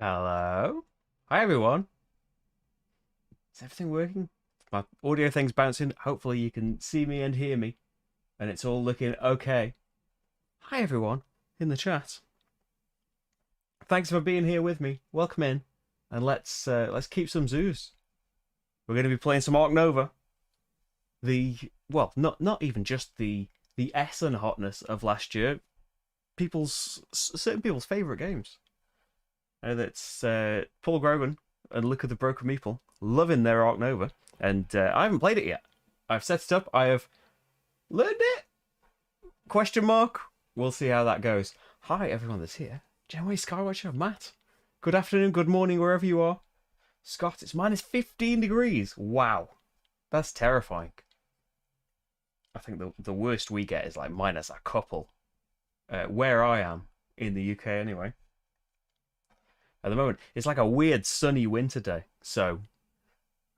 Hello. Hi, everyone. Is everything working? My audio thing's bouncing. Hopefully, you can see me and hear me, and it's all looking okay. Hi, everyone in the chat. Thanks for being here with me. Welcome in, and let's keep some zoos. We're going to be playing some Ark Nova. Not even just the Essen hotness of last year. Certain people's favorite games. And that's Paul Grogan and Look of the Broken Meeple, loving their Ark Nova. And I haven't played it yet. I've set it up. I have learned it? Question mark. We'll see how that goes. Hi, everyone that's here. Janeway Skywatcher, Matt. Good afternoon, good morning, wherever you are. Scott, it's minus 15 degrees. Wow. That's terrifying. I think the worst we get is like minus a couple. Where I am, in the UK anyway. At the moment, it's like a weird sunny winter day, so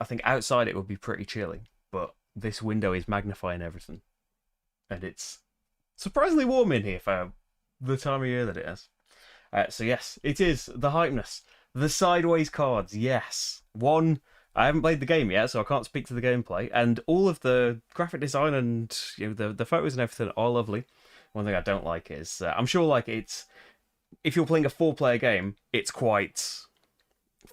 I think outside it would be pretty chilly, but this window is magnifying everything, and it's surprisingly warm in here for the time of year that it is. So yes, it is the hypeness, the sideways cards. Yes, one. I haven't played the game yet, so I can't speak to the gameplay, and all of the graphic design and the photos and everything are lovely. One thing I don't like is I'm sure like it's. If you're playing a 4-player game, it's quite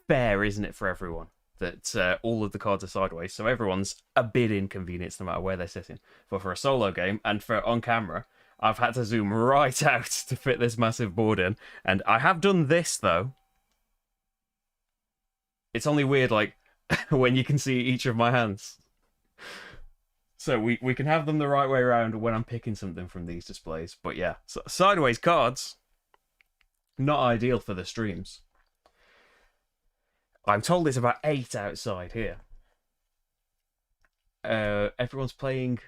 fair, isn't it, for everyone? That all of the cards are sideways, so everyone's a bit inconvenienced no matter where they're sitting. But for a solo game, and for on camera, I've had to zoom right out to fit this massive board in. And I have done this, though. It's only weird, like, when you can see each of my hands. So we can have them the right way around when I'm picking something from these displays. But yeah, so sideways cards... not ideal for the streams. I'm told it's about 8 outside here. Everyone's playing...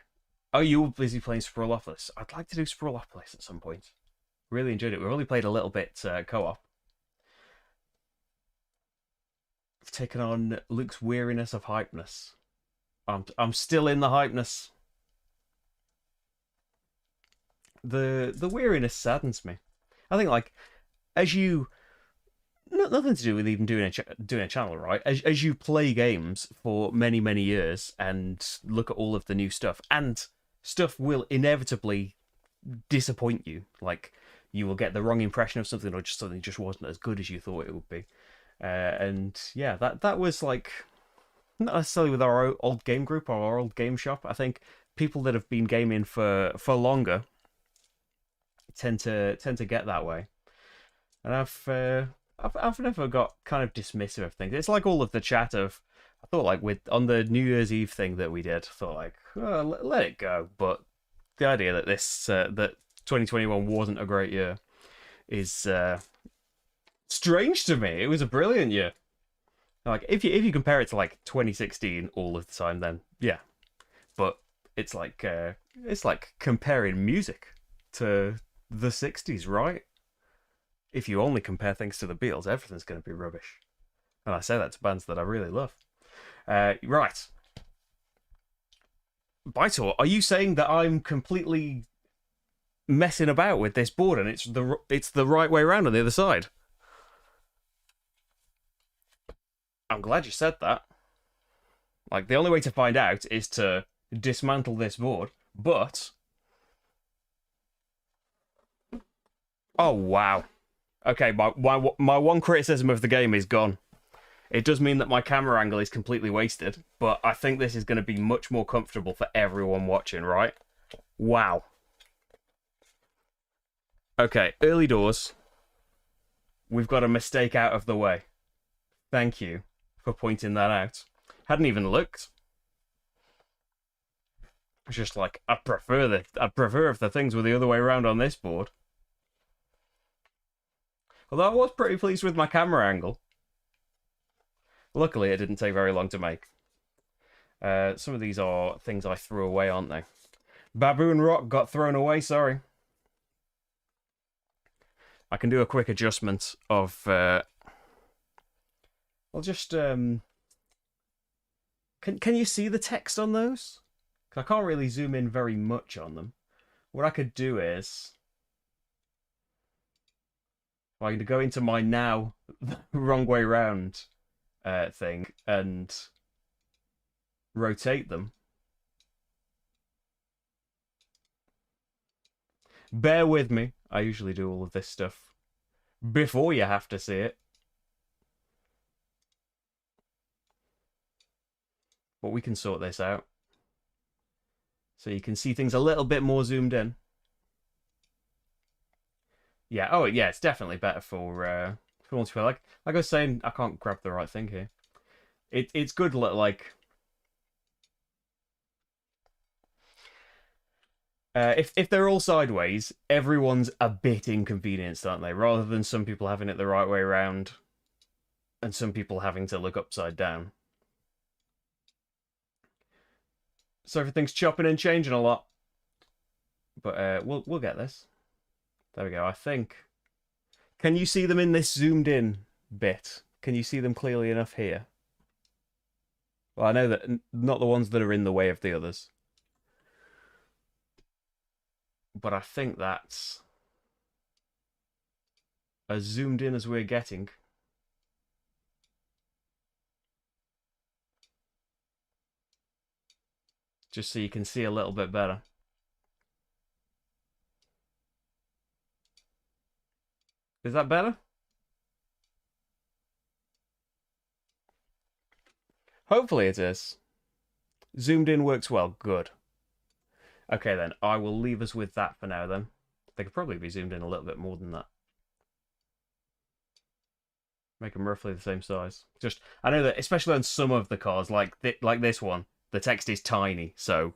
Oh, you were busy playing Sprawlopolis. I'd like to do Sprawlopolis at some point. Really enjoyed it. We've only played a little bit co-op. I've taken on Luke's weariness of hypeness. I'm still in the hypeness. The weariness saddens me. I think like as you, nothing to do with even doing a channel, right? As you play games for many years and look at all of the new stuff, and stuff will inevitably disappoint you. Like you will get the wrong impression of something, or just something just wasn't as good as you thought it would be. And yeah, that was like not necessarily with our old game group or our old game shop. I think people that have been gaming for longer tend to get that way. And I've never got kind of dismissive of things. It's like all of the chat of, I thought like on the New Year's Eve thing that we did, I thought like, oh, let it go. But the idea that that 2021 wasn't a great year is strange to me. It was a brilliant year. Like if you compare it to like 2016 all of the time, then yeah. But it's like comparing music to the 60s, right? If you only compare things to the Beatles, everything's going to be rubbish. And I say that to bands that I really love. Right. Bytor, are you saying that I'm completely messing about with this board and it's the right way around on the other side? I'm glad you said that. Like, the only way to find out is to dismantle this board, but... Oh, wow. Okay, my one criticism of the game is gone. It does mean that my camera angle is completely wasted, but I think this is going to be much more comfortable for everyone watching, right? Wow. Okay, early doors. We've got a mistake out of the way. Thank you for pointing that out. Hadn't even looked. It's just like, I'd prefer if the things were the other way around on this board. Although I was pretty pleased with my camera angle. Luckily, it didn't take very long to make. Some of these are things I threw away, aren't they? Baboon Rock got thrown away, sorry. I can do a quick adjustment of... I'll just... Can you see the text on those? 'Cause I can't really zoom in very much on them. What I could do is... I'm going to go into my now wrong way round thing and rotate them. Bear with me. I usually do all of this stuff before you have to see it. But we can sort this out. So you can see things a little bit more zoomed in. Yeah, oh yeah, it's definitely better for multiplayer. Like I was saying, I can't grab the right thing here. It's good like if they're all sideways, everyone's a bit inconvenienced, aren't they? Rather than some people having it the right way around and some people having to look upside down. So everything's chopping and changing a lot. But we'll get this. There we go. I think. Can you see them in this zoomed in bit? Can you see them clearly enough here? Well, I know that not the ones that are in the way of the others. But I think that's as zoomed in as we're getting. Just so you can see a little bit better. Is that better? Hopefully it is. Zoomed in works well. Good. Okay then, I will leave us with that for now then. They could probably be zoomed in a little bit more than that. Make them roughly the same size. Just, I know that especially on some of the cars, like this one, the text is tiny, so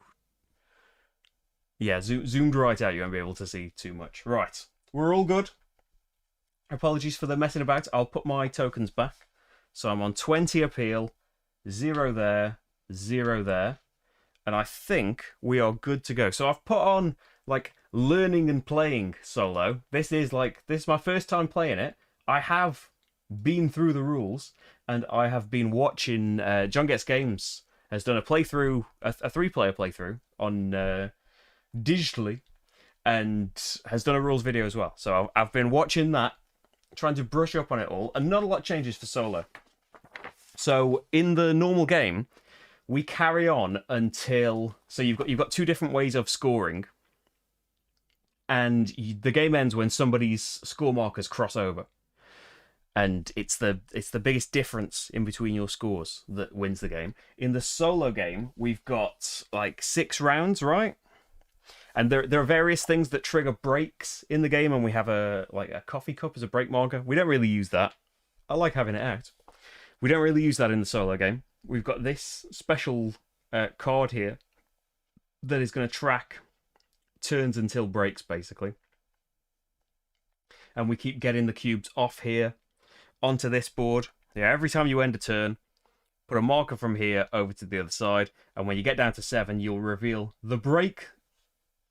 yeah, zoomed right out, you won't be able to see too much. Right, we're all good. Apologies for the messing about. I'll put my tokens back. So I'm on 20 appeal, 0 there, 0 there. And I think we are good to go. So I've put on, like, learning and playing solo. This is my first time playing it. I have been through the rules, and I have been watching, John Gets Games has done a playthrough, a 3-player playthrough on digitally, and has done a rules video as well. So I've been watching that, trying to brush up on it all, and not a lot changes for solo. So in the normal game, we carry on until you've got 2 different ways of scoring, and the game ends when somebody's score markers cross over, and it's the biggest difference in between your scores that wins the game. In the solo game, we've got like 6 rounds, right? And there are various things that trigger breaks in the game, and we have a coffee cup as a break marker. We don't really use that. I like having it out. We don't really use that in the solo game. We've got this special card here that is going to track turns until breaks, basically. And we keep getting the cubes off here onto this board. Yeah, every time you end a turn, put a marker from here over to the other side, and when you get down to 7, you'll reveal the break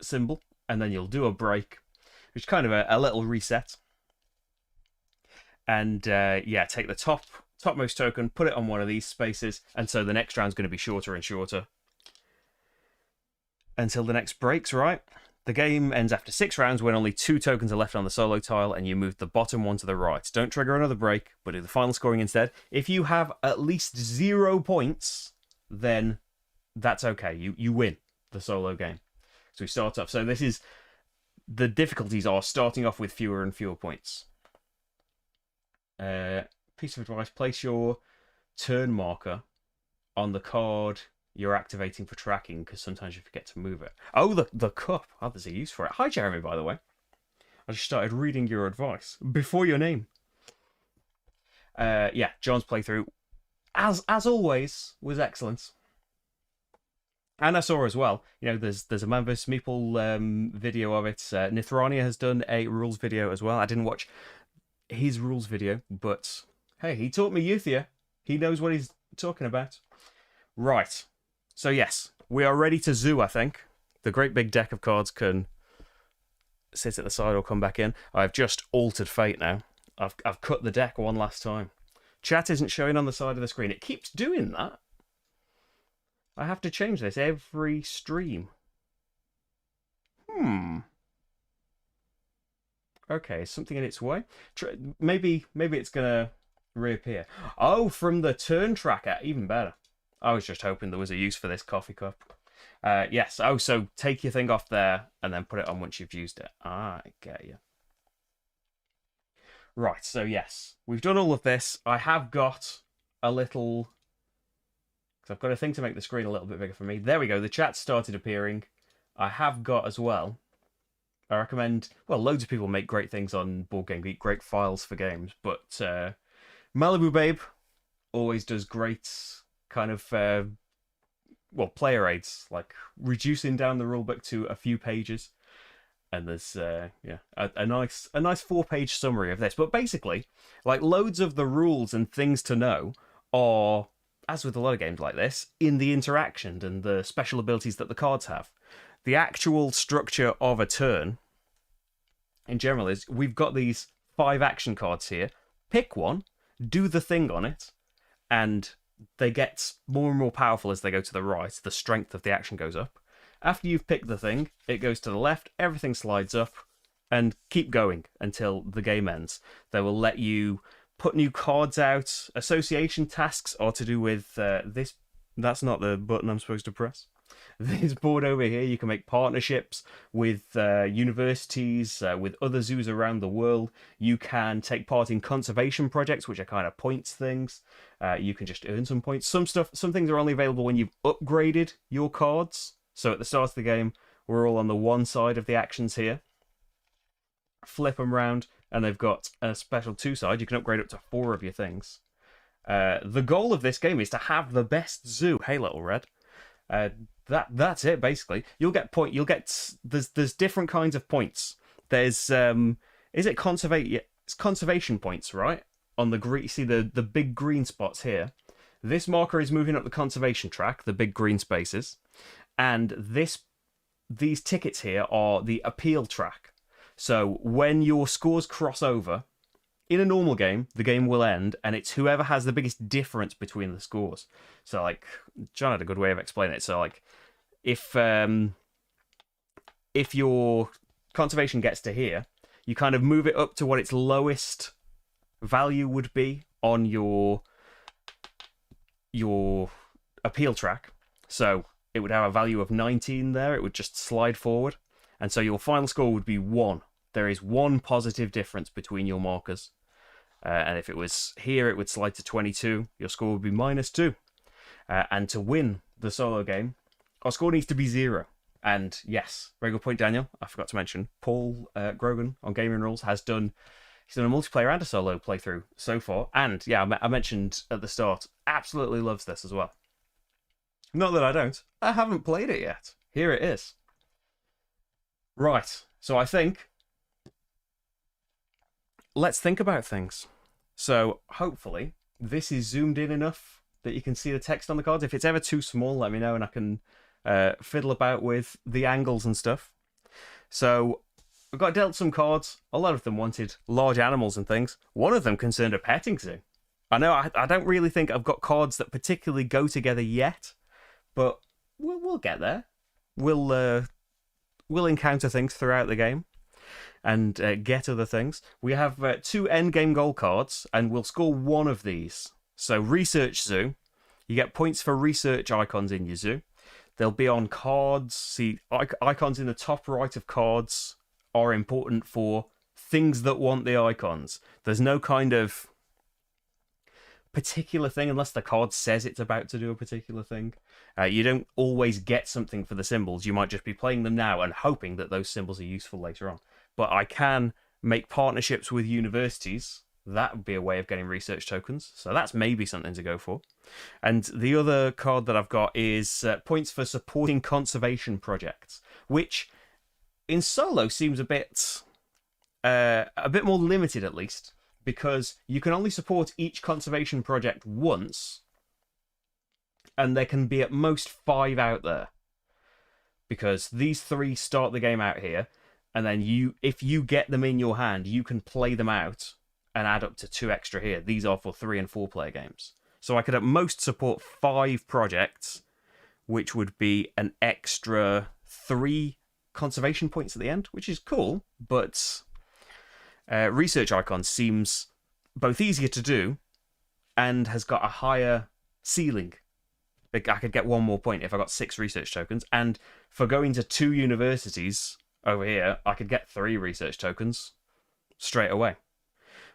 symbol, and then you'll do a break, which is kind of a little reset. And yeah, take the topmost token, put it on one of these spaces, and so the next round's going to be shorter and shorter until the next breaks, right? The game ends after 6 rounds when only 2 tokens are left on the solo tile, and you move the bottom one to the right. Don't trigger another break, but do the final scoring instead. If you have at least 0 points, then that's okay. You win the solo game. So we start off. So this is, the difficulties are starting off with fewer and fewer points. Piece of advice: place your turn marker on the card you're activating for tracking, because sometimes you forget to move it. Oh, the cup. Oh, there's a use for it. Hi, Jeremy, by the way. I just started reading your advice before your name. Yeah, John's playthrough, as always, was excellent. And I saw as well, you know, there's a Man vs Meeple video of it. Nithrania has done a rules video as well. I didn't watch his rules video, but hey, he taught me Euthia. He knows what he's talking about. Right. So yes, we are ready to zoo, I think. The great big deck of cards can sit at the side or come back in. I've just altered fate now. I've cut the deck one last time. Chat isn't showing on the side of the screen. It keeps doing that. I have to change this every stream. Okay, something in its way. Maybe it's gonna reappear. Oh, from the turn tracker, even better. I was just hoping there was a use for this coffee cup. Yes. Oh, so take your thing off there and then put it on once you've used it. I get you. Right. So yes, we've done all of this. I have got a little. Because I've got a thing to make the screen a little bit bigger for me. There we go. The chat started appearing. I have got as well. I recommend. Well, loads of people make great things on Board Game Geek, great files for games. But Malibu Babe always does great kind of player aids, like reducing down the rulebook to a few pages. And there's a nice 4-page summary of this. But basically, like loads of the rules and things to know are, as with a lot of games like this, in the interaction and the special abilities that the cards have. The actual structure of a turn, in general, is we've got these 5 action cards here. Pick one, do the thing on it, and they get more and more powerful as they go to the right. The strength of the action goes up. After you've picked the thing, it goes to the left, everything slides up, and keep going until the game ends. They will let you put new cards out. Association tasks are to do with this. That's not the button I'm supposed to press. This board over here, you can make partnerships with universities, with other zoos around the world. You can take part in conservation projects, which are kind of points things. You can just earn some points. Some things are only available when you've upgraded your cards. So at the start of the game, we're all on the one side of the actions here. Flip them round, and they've got a special 2 side. You can upgrade up to 4 of your things. The goal of this game is to have the best zoo. Hey, little red. That's it basically. There's different kinds of points. There's is it it's conservation points, right? On the green, you see the big green spots here. This marker is moving up the conservation track, the big green spaces, and these tickets here are the appeal track. So when your scores cross over, in a normal game, the game will end, and it's whoever has the biggest difference between the scores. So, like, John had a good way of explaining it. So, like, if your conservation gets to here, you kind of move it up to what its lowest value would be on your appeal track. So it would have a value of 19 there. It would just slide forward, and so your final score would be 1. There is 1 positive difference between your markers. And if it was here, it would slide to 22. Your score would be -2. And to win the solo game, our score needs to be 0. And yes, very good point, Daniel. I forgot to mention, Paul Grogan on Gaming Rules he's done a multiplayer and a solo playthrough so far. And yeah, I mentioned at the start, absolutely loves this as well. Not that I don't. I haven't played it yet. Here it is. Right. So I think let's think about things. So hopefully this is zoomed in enough that you can see the text on the cards. If it's ever too small, let me know and I can fiddle about with the angles and stuff. So I've got dealt some cards. A lot of them wanted large animals and things. One of them concerned a petting zoo. I know I don't really think I've got cards that particularly go together yet, but we'll get there. We'll encounter things throughout the game and get other things. We have 2 endgame goal cards, and we'll score 1 of these. So Research Zoo, you get points for research icons in your zoo. They'll be on cards. See, icons in the top right of cards are important for things that want the icons. There's no kind of particular thing unless the card says it's about to do a particular thing. You don't always get something for the symbols. You might just be playing them now and hoping that those symbols are useful later on. But I can make partnerships with universities. That would be a way of getting research tokens. So that's maybe something to go for. And the other card that I've got is points for supporting conservation projects, which in solo seems a bit more limited, at least, because you can only support each conservation project once, and there can be at most 5 out there. Because these 3 start the game out here, and then if you get them in your hand, you can play them out and add up to 2 extra here. These are for 3 and 4 player games. So I could at most support 5 projects, which would be an extra 3 conservation points at the end, which is cool, but research icon seems both easier to do and has got a higher ceiling. Like, I could get 1 more point if I got 6 research tokens, and for going to 2 universities over here, I could get 3 research tokens straight away,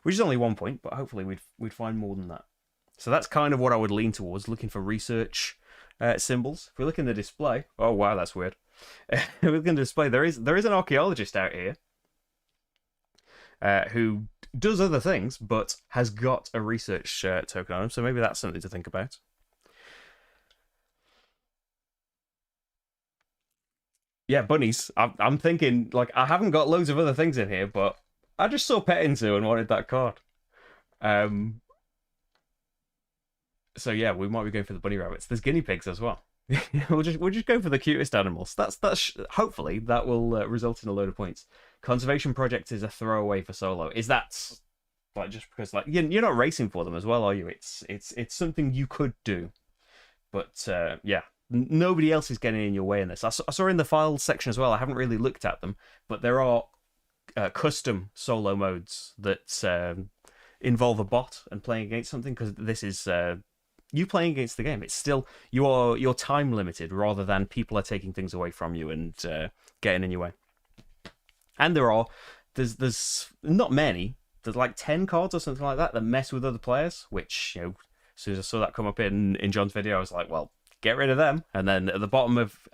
which is only 1 point, but hopefully we'd find more than that. So that's kind of what I would lean towards, looking for research symbols. If we look in the display, oh wow, that's weird. If we look in the display, there is an archaeologist out here who does other things, but has got a research token on him. So maybe that's something to think about. Yeah, bunnies. I'm thinking, like, I haven't got loads of other things in here, but I just saw Petting Zoo and wanted that card. So yeah, we might be going for the bunny rabbits. There's guinea pigs as well. we'll just go for the cutest animals. That's hopefully that will result in a load of points. Conservation project is a throwaway for solo. Is that like just because like you're not racing for them as well, are you? It's something you could do, but yeah, nobody else is getting in your way in this. I saw in the files section as well. I haven't really looked at them, but there are custom solo modes that involve a bot and playing against something, because this is you playing against the game. It's still you're time limited rather than people are taking things away from you and getting in your way. And there's not many. There's like 10 cards or something like that mess with other players, which, you know, as soon as I saw that come up in John's video, I was like, well, get rid of them. And then at the bottom of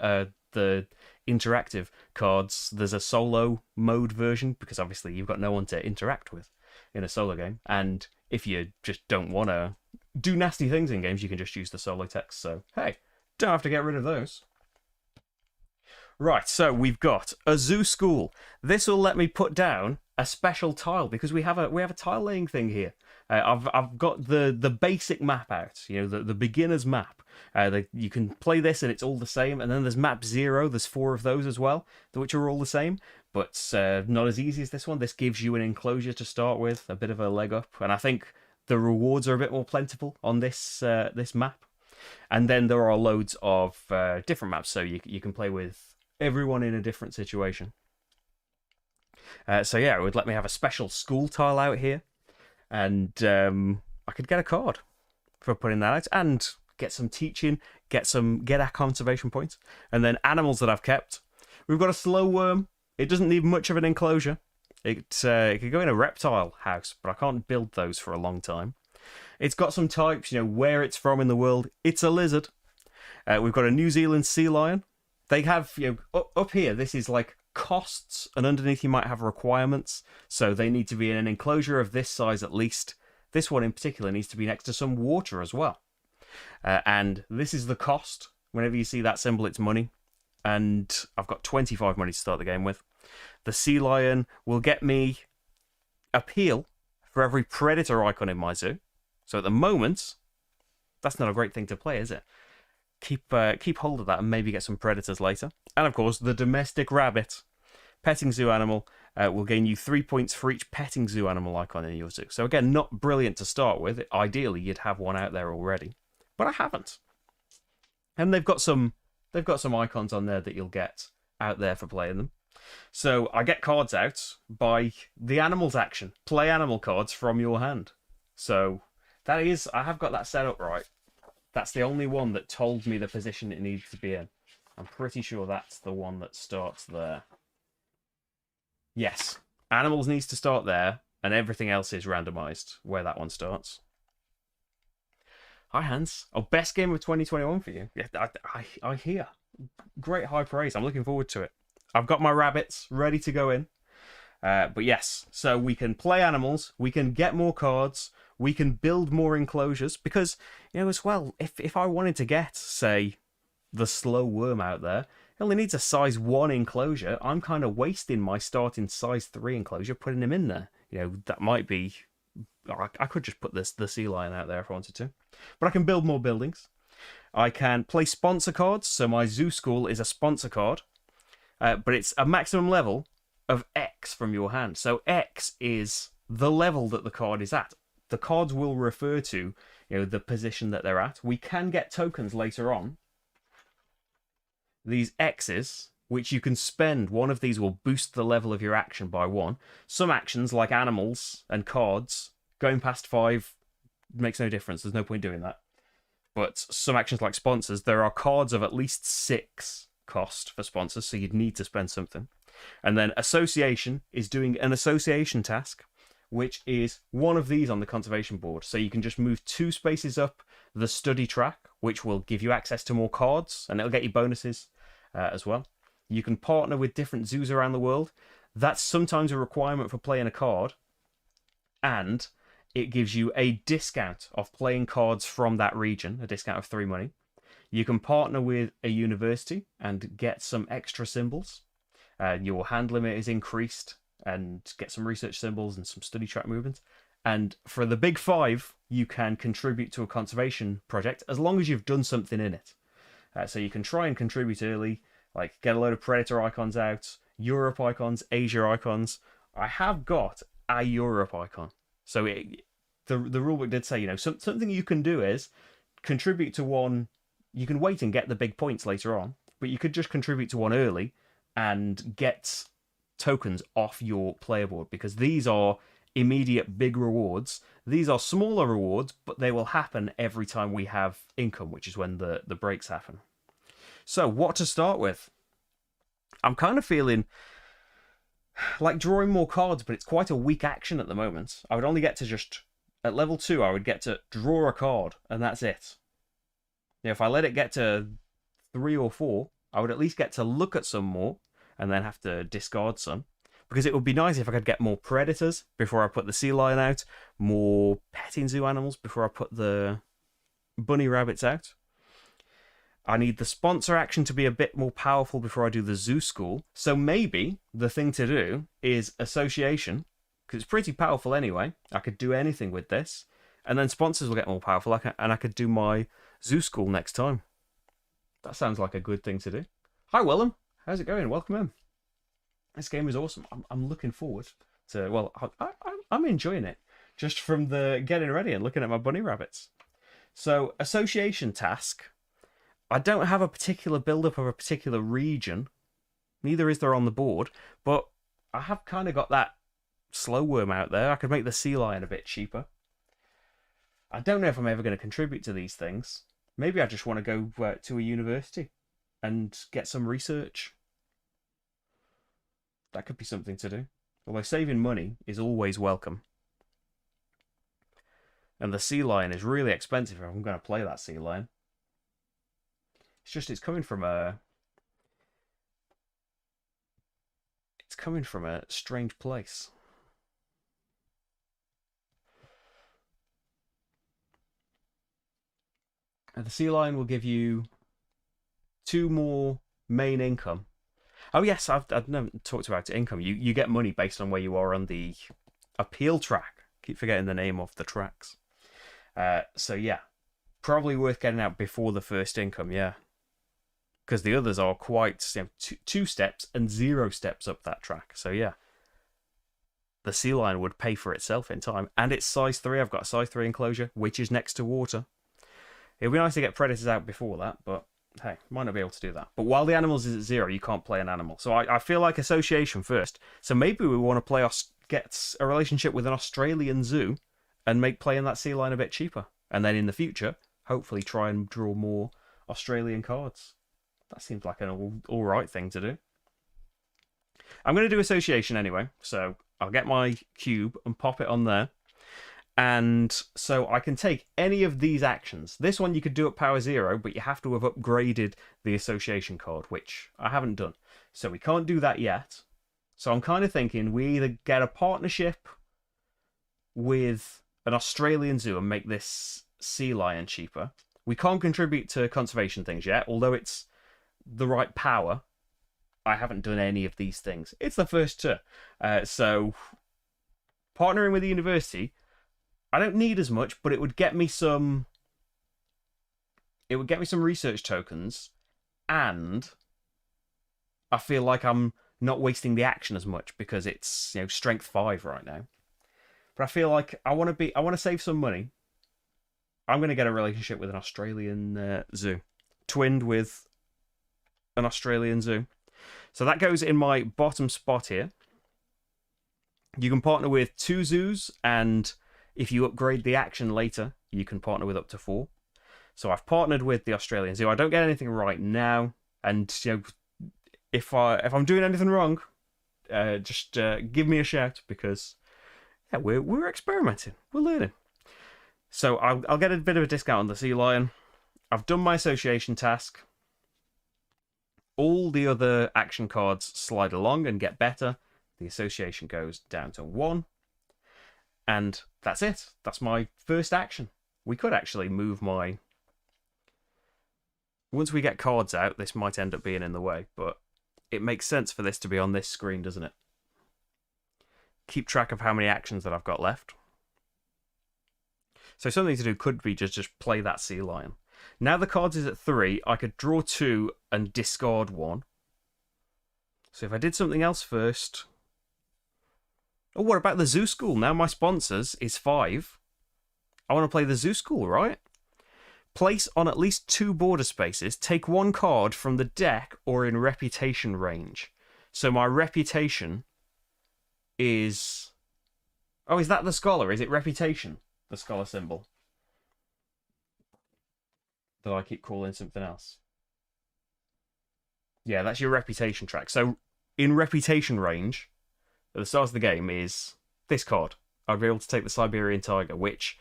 the interactive cards, there's a solo mode version, because obviously you've got no one to interact with in a solo game. And if you just don't want to do nasty things in games, you can just use the solo text. So, hey, don't have to get rid of those. Right, so we've got a zoo school. This will let me put down a special tile, because we have a tile laying thing here. I've got the basic map out, you know, the beginner's map. You can play this and it's all the same, and then there's map 0. There's 4 of those as well, which are all the same, but not as easy as this one. This gives you an enclosure to start with, a bit of a leg up, and I think the rewards are a bit more plentiful on this this map. And then there are loads of different maps, so you can play with everyone in a different situation. So yeah, it would let me have a special school tile out here, and I could get a card for putting that out and get some teaching, get our conservation points. And then animals that I've kept, we've got a slow worm. It doesn't need much of an enclosure. It could go in a reptile house, but I can't build those for a long time. It's got some types, you know, where it's from in the world. It's a lizard. We've got a New Zealand sea lion. They have, you know, up here, this is like costs, and underneath you might have requirements. So they need to be in an enclosure of this size at least. This one in particular needs to be next to some water as well. And this is the cost. Whenever you see that symbol, it's money. And I've got 25 money to start the game with. The sea lion will get me a peel for every predator icon in my zoo. So at the moment, that's not a great thing to play, is it? Keep hold of that and maybe get some predators later. And of course, the domestic rabbit, petting zoo animal, will gain you 3 points for each petting zoo animal icon in your zoo. So again, not brilliant to start with. Ideally, you'd have one out there already, but I haven't. And they've got some icons on there that you'll get out there for playing them. So I get cards out by the animals action. Play animal cards from your hand. So that is, I have got that set up right. That's the only one that told me the position it needs to be in. I'm pretty sure that's the one that starts there. Yes, animals needs to start there, and everything else is randomized where that one starts. Hi, Hans. Oh, best game of 2021 for you. Yeah, I hear. Great high praise. I'm looking forward to it. I've got my rabbits ready to go in. But yes, so we can play animals, we can get more cards, we can build more enclosures, because, you know, as well, if I wanted to get, say, the slow worm out there, it only needs a size 1 enclosure. I'm kind of wasting my starting size 3 enclosure putting him in there. You know, that might be... I could just put the sea lion out there if I wanted to. But I can build more buildings. I can play sponsor cards, so my zoo school is a sponsor card. But it's a maximum level of X from your hand. So X is the level that the card is at. The cards will refer to, you know, the position that they're at. We can get tokens later on. These X's which you can spend. One of these will boost the level of your action by 1. Some actions, like animals and cards, going past 5 makes no difference. There's no point doing that. But some actions like sponsors, there are cards of at least 6 cost for sponsors, so you'd need to spend something. And then association is doing an association task, which is one of these on the conservation board. So you can just move 2 spaces up the study track, which will give you access to more cards, and it'll get you bonuses as well. You can partner with different zoos around the world. That's sometimes a requirement for playing a card, and it gives you a discount of playing cards from that region, a discount of 3 money. You can partner with a university and get some extra symbols. Your hand limit is increased and get some research symbols and some study track movements. And for the big 5, you can contribute to a conservation project as long as you've done something in it. So you can try and contribute early, like get a load of Predator icons out, Europe icons, Asia icons. I have got a Europe icon. So the rulebook did say, something you can do is contribute to one. You can wait and get the big points later on, but you could just contribute to one early and get tokens off your player board, because these are immediate big rewards. These are smaller rewards, but they will happen every time we have income, which is when the breaks happen. So what to start with? I'm kind of feeling like drawing more cards, but it's quite a weak action at the moment. I would only get to just, at level 2, I would get to draw a card, and that's it. If I let it get to 3 or 4, I would at least get to look at some more, and then have to discard some. Because it would be nice if I could get more predators before I put the sea lion out, more petting zoo animals before I put the bunny rabbits out. I need the sponsor action to be a bit more powerful before I do the zoo school. So maybe the thing to do is association, because it's pretty powerful anyway. I could do anything with this. And then sponsors will get more powerful, and I could do my zoo school next time. That sounds like a good thing to do. Hi, Willem. How's it going? Welcome in. This game is awesome. I'm looking forward to... Well, I'm enjoying it. Just from the getting ready and looking at my bunny rabbits. So, association task. I don't have a particular build-up of a particular region. Neither is there on the board. But I have kind of got that slow worm out there. I could make the sea lion a bit cheaper. I don't know if I'm ever going to contribute to these things. Maybe I just want to go to a university and get some research. That could be something to do. Although saving money is always welcome. And the sea lion is really expensive if I'm going to play that sea lion. It's just, it's coming from a strange place. And the sea lion will give you 2 more main income. Oh yes, I've never talked about income. You get money based on where you are on the appeal track. Keep forgetting the name of the tracks. So yeah, probably worth getting out before the first income, yeah. Because the others are quite 2 steps and 0 steps up that track. So yeah, the sea lion would pay for itself in time. And it's size 3. I've got a size 3 enclosure, which is next to water. It would be nice to get predators out before that, but hey, might not be able to do that. But while the animals is at 0, you can't play an animal. So I feel like association first. So maybe we want to get a relationship with an Australian zoo and make playing that sea lion a bit cheaper. And then in the future, hopefully try and draw more Australian cards. That seems like an all right thing to do. I'm going to do association anyway. So I'll get my cube and pop it on there. And so I can take any of these actions. This one you could do at power 0, but you have to have upgraded the association card, which I haven't done. So we can't do that yet. So I'm kind of thinking we either get a partnership with an Australian zoo and make this sea lion cheaper. We can't contribute to conservation things yet, although it's the right power. I haven't done any of these things. It's the first turn. So partnering with the university, I don't need as much, but it would get me some. It would get me some research tokens, and I feel like I'm not wasting the action as much because it's strength 5 right now. But I feel like I want to save some money. I'm going to get a relationship with an Australian zoo, twinned with an Australian zoo. So that goes in my bottom spot here. You can partner with 2 zoos, and if you upgrade the action later, you can partner with up to 4. So I've partnered with the Australian Zoo. I don't get anything right now, and if I'm doing anything wrong, just give me a shout, because yeah, we're experimenting, we're learning. So I'll get a bit of a discount on the sea lion. I've done my association task. All the other action cards slide along and get better. The association goes down to 1. And that's it. That's my first action. We could actually move my... Once we get cards out, this might end up being in the way, but it makes sense for this to be on this screen, doesn't it? Keep track of how many actions that I've got left. So something to do could be just play that sea lion. Now the cards is at 3, I could draw 2 and discard 1. So if I did something else first... Oh, what about the Zoo School? Now my sponsors is 5. I want to play the Zoo School, right? Place on at least 2 border spaces. Take 1 card from the deck or in reputation range. So my reputation is... Oh, is that the scholar? Is it reputation? The scholar symbol? That I keep calling something else. Yeah, that's your reputation track. So in reputation range, at the start of the game, is this card. I'd be able to take the Siberian Tiger, which,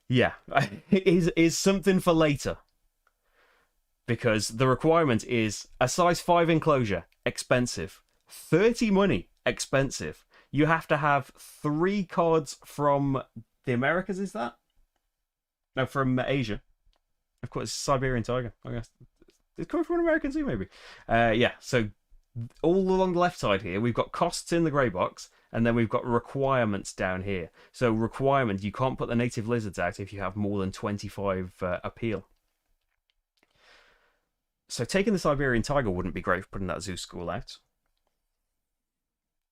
yeah, is something for later. Because the requirement is a size 5 enclosure, expensive. 30 money, expensive. You have to have 3 cards from the Americas, is that? No, from Asia. Of course, Siberian Tiger, I guess. It's coming from an American zoo, maybe. Yeah, so all along the left side here, we've got costs in the grey box, and then we've got requirements down here. So requirement, you can't put the native lizards out if you have more than 25 appeal. So taking the Siberian Tiger wouldn't be great for putting that Zoo School out.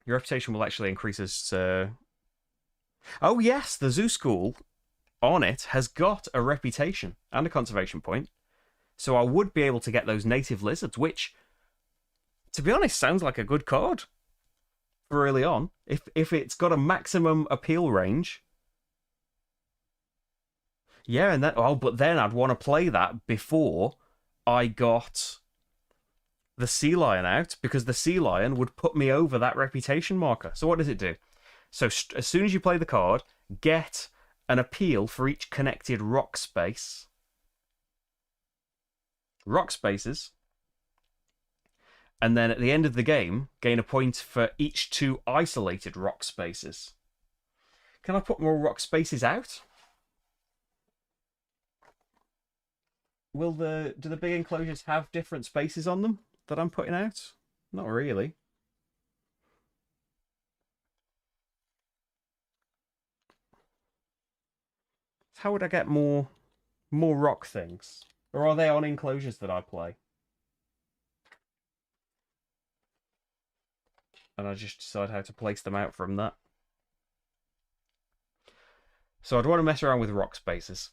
Your reputation will actually increase as... Oh yes, the Zoo School on it has got a reputation and a conservation point. So I would be able to get those native lizards, which, to be honest, sounds like a good card for early on. If it's got a maximum appeal range. Yeah, and then, oh, but then I'd want to play that before I got the sea lion out, because the sea lion would put me over that reputation marker. So what does it do? So as soon as you play the card, get an appeal for each connected rock space. Rock spaces. And then at the end of the game, gain a point for each 2 isolated rock spaces. Can I put more rock spaces out? Do the big enclosures have different spaces on them that I'm putting out? Not really. How would I get more rock things? Or are they on enclosures that I play? And I just decide how to place them out from that. So I'd want to mess around with rock spaces.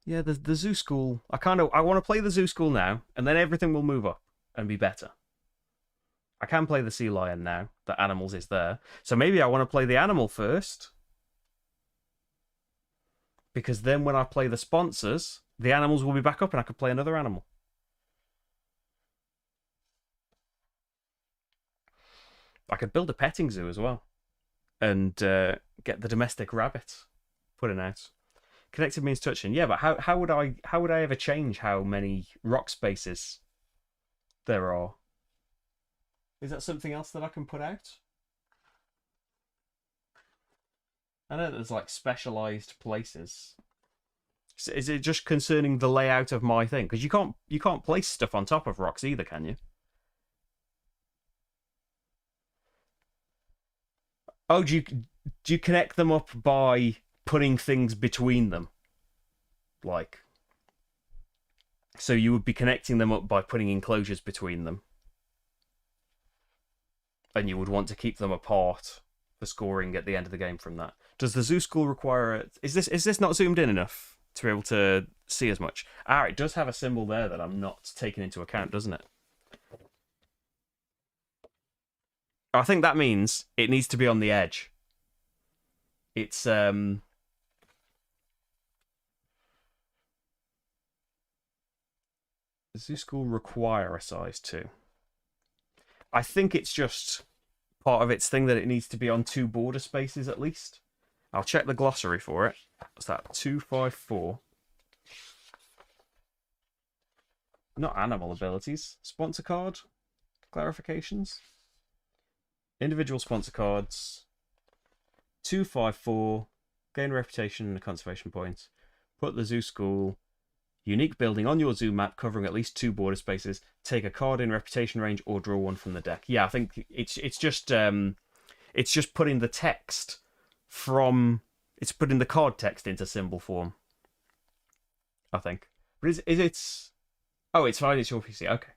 Yeah, the Zoo School. I want to play the Zoo School now, and then everything will move up and be better. I can play the Sea Lion now. The animals is there. So maybe I want to play the animal first. Because then when I play the sponsors, the animals will be back up and I could play another animal. I could build a petting zoo as well. And get the domestic rabbit putting out. Connected means touching. Yeah, but how would I ever change how many rock spaces there are? Is that something else that I can put out? I know there's like specialized places. Is it just concerning the layout of my thing? Because you can't place stuff on top of rocks either, can you? Oh, do you connect them up by putting things between them? Like, so you would be connecting them up by putting enclosures between them. And you would want to keep them apart for scoring at the end of the game from that. Does the Zoo School require it? Is this not zoomed in enough to be able to see as much. Ah, it does have a symbol there that I'm not taking into account, doesn't it? I think that means it needs to be on the edge. It's Zoo School require a size 2. I think it's just part of its thing that it needs to be on 2 border spaces at least. I'll check the glossary for it. What's that? 254. Not animal abilities. Sponsor card clarifications. Individual sponsor cards. 254. Gain reputation and a conservation point. Put the zoo school unique building on your zoo map covering at least 2 border spaces. Take a card in reputation range or draw one from the deck. Yeah, I think it's just putting the text from, it's putting the card text into symbol form, I think. But is it? Oh, it's fine. It's your PC. Okay.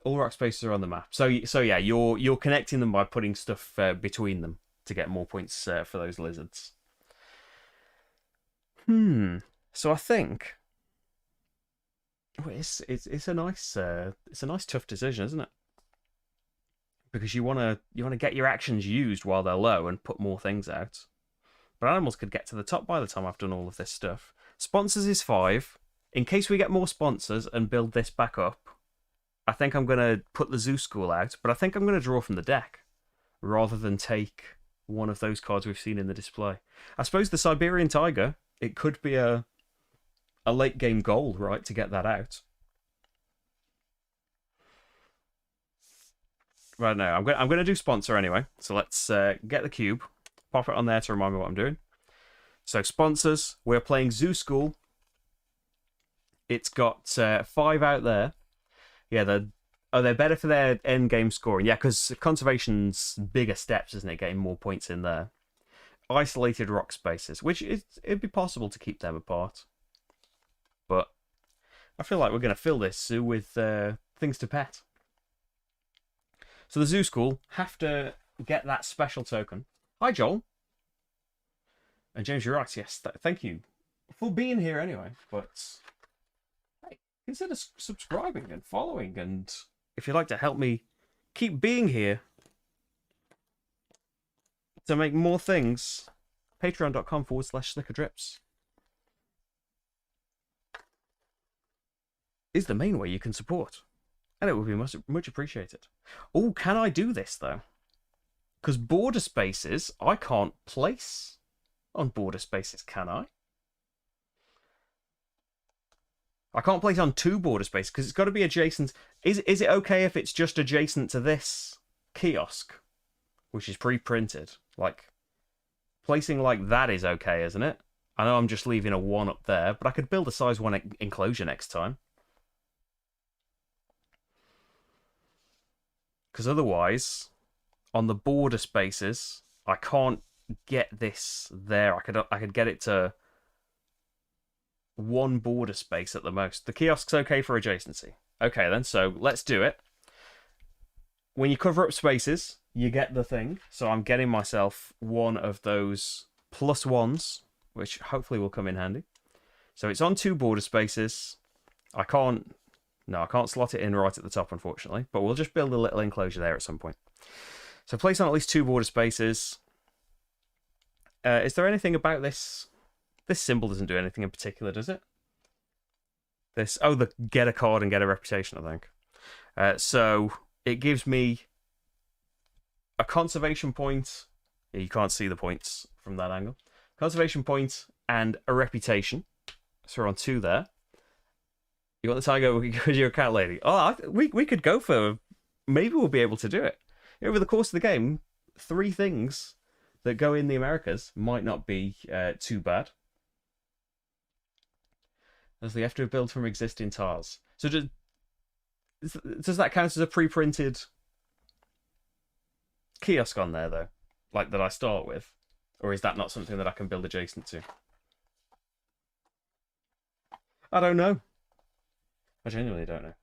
All rock spaces are on the map. So yeah, you're connecting them by putting stuff between them to get more points for those lizards. So I think it's a nice tough decision, isn't it? Because you wanna get your actions used while they're low and put more things out. But animals could get to the top by the time I've done all of this stuff. Sponsors is 5. In case we get more sponsors and build this back up, I think I'm gonna put the zoo school out, but I think I'm gonna draw from the deck rather than take one of those cards we've seen in the display. I suppose the Siberian Tiger, it could be a late game goal, right, to get that out. Right now, I'm gonna do sponsor anyway. So let's get the cube, pop it on there to remind me what I'm doing. So sponsors, we're playing Zoo School. It's got 5 out there. Yeah, they're better for their end game scoring. Yeah, because conservation's bigger steps, isn't it? Getting more points in there. Isolated rock spaces, which it'd be possible to keep them apart. But I feel like we're going to fill this zoo with things to pet. So the zoo school have to get that special token. Hi, Joel. And James, you're right. Yes, thank you for being here anyway. But hey, consider subscribing and following. And if you'd like to help me keep being here to make more things, patreon.com/slickerdrips is the main way you can support. And it would be much appreciated. Oh, can I do this, though? Because border spaces, I can't place on border spaces, can I? I can't place on 2 border spaces because it's got to be adjacent. Is it okay if it's just adjacent to this kiosk, which is pre-printed? Like, placing like that is okay, isn't it? I know I'm just leaving a 1 up there, but I could build a size 1 enclosure next time. Because otherwise, on the border spaces, I can't get this there. I could get it to 1 border space at the most. The kiosk's okay for adjacency. Okay then, so let's do it. When you cover up spaces, you get the thing. So I'm getting myself 1 of those +1s, which hopefully will come in handy. So it's on 2 border spaces. I can't slot it in right at the top, unfortunately. But we'll just build a little enclosure there at some point. So place on at least 2 border spaces. Is there anything about this? This symbol doesn't do anything in particular, does it? The get a card and get a reputation, I think. So it gives me a conservation point. Yeah, you can't see the points from that angle. Conservation point and a reputation. So we're on 2 there. You want the tiger because you're a cat lady. Oh, we could go for... Maybe we'll be able to do it. Over the course of the game, 3 things that go in the Americas might not be too bad. As they have to build from existing tiles. So does that count as a pre-printed kiosk on there, though? Like that I start with? Or is that not something that I can build adjacent to? I don't know. I genuinely don't know.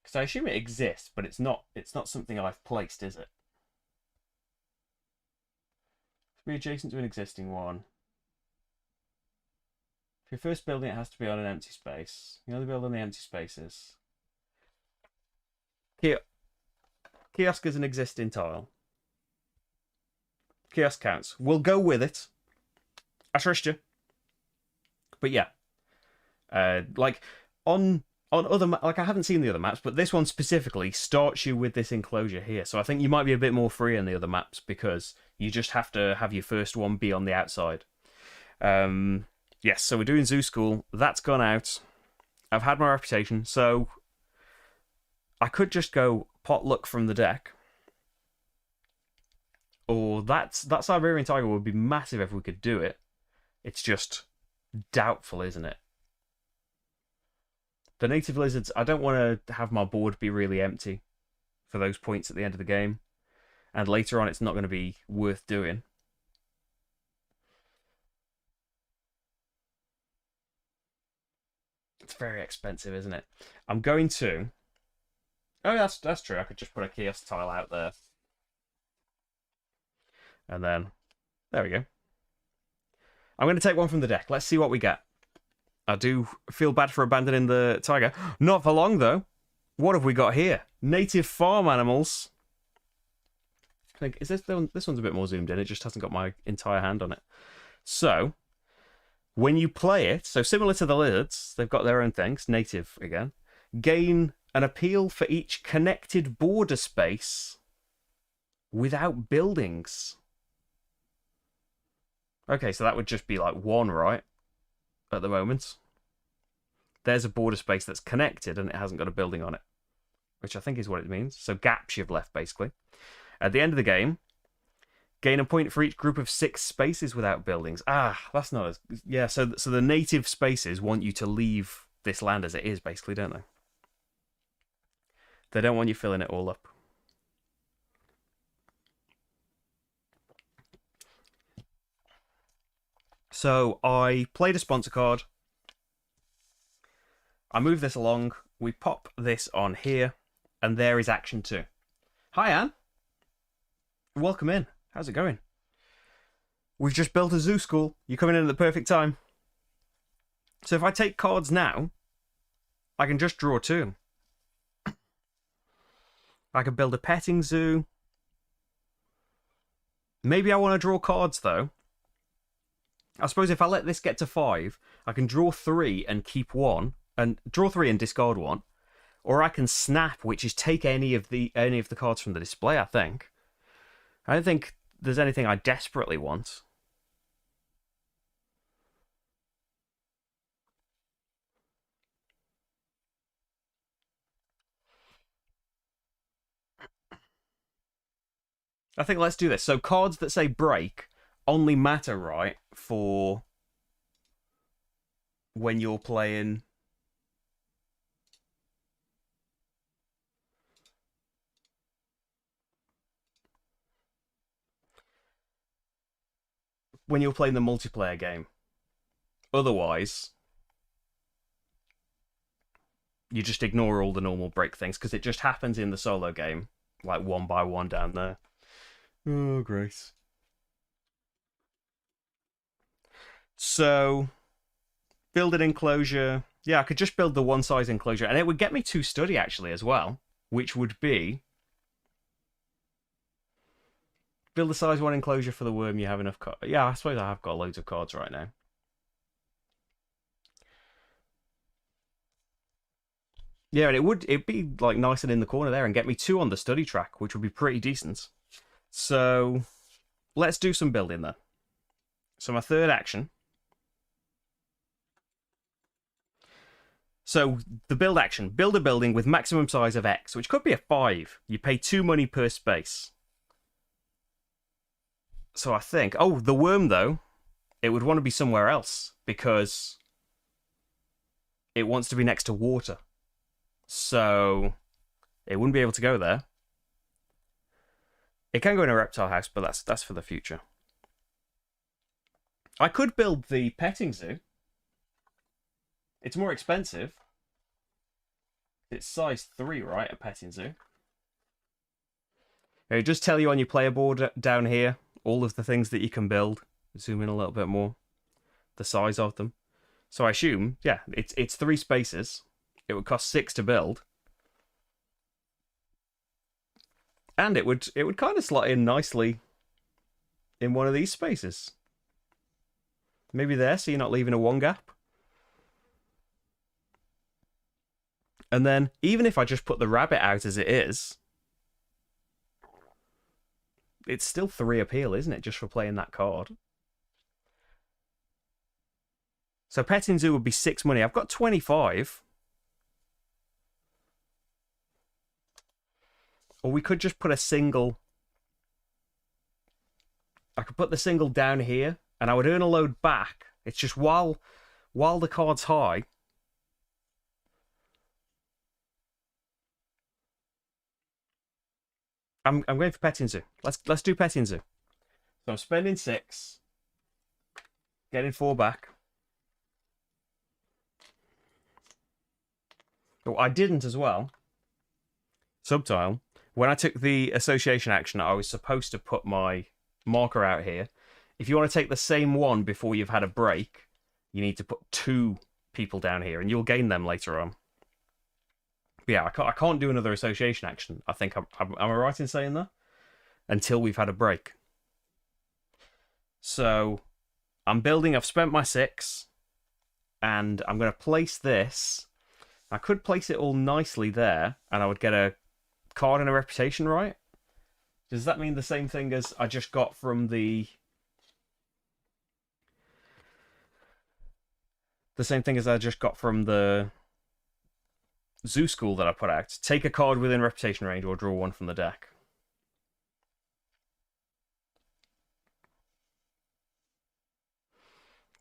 Because I assume it exists, but it's not something I've placed, is it? Be adjacent to an existing one. If you're first building, it has to be on an empty space. You only build on the empty spaces. Kiosk is an existing tile. Kiosk counts. We'll go with it. I trust you. But yeah. Like, on other... Like, I haven't seen the other maps, but this one specifically starts you with this enclosure here. So I think you might be a bit more free in the other maps because you just have to have your first one be on the outside. Yes, so we're doing Zoo School. That's gone out. I've had my reputation, so I could just go potluck from the deck. Or that Siberian Tiger would be massive if we could do it. It's just doubtful, isn't it? The native lizards, I don't want to have my board be really empty for those points at the end of the game. And later on, it's not going to be worth doing. It's very expensive, isn't it? I'm going to... Oh, that's true. I could just put a kiosk tile out there. And then... There we go. I'm going to take one from the deck. Let's see what we get. I do feel bad for abandoning the tiger. Not for long, though. What have we got here? Native farm animals. I think, is this one's a bit more zoomed in. It just hasn't got my entire hand on it. So... When you play it, so similar to the lizards, they've got their own things, native again, gain an appeal for each connected border space without buildings. Okay, so that would just be like one, right? At the moment. There's a border space that's connected and it hasn't got a building on it, which I think is what it means. So gaps you've left, basically. At the end of the game, gain a point for each group of 6 spaces without buildings. Ah, that's not as... Yeah, so the native spaces want you to leave this land as it is, basically, don't they? They don't want you filling it all up. So I played a sponsor card. I move this along. We pop this on here. And there is action 2. Hi, Anne. Welcome in. How's it going? We've just built a zoo school. You're coming in at the perfect time. So if I take cards now, I can just draw 2. I could build a petting zoo. Maybe I want to draw cards, though. I suppose if I let this get to 5, I can draw 3 and keep 1. And draw 3 and discard 1. Or I can snap, which is take any of the cards from the display, I think. I don't think there's anything I desperately want. I think let's do this. So cards that say break only matter, right, for when you're playing... When you're playing the multiplayer game. Otherwise, you just ignore all the normal break things, because it just happens in the solo game, like one by one down there. Oh, Grace. So, build an enclosure. Yeah, I could just build the one size enclosure, and it would get me 2 study, actually, as well, which would be... Build a size 1 enclosure for the worm. You have enough cards. Yeah, I suppose I have got loads of cards right now. Yeah, and it'd be like nice and in the corner there and get me 2 on the study track, which would be pretty decent. So let's do some building then. So my third action. So the build action. Build a building with maximum size of X, which could be a 5. You pay 2 money per space. So I think... Oh, the worm, though, it would want to be somewhere else because it wants to be next to water. So it wouldn't be able to go there. It can go in a reptile house, but that's for the future. I could build the petting zoo. It's more expensive. It's size 3, right? A petting zoo. It just tell you on your player board down here all of the things that you can build. Zoom in a little bit more. The size of them. So I assume, yeah, it's 3 spaces. It would cost 6 to build. And it would kind of slot in nicely in one of these spaces. Maybe there, so you're not leaving a 1 gap. And then, even if I just put the rabbit out as it is, it's still 3 appeal, isn't it, just for playing that card? So Petting Zoo would be 6 money. I've got 25. Or we could just put a single... I could put the single down here, and I would earn a load back. It's just while the card's high... I'm going for Petting Zoo. Let's do Petting Zoo. So I'm spending 6. Getting 4 back. Oh, I didn't as well. Subtile. When I took the association action, I was supposed to put my marker out here. If you want to take the same one before you've had a break, you need to put 2 people down here, and you'll gain them later on. But yeah, I can't do another association action. I think am I right in saying that? Until we've had a break. So I'm building. I've spent my 6, and I'm going to place this. I could place it all nicely there, and I would get a card and a reputation, right? Does that mean the same thing as I just got from the... The same thing as I just got from the Zoo School that I put out? Take a card within reputation range or draw 1 from the deck.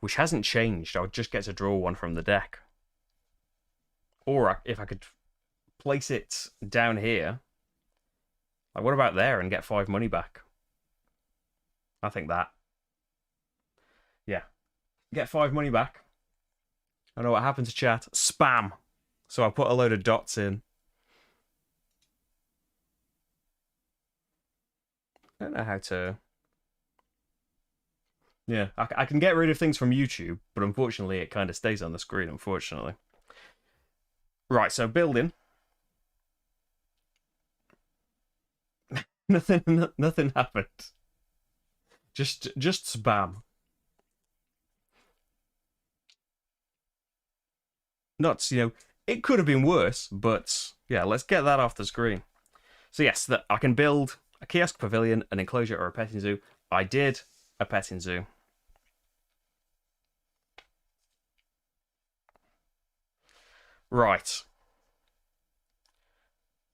Which hasn't changed. I would just get to draw 1 from the deck. Or if I could place it down here. Like, what about there and get 5 money back? I think that. Yeah. Get 5 money back. I know what happened to chat. Spam. So I put a load of dots in. I don't know how to... Yeah, I can get rid of things from YouTube, but unfortunately it kind of stays on the screen, unfortunately. Right, so building. Nothing happened. Just spam. Nuts, it could have been worse, but yeah, let's get that off the screen. So yes, that I can build a kiosk pavilion, an enclosure, or a petting zoo. I did a petting zoo. Right.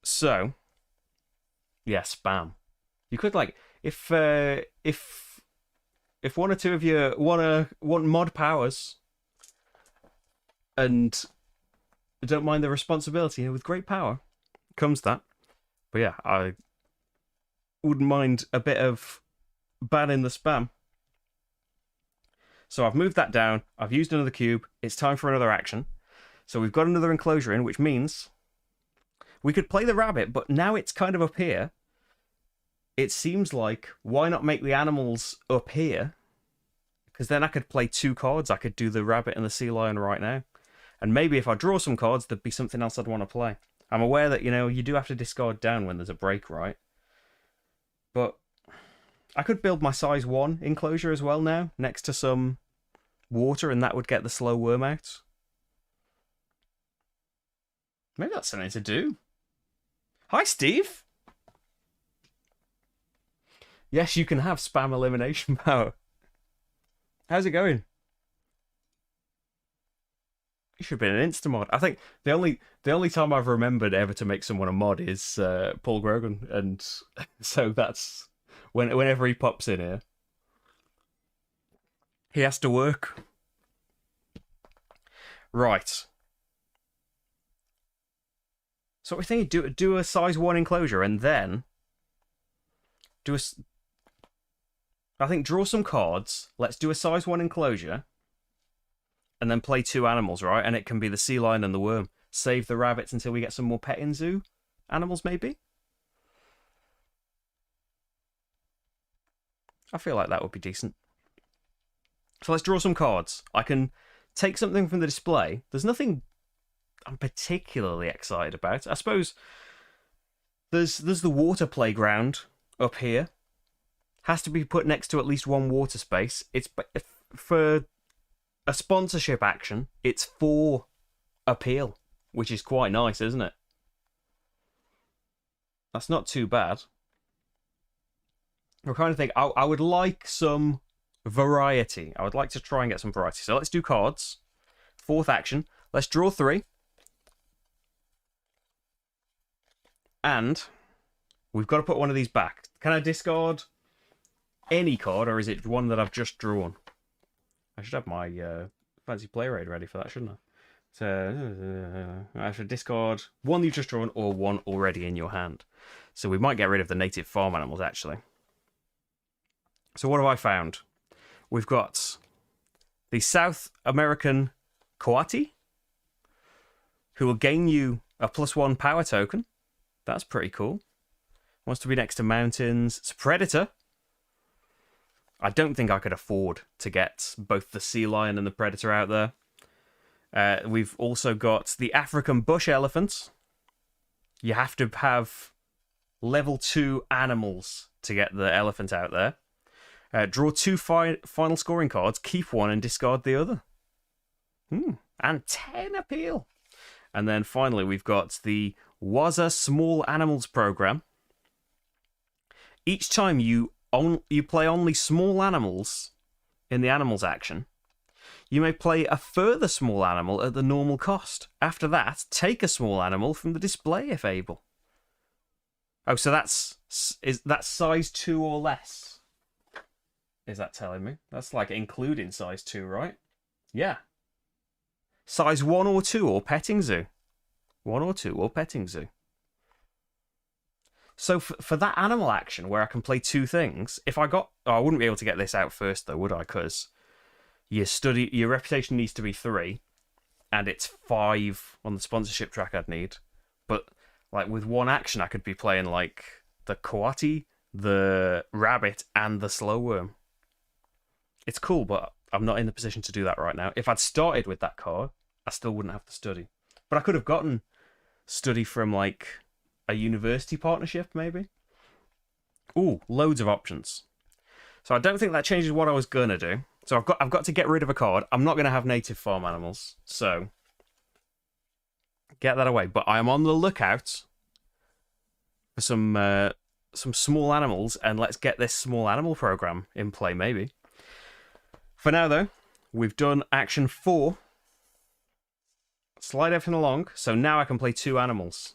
So, yeah, spam. You could if 1 or 2 of you want mod powers and don't mind the responsibility, with great power comes that. But yeah, I wouldn't mind a bit of banning the spam. So I've moved that down. I've used another cube. It's time for another action. So we've got another enclosure in, which means we could play the rabbit, but now it's kind of up here. It seems like, why not make the animals up here? Because then I could play 2 cards. I could do the rabbit and the sea lion right now. And maybe if I draw some cards, there'd be something else I'd want to play. I'm aware that, you do have to discard down when there's a break, right? But I could build my size 1 enclosure as well now, next to some water, and that would get the slow worm out. Maybe that's something to do. Hi, Steve! Yes, you can have spam elimination power. How's it going? You should have been an insta-mod. I think the only time I've remembered ever to make someone a mod is Paul Grogan, and so that's whenever he pops in here, he has to work. Right. So we're thinking do a size 1 enclosure and then do a... I think draw some cards. Let's do a size 1 enclosure. And then play 2 animals, right? And it can be the sea lion and the worm. Save the rabbits until we get some more petting zoo animals, maybe? I feel like that would be decent. So let's draw some cards. I can take something from the display. There's nothing I'm particularly excited about. I suppose there's the water playground up here. Has to be put next to at least one water space. It's for a sponsorship action. It's for appeal, which is quite nice, isn't it? That's not too bad. I'm kind of think I would like some variety. I would like to try and get some variety. So let's do cards. Fourth action. Let's draw 3. And we've got to put one of these back. Can I discard any card, or is it one that I've just drawn? I should have my fancy play raid ready for that, shouldn't I? So I should discard one you've just drawn or one already in your hand. So we might get rid of the native farm animals, actually. So what have I found? We've got the South American coati, who will gain you a +1 power token. That's pretty cool. Wants to be next to mountains. It's a predator. I don't think I could afford to get both the sea lion and the predator out there. We've also got the African bush elephant. You have to have level 2 animals to get the elephant out there. Draw 2 final scoring cards, keep one and discard the other. And 10 appeal. And then finally we've got the Waza Small Animals program. Each time you play only small animals in the animals action, you may play a further small animal at the normal cost. After that, take a small animal from the display if able. Oh, so that's size 2 or less. Is that telling me? That's like including size 2, right? Yeah. Size 1 or 2 or petting zoo. 1 or 2 or petting zoo. So for that animal action where I can play 2 things, if I got... Oh, I wouldn't be able to get this out first though, would I? Because your reputation needs to be 3, and it's 5 on the sponsorship track I'd need. But like with one action, I could be playing like the coati, the rabbit, and the slow worm. It's cool, but I'm not in the position to do that right now. If I'd started with that card, I still wouldn't have to study. But I could have gotten study from like a university partnership, maybe. Ooh, loads of options. So I don't think that changes what I was gonna do. So I've got to get rid of a card. I'm not gonna have native farm animals, so get that away. But I am on the lookout for some small animals, and let's get this small animal program in play, maybe. For now, though, we've done action 4. Slide everything along, so now I can play 2 animals.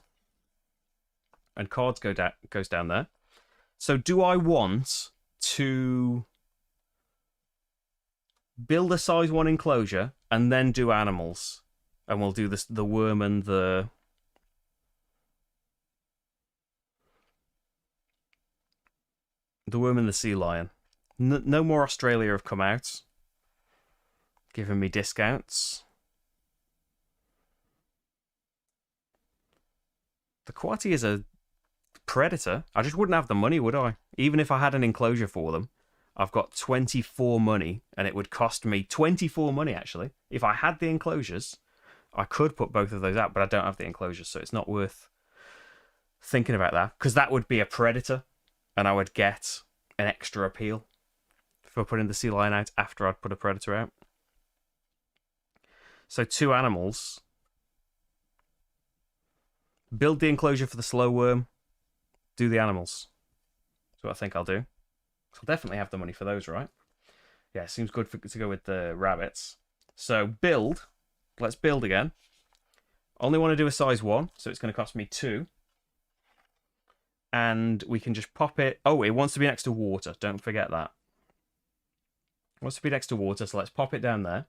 And cards goes down there. So do I want to build a size 1 enclosure and then do animals? And we'll do this, the worm and the... The worm and the sea lion. No more Australia have come out, giving me discounts. The coati is a predator. I just wouldn't have the money, would I? Even if I had an enclosure for them. I've got 24 money, and it would cost me 24 money, actually. If I had the enclosures, I could put both of those out, but I don't have the enclosures, so it's not worth thinking about that. Because that would be a predator, and I would get an extra appeal for putting the sea lion out after I'd put a predator out. So 2 animals. Build the enclosure for the slow worm. Do the animals. That's what I think I'll do. So I'll definitely have the money for those, right? Yeah, it seems good to go with the rabbits. So build. Let's build again. Only want to do a size 1, so it's going to cost me 2. And we can just pop it. Oh, it wants to be next to water. Don't forget that. It wants to be next to water, so let's pop it down there.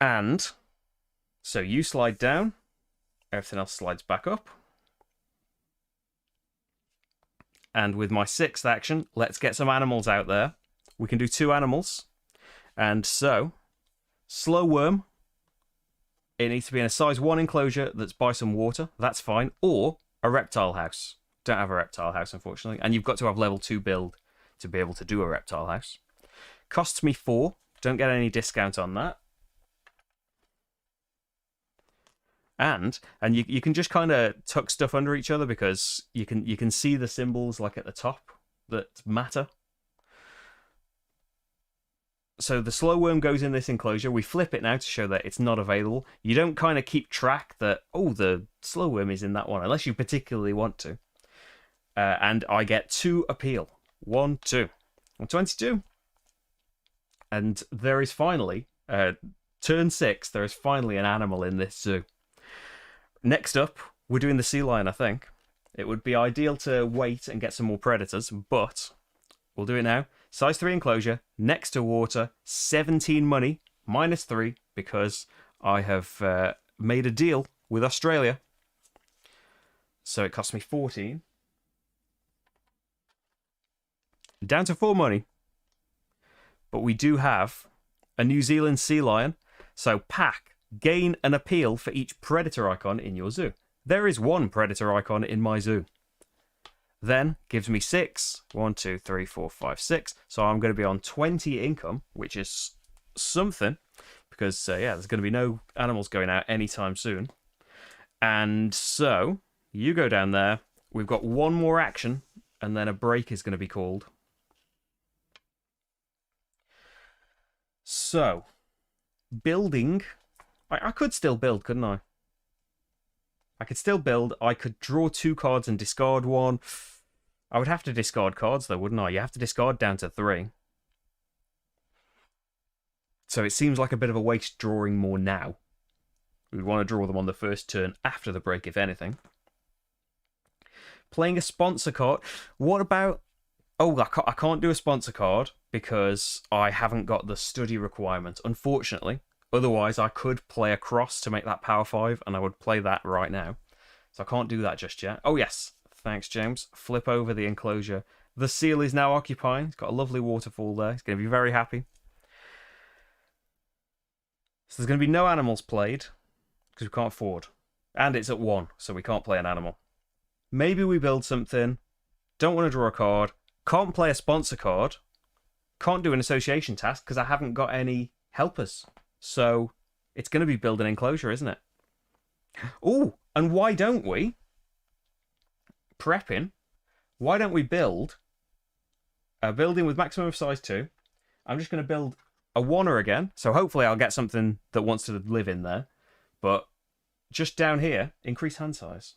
And so you slide down. Everything else slides back up. And with my 6th action, let's get some animals out there. We can do 2 animals. And so, slow worm. It needs to be in a size 1 enclosure that's by some water. That's fine. Or a reptile house. Don't have a reptile house, unfortunately. And you've got to have level 2 build to be able to do a reptile house. Costs me 4. Don't get any discount on that. And you can just kind of tuck stuff under each other because you can see the symbols like at the top that matter. So the slow worm goes in this enclosure. We flip it now to show that it's not available. You don't kind of keep track that, oh, the slow worm is in that one, unless you particularly want to. And I get 2 appeal. 1, 2. I'm 22. And there is finally, turn 6, there is finally an animal in this zoo. Next up, we're doing the sea lion, I think. It would be ideal to wait and get some more predators, but we'll do it now. Size 3 enclosure, next to water, 17 money, minus 3, because I have made a deal with Australia. So it cost me 14. Down to 4 money. But we do have a New Zealand sea lion. So pack, gain an appeal for each predator icon in your zoo. There is 1 predator icon in my zoo. Then gives me 6. 1, 2, 3, 4, 5, 6. So I'm going to be on 20 income, which is something. Because, yeah, there's going to be no animals going out anytime soon. And so, you go down there. We've got 1 more action. And then a break is going to be called. So, building. I could still build, couldn't I? I could still build. I could draw 2 cards and discard 1. I would have to discard cards, though, wouldn't I? You have to discard down to 3. So it seems like a bit of a waste drawing more now. We'd want to draw them on the first turn after the break, if anything. Playing a sponsor card. What about... Oh, I can't do a sponsor card because I haven't got the study requirement, unfortunately. Otherwise, I could play a cross to make that power 5, and I would play that right now. So I can't do that just yet. Oh, yes. Thanks, James. Flip over the enclosure. The seal is now occupying. It's got a lovely waterfall there. He's going to be very happy. So there's going to be no animals played because we can't afford. And it's at 1, so we can't play an animal. Maybe we build something. Don't want to draw a card. Can't play a sponsor card. Can't do an association task because I haven't got any helpers. So it's going to be build an enclosure, isn't it? Oh, and why don't we? Prepping. Why don't we build a building with maximum of size 2? I'm just going to build a 1er again. So hopefully I'll get something that wants to live in there. But just down here, increase hand size.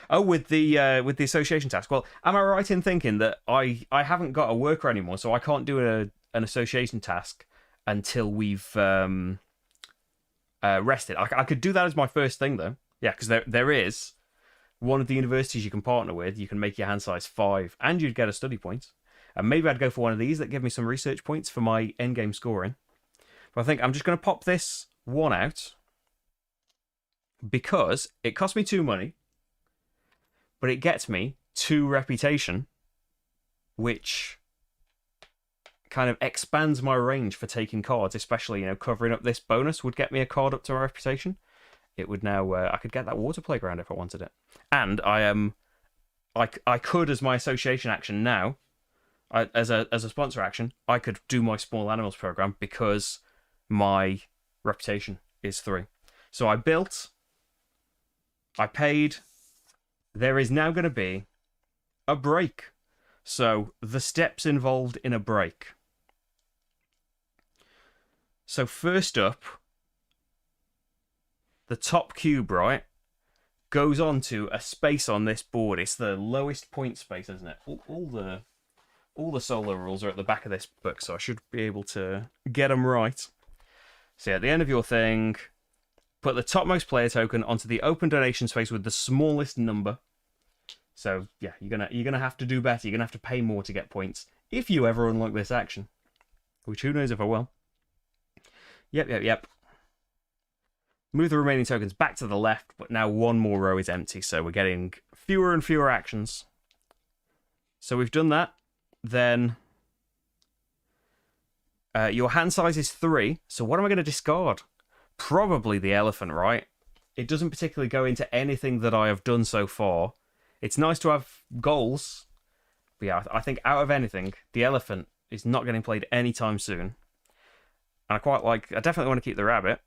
Oh, with the association task. Well, am I right in thinking that I haven't got a worker anymore, so I can't do an association task until we've rested? I could do that as my first thing, though. Yeah, because there is one of the universities you can partner with. You can make your hand size 5, and you'd get a study point. And maybe I'd go for one of these that give me some research points for my endgame scoring. But I think I'm just going to pop this 1 out because it cost me 2 money. But it gets me 2 reputation, which kind of expands my range for taking cards, especially, covering up this bonus would get me a card up to my reputation. It would now, I could get that water playground if I wanted it. And I could, as my association action now, as a sponsor action, I could do my small animals program because my reputation is 3. So I built, I paid. There is now going to be a break. So the steps involved in a break. So first up, the top cube, right, goes on to a space on this board. It's the lowest point space, isn't it? All the solo rules are at the back of this book, so I should be able to get them right. So at the end of your thing, put the topmost player token onto the open donation space with the smallest number. So yeah, you're gonna have to do better. You're gonna have to pay more to get points if you ever unlock this action, which who knows if I will. Yep. Move the remaining tokens back to the left, but now 1 more row is empty, so we're getting fewer and fewer actions. So we've done that. Then your hand size is 3. So what am I going to discard? Probably the elephant, right? It doesn't particularly go into anything that I have done so far. It's nice to have goals. But yeah, I think out of anything, the elephant is not getting played anytime soon. And I definitely want to keep the rabbit.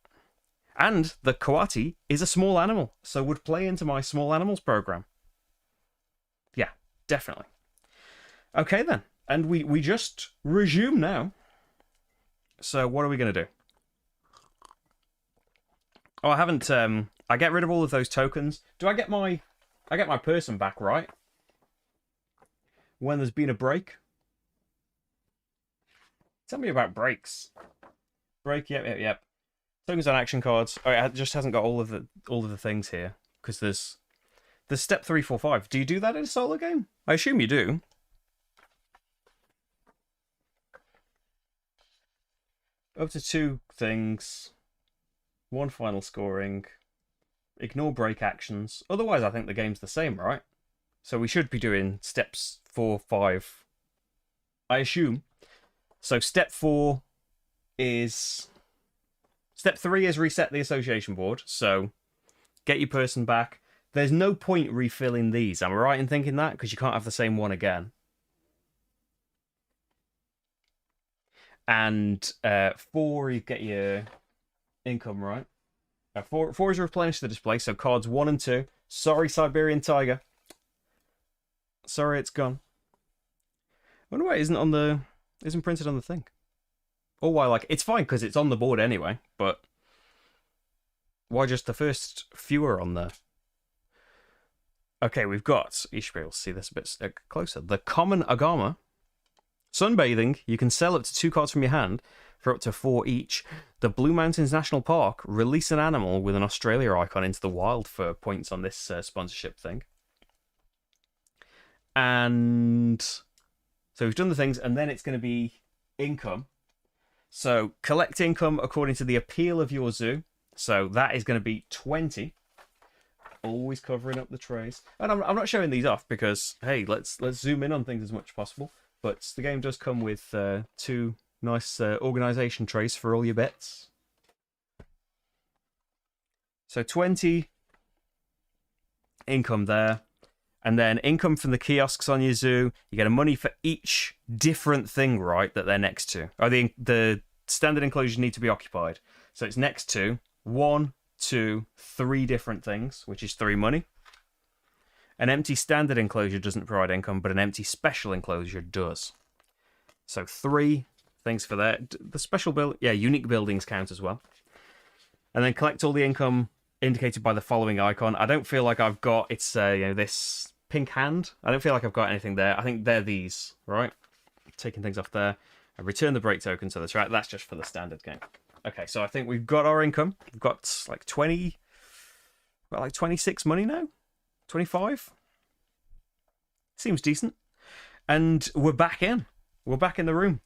And the coati is a small animal, so would play into my small animals program. Yeah, definitely. Okay then, and we just resume now. So what are we going to do? Oh, I haven't. I get rid of all of those tokens. Do I get my person back, right? When there's been a break. Tell me about breaks. Break. Yep. Tokens on action cards. Oh, it just hasn't got all of the things here because there's step 3, 4, 5. Do you do that in a solo game? I assume you do. Up to 2 things. 1 final scoring. Ignore break actions. Otherwise, I think the game's the same, right? So we should be doing steps 4, 5. I assume. So step 4 is... Step 3 is reset the association board. So get your person back. There's no point refilling these. Am I right in thinking that? Because you can't have the same one again. And 4, you get your income, right? 4 is replenish the display. So cards 1 and 2. Sorry, Siberian Tiger. Sorry, it's gone. I wonder why it isn't printed on the thing. Or why, it's fine because it's on the board anyway, but why just the first few are on there? Okay, we've got, you should be able to see this a bit closer. The common Agama. Sunbathing, you can sell up to 2 cards from your hand for up to 4 each. The Blue Mountains National Park, release an animal with an Australia icon into the wild for points on this sponsorship thing. And so we've done the things, and then it's going to be income. So collect income according to the appeal of your zoo. So that is going to be 20. Always covering up the trays. And I'm not showing these off because, hey, let's zoom in on things as much as possible. But the game does come with 2 nice organisation trays for all your bets. So 20 income there. And then income from the kiosks on your zoo. You get a money for each different thing, right, that they're next to. Or the standard enclosures need to be occupied. So it's next to 1, 2, 3 different things, which is 3 money. An empty standard enclosure doesn't provide income, but an empty special enclosure does. So 3 things for that. The special unique buildings count as well. And then collect all the income indicated by the following icon. I don't feel like I've got this pink hand. I don't feel like I've got anything there. I think they're these, right? Taking things off there. And return the break token to the track. That's just for the standard game. Okay, so I think we've got our income. We've got like 20, got like 26 money now. 25? Seems decent. And we're back in. We're back in the room.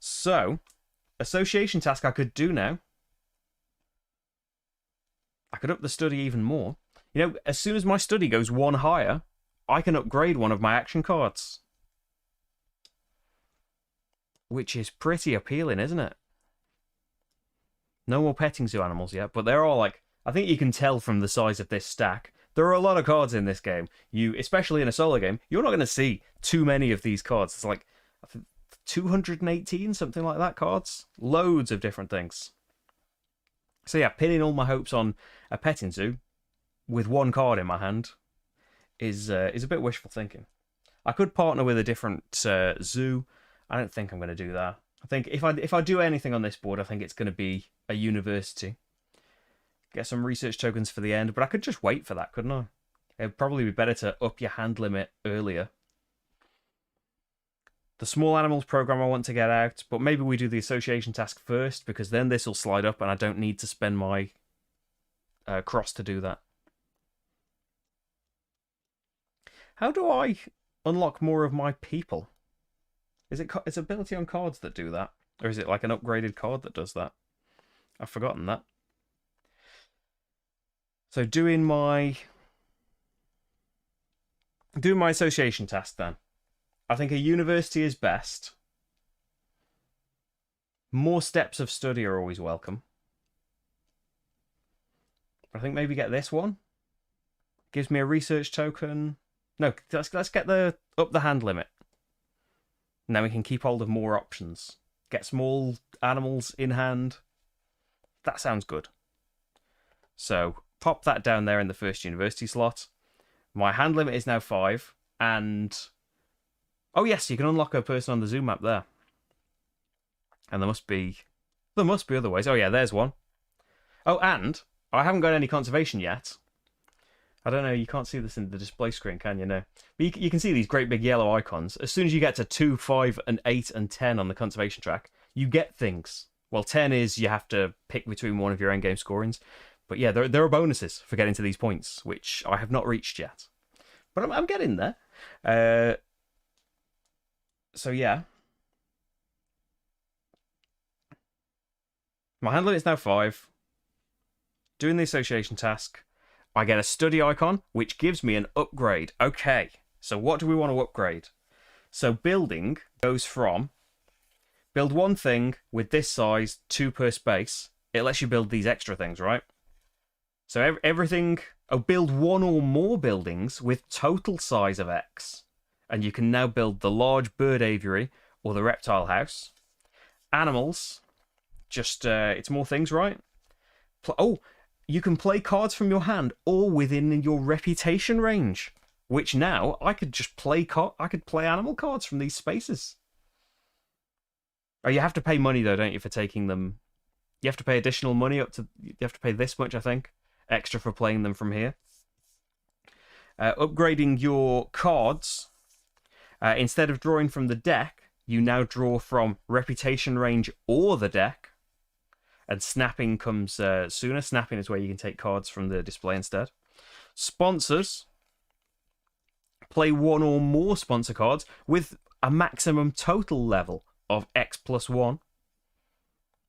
So, association task I could do now. I could up the study even more. You know, as soon as my study goes 1 higher, I can upgrade one of my action cards. Which is pretty appealing, isn't it? No more petting zoo animals yet, but they're all I think you can tell from the size of this stack. There are a lot of cards in this game. Especially in a solo game, you're not going to see too many of these cards. It's like 218, something like that, cards. Loads of different things. So yeah, pinning all my hopes on a petting zoo with 1 card in my hand is a bit wishful thinking. I could partner with a different zoo. I don't think I'm going to do that. I think if I do anything on this board, I think it's going to be a university. Get some research tokens for the end, but I could just wait for that, couldn't I? It'd probably be better to up your hand limit earlier. The small animals program I want to get out, but maybe we do the association task first, because then this will slide up and I don't need to spend my cross to do that. How do I unlock more of my people? Is it it's ability on cards that do that? Or is it like an upgraded card that does that? I've forgotten that. So doing my association task then. I think a university is best. More steps of study are always welcome. I think maybe get this one. Gives me a research token. No, let's get up the hand limit. Now we can keep hold of more options. Get small animals in hand. That sounds good. So pop that down there in the first university slot. My hand limit is now 5. And oh yes, you can unlock a person on the zoom map there. And there must be other ways. Oh yeah, there's one. Oh, and I haven't got any conservation yet. I don't know, you can't see this in the display screen, can you? No. But you can see these great big yellow icons. As soon as you get to 2, 5, and 8, and 10 on the conservation track, you get things. Well, 10 is you have to pick between one of your endgame scorings. But yeah, there are bonuses for getting to these points, which I have not reached yet. But I'm getting there. So yeah. My hand limit is now 5. Doing the association task. I get a study icon, which gives me an upgrade. Okay, so what do we want to upgrade? So building goes from build one thing with this size, 2 per space. It lets you build these extra things, right? So everything... Oh, build 1 or more buildings with total size of X. And you can now build the large bird aviary or the reptile house. Animals. Just, it's more things, right? You can play cards from your hand all within your reputation range. Which now, I could just play animal cards from these spaces. Oh, you have to pay money though, don't you, for taking them? You have to pay additional money you have to pay this much, I think, extra for playing them from here. Upgrading your cards. Instead of drawing from the deck, you now draw from reputation range or the deck. And snapping comes sooner. Snapping is where you can take cards from the display instead. Sponsors. Play 1 or more sponsor cards with a maximum total level of X plus 1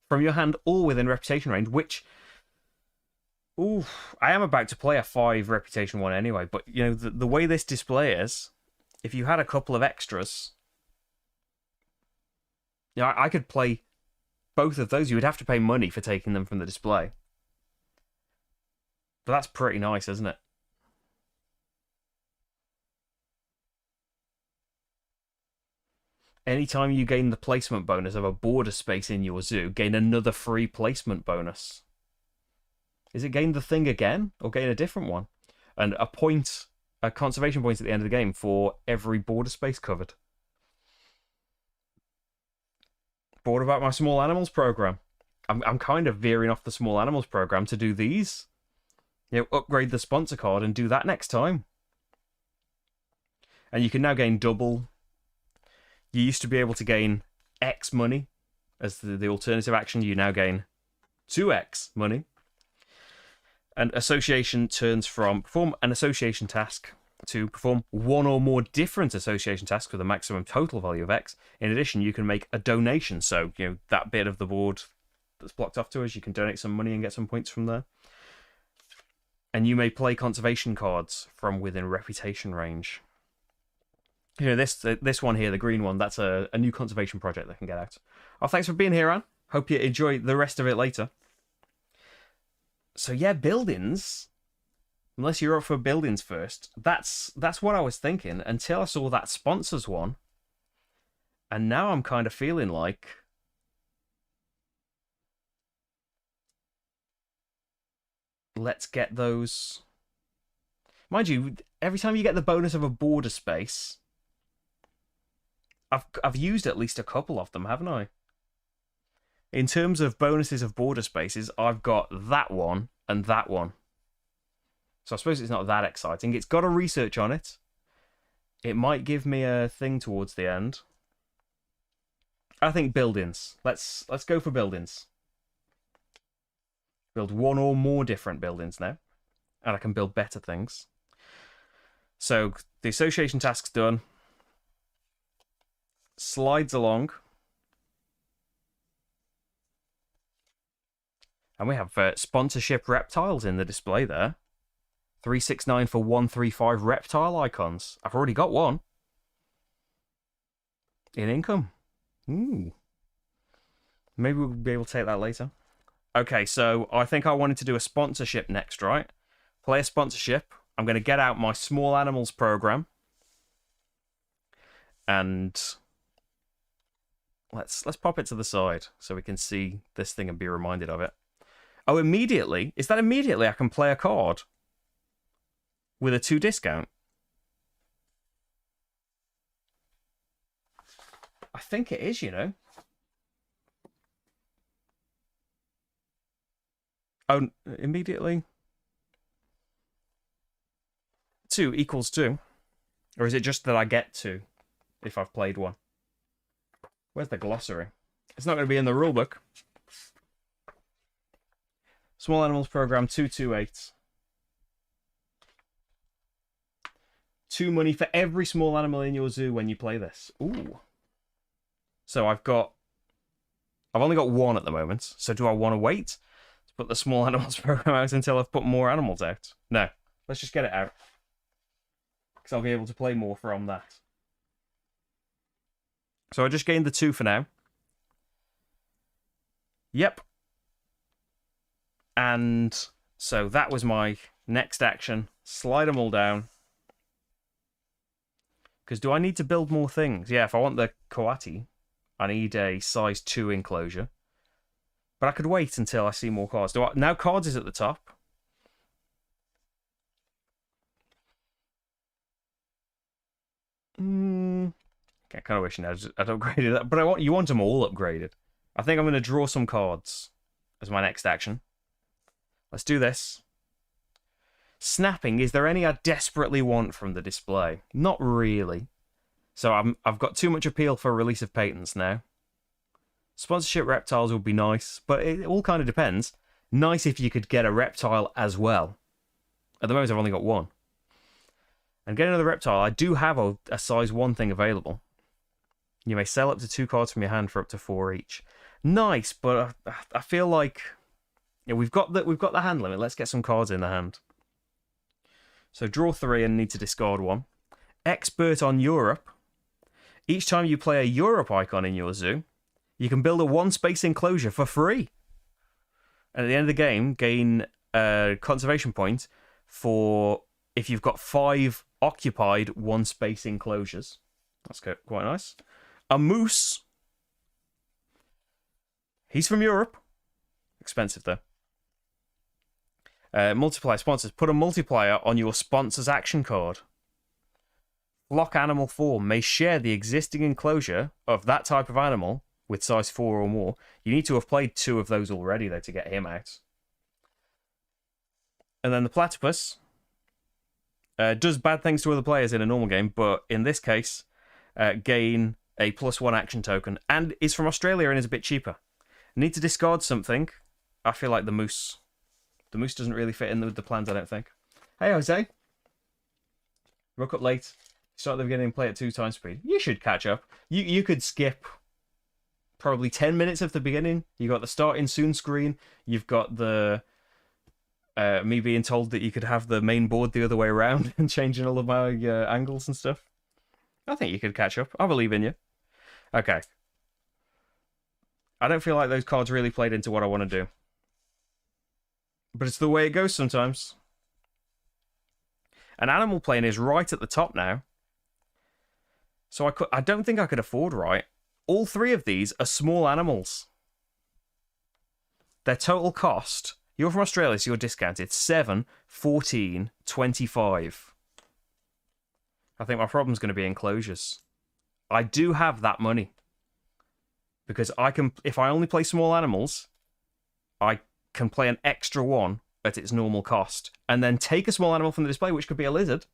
from your hand or within reputation range, which... Ooh, I am about to play a 5 reputation 1 anyway, but you know, the way this display is, if you had a couple of extras, you know, I could play both of those. You would have to pay money for taking them from the display. But that's pretty nice, isn't it? Anytime you gain the placement bonus of a border space in your zoo, gain another free placement bonus. Is it gain the thing again, or gain a different one? And a conservation point at the end of the game for every border space covered. Bored about my small animals program. I'm kind of veering off the small animals program to do these. You know, upgrade the sponsor card and do that next time. And you can now gain double. You used to be able to gain X money as the alternative action. You now gain 2X money. And association turns from perform an association task to perform 1 or more different association tasks with a maximum total value of X. In addition, you can make a donation. So, you know, that bit of the board that's blocked off to us, you can donate some money and get some points from there. And you may play conservation cards from within reputation range. You know, this one here, the green one, that's a new conservation project that can get out. Oh, thanks for being here, Anne. Hope you enjoy the rest of it later. So yeah, buildings. Unless you're up for buildings first. That's what I was thinking until I saw that sponsors one. And now I'm kind of feeling like... Let's get those... Mind you, every time you get the bonus of a border space... I've used at least a couple of them, haven't I? In terms of bonuses of border spaces, I've got that one and that one. So I suppose it's not that exciting. It's got a research on it. It might give me a thing towards the end. I think buildings. Let's go for buildings. Build 1 or more different buildings now. And I can build better things. So the association task's done. Slides along. And we have sponsorship reptiles in the display there. 369 for 135 reptile icons. I've already got one. In income. Ooh. Maybe we'll be able to take that later. Okay, so I think I wanted to do a sponsorship next, right? Player sponsorship. I'm going to get out my small animals program. And let's pop it to the side so we can see this thing and be reminded of it. Oh, immediately? Is that immediately I can play a card with a 2 discount? I think it is, you know. Oh, immediately? 2 equals 2. Or is it just that I get 2 if I've played one? Where's the glossary? It's not going to be in the rulebook. Small Animals Program 228. 2 money for every small animal in your zoo when you play this. Ooh. So I've only got 1 at the moment. So do I want to wait to put the Small Animals Program out until I've put more animals out? No. Let's just get it out. Because I'll be able to play more from that. So I just gained the 2 for now. Yep. And so that was my next action. Slide them all down. Because do I need to build more things? Yeah, if I want the Coati, I need a size 2 enclosure. But I could wait until I see more cards. Now cards is at the top. I kind of wish I'd upgraded that. But you want them all upgraded. I think I'm going to draw some cards as my next action. Let's do this. Snapping, is there any I desperately want from the display? Not really. So I've got too much appeal for release of patents now. Sponsorship reptiles would be nice, but it all kind of depends. Nice if you could get a reptile as well. At the moment, I've only got 1. And getting another reptile, I do have a size 1 thing available. You may sell up to 2 cards from your hand for up to 4 each. Nice, but I feel like we've got the hand limit. Let's get some cards in the hand. So draw 3 and need to discard 1. Expert on Europe. Each time you play a Europe icon in your zoo, you can build a 1-space enclosure for free. And at the end of the game, gain a conservation point for if you've got 5 occupied 1-space enclosures. That's quite nice. A moose. He's from Europe. Expensive, though. Multiplier sponsors. Put a multiplier on your sponsor's action card. Flock animal form may share the existing enclosure of that type of animal with size 4 or more. You need to have played 2 of those already, though, to get him out. And then the platypus does bad things to other players in a normal game, but in this case, gain a +1 action token, and is from Australia and is a bit cheaper. Need to discard something. I feel like the moose. The moose doesn't really fit in with the plans, I don't think. Hey, Jose. Woke up late. Start at the beginning and play at 2 times speed. You should catch up. You could skip probably 10 minutes of the beginning. You got the starting soon screen. You've got the me being told that you could have the main board the other way around and changing all of my angles and stuff. I think you could catch up. I believe in you. Okay. I don't feel like those cards really played into what I want to do. But it's the way it goes sometimes. And animal plane is right at the top now. So I don't think I could afford right. All 3 of these are small animals. Their total cost, you're from Australia, so you're discounted, 7, 14, 25. I think my problem's going to be enclosures. I do have that money. Because I can, if I only play small animals, I can play an extra 1 at its normal cost. And then take a small animal from the display, which could be a lizard.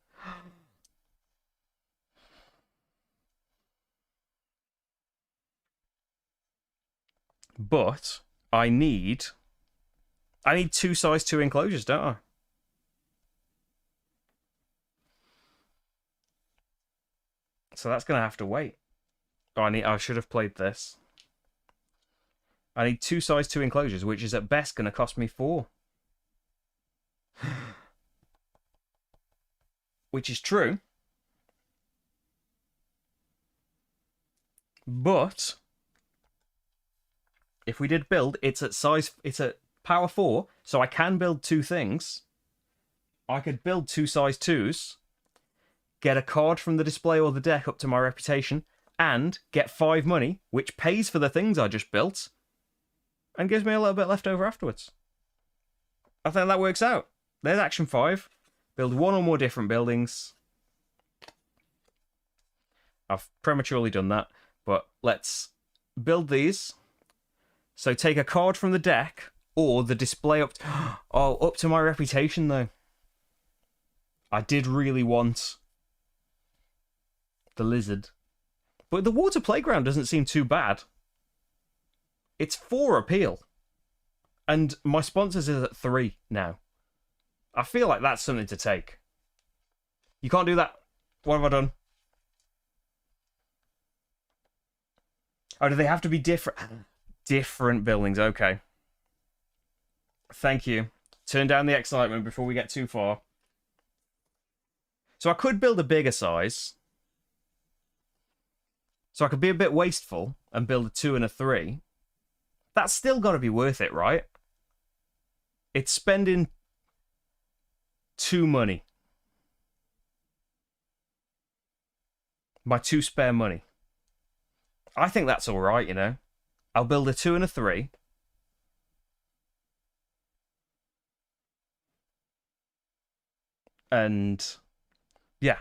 But I need 2 size 2 enclosures, don't I? So that's going to have to wait. Oh, I should have played this. I need 2 size 2 enclosures, which is at best going to cost me 4. Which is true. But if we did build, it's at power 4, so I can build 2 things. I could build 2 size 2s, get a card from the display or the deck up to my reputation, and get 5 money, which pays for the things I just built, and gives me a little bit left over afterwards. I think that works out. There's action 5. Build 1 or more different buildings. I've prematurely done that, but let's build these. So take a card from the deck or the display up up to my reputation though. I did really want the lizard. But the water playground doesn't seem too bad. It's 4 appeal. And my sponsors is at 3 now. I feel like that's something to take. You can't do that. What have I done? Oh, do they have to be different? Different buildings, okay. Thank you. Turn down the excitement before we get too far. So I could build a bigger size. So I could be a bit wasteful and build a 2 and a 3. That's still got to be worth it, right? It's spending 2 money. My 2 spare money. I think that's all right, you know. I'll build a 2 and a 3. And yeah.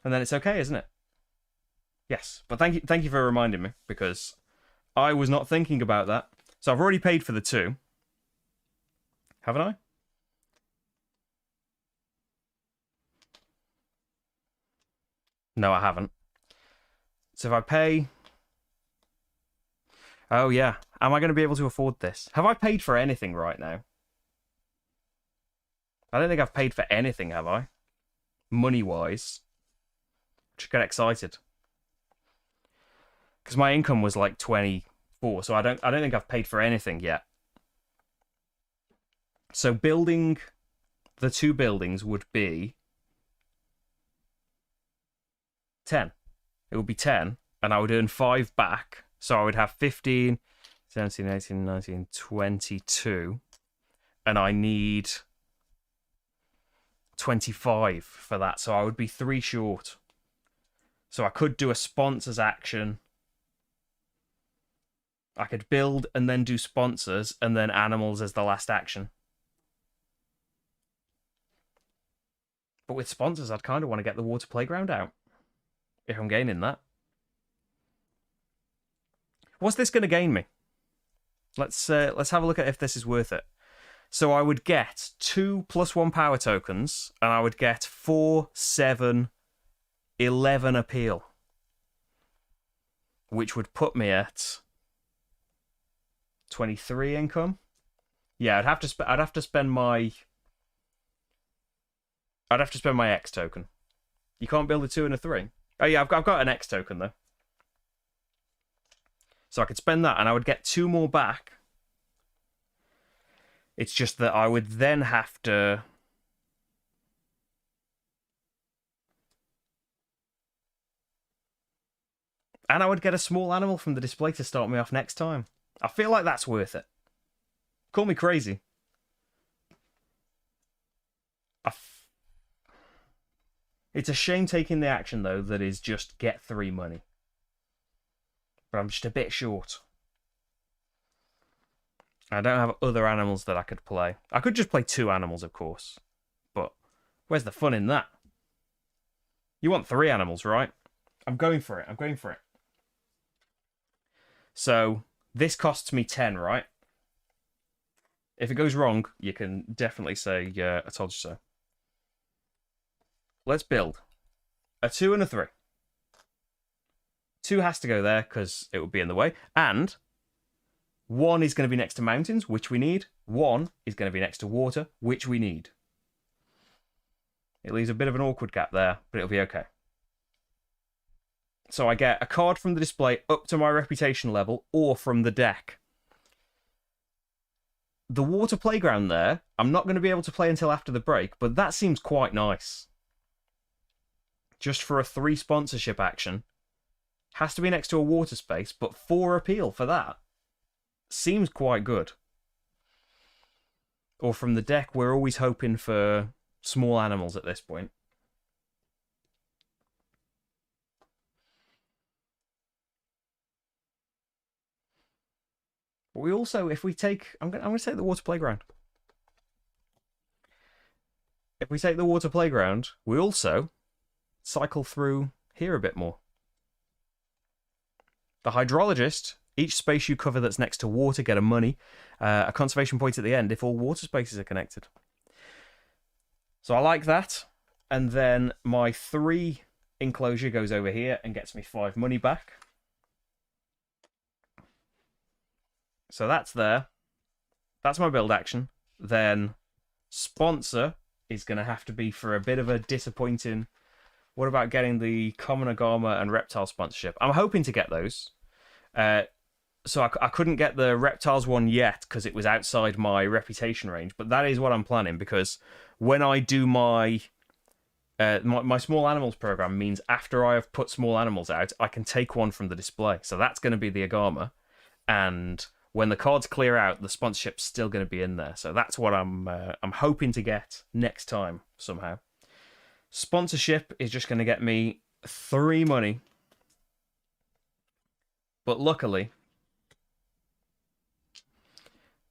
And then it's okay, isn't it? Yes. But thank you for reminding me, because I was not thinking about that. So I've already paid for the 2. Haven't I? No, I haven't. So if I pay... Oh, yeah. Am I going to be able to afford this? Have I paid for anything right now? I don't think I've paid for anything, have I? Money-wise. Just get excited. Because my income was like 24, so I don't think I've paid for anything yet. So building the 2 buildings would be 10. It would be 10, and I would earn 5 back. So I would have 15, 17, 18, 19, 22. And I need 25 for that. So I would be 3 short. So I could do a sponsors action. I could build and then do sponsors and then animals as the last action. But with sponsors, I'd kind of want to get the water playground out. If I'm gaining that. What's this going to gain me? Let's have a look at if this is worth it. So I would get 2 + 1 power tokens, and I would get 4, 7, 11 appeal, which would put me at 23 income. Yeah, I'd have to spend my X token. You can't build a 2 and a 3. Oh yeah, I've got an X token though. So I could spend that and I would get 2 more back. It's just that I would then have to... And I would get a small animal from the display to start me off next time. I feel like that's worth it. Call me crazy. It's a shame taking the action, though, that is just get 3 money. But I'm just a bit short. I don't have other animals that I could play. I could just play 2 animals, of course. But where's the fun in that? You want 3 animals, right? I'm going for it. So, this costs me 10, right? If it goes wrong, you can definitely say, yeah, I told you so. Let's build a 2 and a 3. 2 has to go there because it would be in the way. And 1 is going to be next to mountains, which we need. 1 is going to be next to water, which we need. It leaves a bit of an awkward gap there, but it'll be okay. So I get a card from the display up to my reputation level or from the deck. The water playground there, I'm not going to be able to play until after the break, but that seems quite nice. Just for a 3 sponsorship action. Has to be next to a water space, but 4 appeal for that. Seems quite good. or from the deck, we're always hoping for small animals at this point. But we also, if we take, I'm going to take the water playground. If we take the water playground, we also cycle through here a bit more. The hydrologist, each space you cover that's next to water, get a money. A conservation point at the end if all water spaces are connected. So I like that. And then my 3 enclosure goes over here and gets me 5 money back. So that's there. That's my build action. Then sponsor is going to have to be for a bit of a disappointing... What about getting the common agama and reptile sponsorship? I'm hoping to get those. So I couldn't get the reptiles one yet because it was outside my reputation range. But that is what I'm planning, because when I do my small animals program means after I have put small animals out, I can take one from the display. So that's going to be the agama. And when the cards clear out, the sponsorship's still going to be in there. So that's what I'm hoping to get next time somehow. Sponsorship is just going to get me 3 money. But luckily,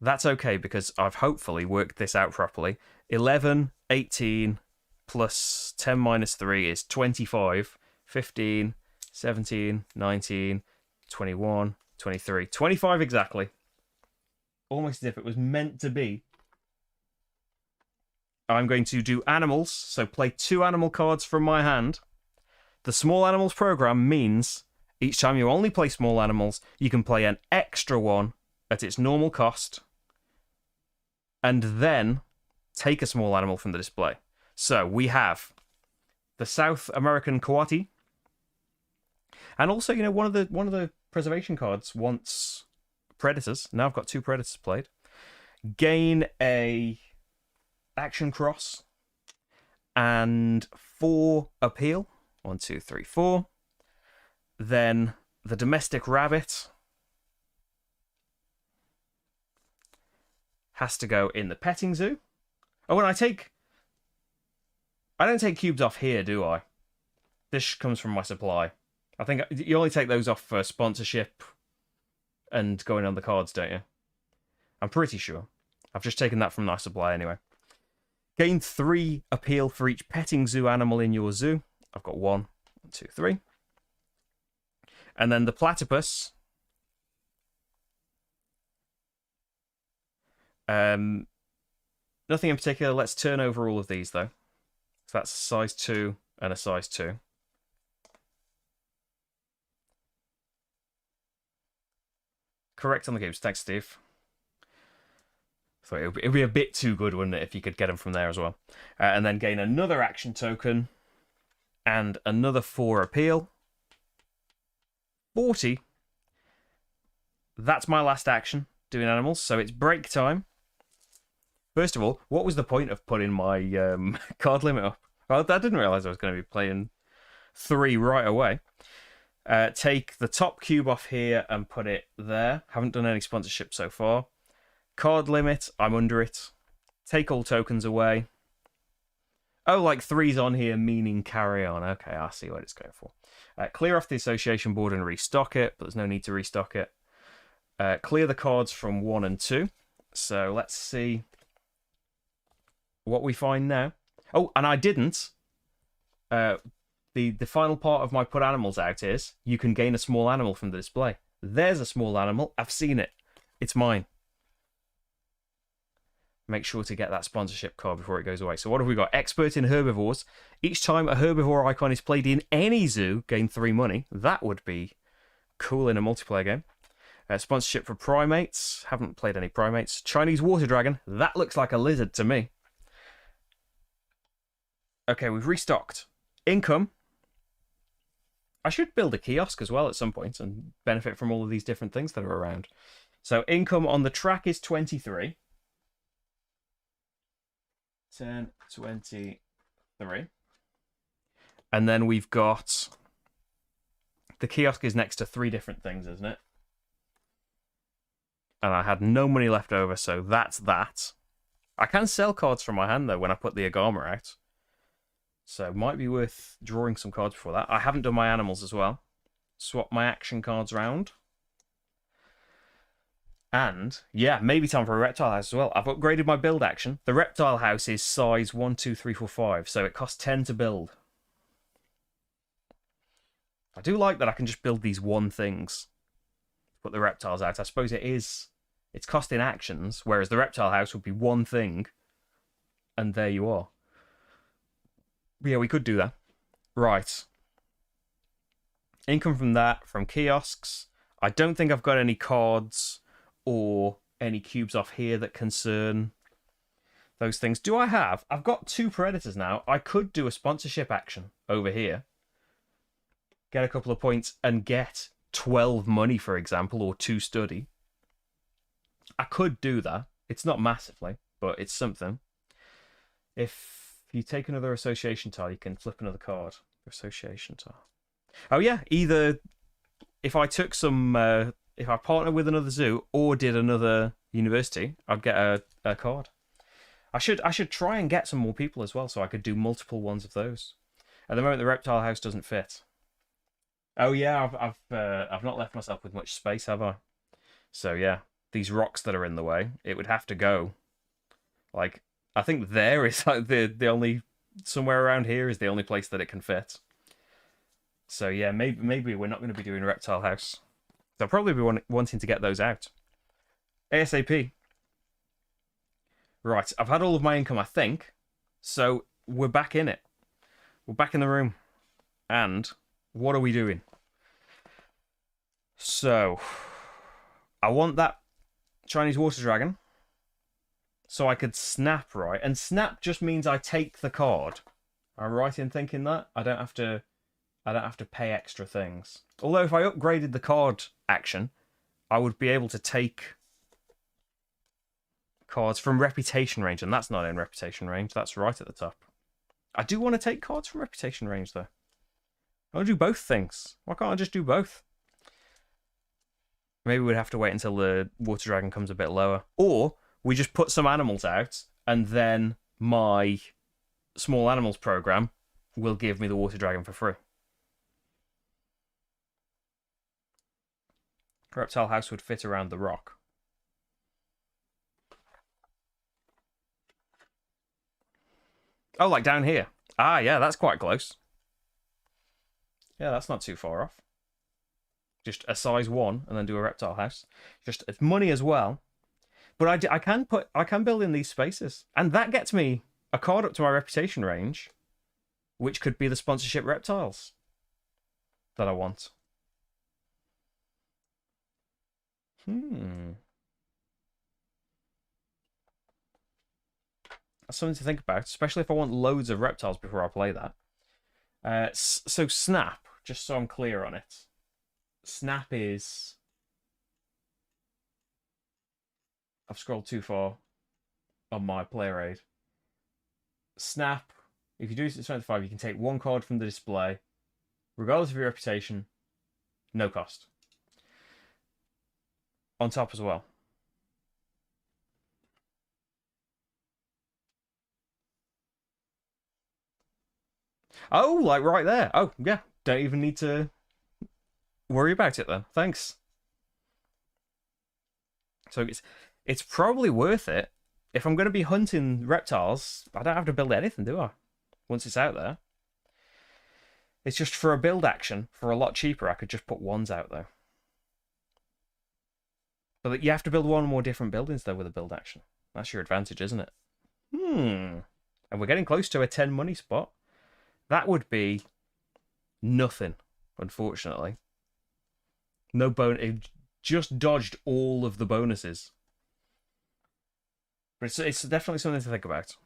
that's okay because I've hopefully worked this out properly. 11, 18, plus 10 minus 3 is 25, 15, 17, 19, 21, 23. 25 exactly. Almost as if it was meant to be. I'm going to do animals, so play 2 animal cards from my hand. The small animals program means each time you only play small animals, you can play an extra one at its normal cost, and then take a small animal from the display. So we have the South American coati, and also, you know, one of the preservation cards wants predators. Now I've got 2 predators played. Gain a action cross and 4 appeal. 1, 2, 3, 4. Then the domestic rabbit has to go in the petting zoo. Oh, and I don't take cubes off here, do I? This comes from my supply. I think you only take those off for sponsorship and going on the cards, don't you? I'm pretty sure. I've just taken that from my supply anyway. Gain 3 appeal for each petting zoo animal in your zoo. I've got 1, 2, 3. And then the platypus. Nothing in particular. Let's turn over all of these, though. So that's a size 2 and a size 2. Correct on the cubes. Thanks, Steve. So it'd be a bit too good, wouldn't it, if you could get them from there as well. And then gain another action token and another 4 appeal. 40. That's my last action, doing animals. So it's break time. First of all, what was the point of putting my card limit up? Well, I didn't realise I was going to be playing 3 right away. Take the top cube off here and put it there. Haven't done any sponsorship so far. Card limit, I'm under it. Take all tokens away. Oh, like 3's on here, meaning carry on. Okay, I see what it's going for. Clear off the association board and restock it, but there's no need to restock it. Clear the cards from 1 and 2. So let's see what we find now. Oh, and I didn't. The final part of my put animals out is you can gain a small animal from the display. There's a small animal. I've seen it. It's mine. Make sure to get that sponsorship card before it goes away. So what have we got? Expert in herbivores. Each time a herbivore icon is played in any zoo, gain 3 money. That would be cool in a multiplayer game. Sponsorship for primates. Haven't played any primates. Chinese water dragon. That looks like a lizard to me. Okay, we've restocked. Income. I should build a kiosk as well at some point and benefit from all of these different things that are around. So income on the track is 23. 10, 23. And then we've got... The kiosk is next to 3 different things, isn't it? And I had no money left over, so that's that. I can sell cards from my hand, though, when I put the Agama out. So it might be worth drawing some cards before that. I haven't done my animals as well. Swap my action cards round. And, yeah, maybe time for a reptile house as well. I've upgraded my build action. The reptile house is size 1, 2, 3, 4, 5, so it costs 10 to build. I do like that I can just build these one things. Put the reptiles out. I suppose it's costing actions, whereas the reptile house would be one thing. And there you are. But yeah, we could do that. Right. Income from that, from kiosks. I don't think I've got any cards or any cubes off here that concern those things. Do I have? I've got 2 predators now. I could do a sponsorship action over here. Get a couple of points and get 12 money, for example, or 2 study. I could do that. It's not massively, but it's something. If you take another association tile, you can flip another card. Association tile. Oh yeah, either if I took some, if I partnered with another zoo or did another university, I'd get a card. I should try and get some more people as well, so I could do multiple ones of those. At the moment, the reptile house doesn't fit. Oh yeah, I've not left myself with much space, have I? So yeah, these rocks that are in the way, it would have to go. Like, I think there is like the only, somewhere around here is the only place that it can fit. So yeah, maybe we're not going to be doing reptile house. So I'll probably be wanting to get those out ASAP. Right, I've had all of my income, I think. So we're back in it. We're back in the room. And what are we doing? So I want that Chinese water dragon so I could snap, right? And snap just means I take the card. I'm right in thinking that? I don't have to pay extra things. Although if I upgraded the card action, I would be able to take cards from reputation range, and that's not in reputation range. That's right at the top. I do want to take cards from reputation range, though. I want to do both things. Why can't I just do both? Maybe we'd have to wait until the water dragon comes a bit lower. Or we just put some animals out, and then my small animals program will give me the water dragon for free. Reptile house would fit around the rock. Oh, like down here. Ah, yeah, that's quite close. Yeah, that's not too far off. Just a size 1 and then do a reptile house. Just it's money as well. But I can build in these spaces. And that gets me a card up to my reputation range, which could be the sponsorship reptiles that I want. That's something to think about, especially if I want loads of reptiles before I play that. So snap, just so I'm clear on it. Snap is... I've scrolled too far on my player aid. Snap, if you do 625, you can take 1 card from the display, regardless of your reputation, no cost. On top as well. Oh, like right there. Oh, yeah. Don't even need to worry about it then. Thanks. So it's probably worth it. If I'm going to be hunting reptiles, I don't have to build anything, do I? Once it's out there. It's just for a build action, for a lot cheaper, I could just put ones out though. But you have to build 1 or more different buildings though with a build action. That's your advantage, isn't it? And we're getting close to a 10 money spot. That would be nothing, unfortunately. No bonus. It just dodged all of the bonuses. But it's definitely something to think about.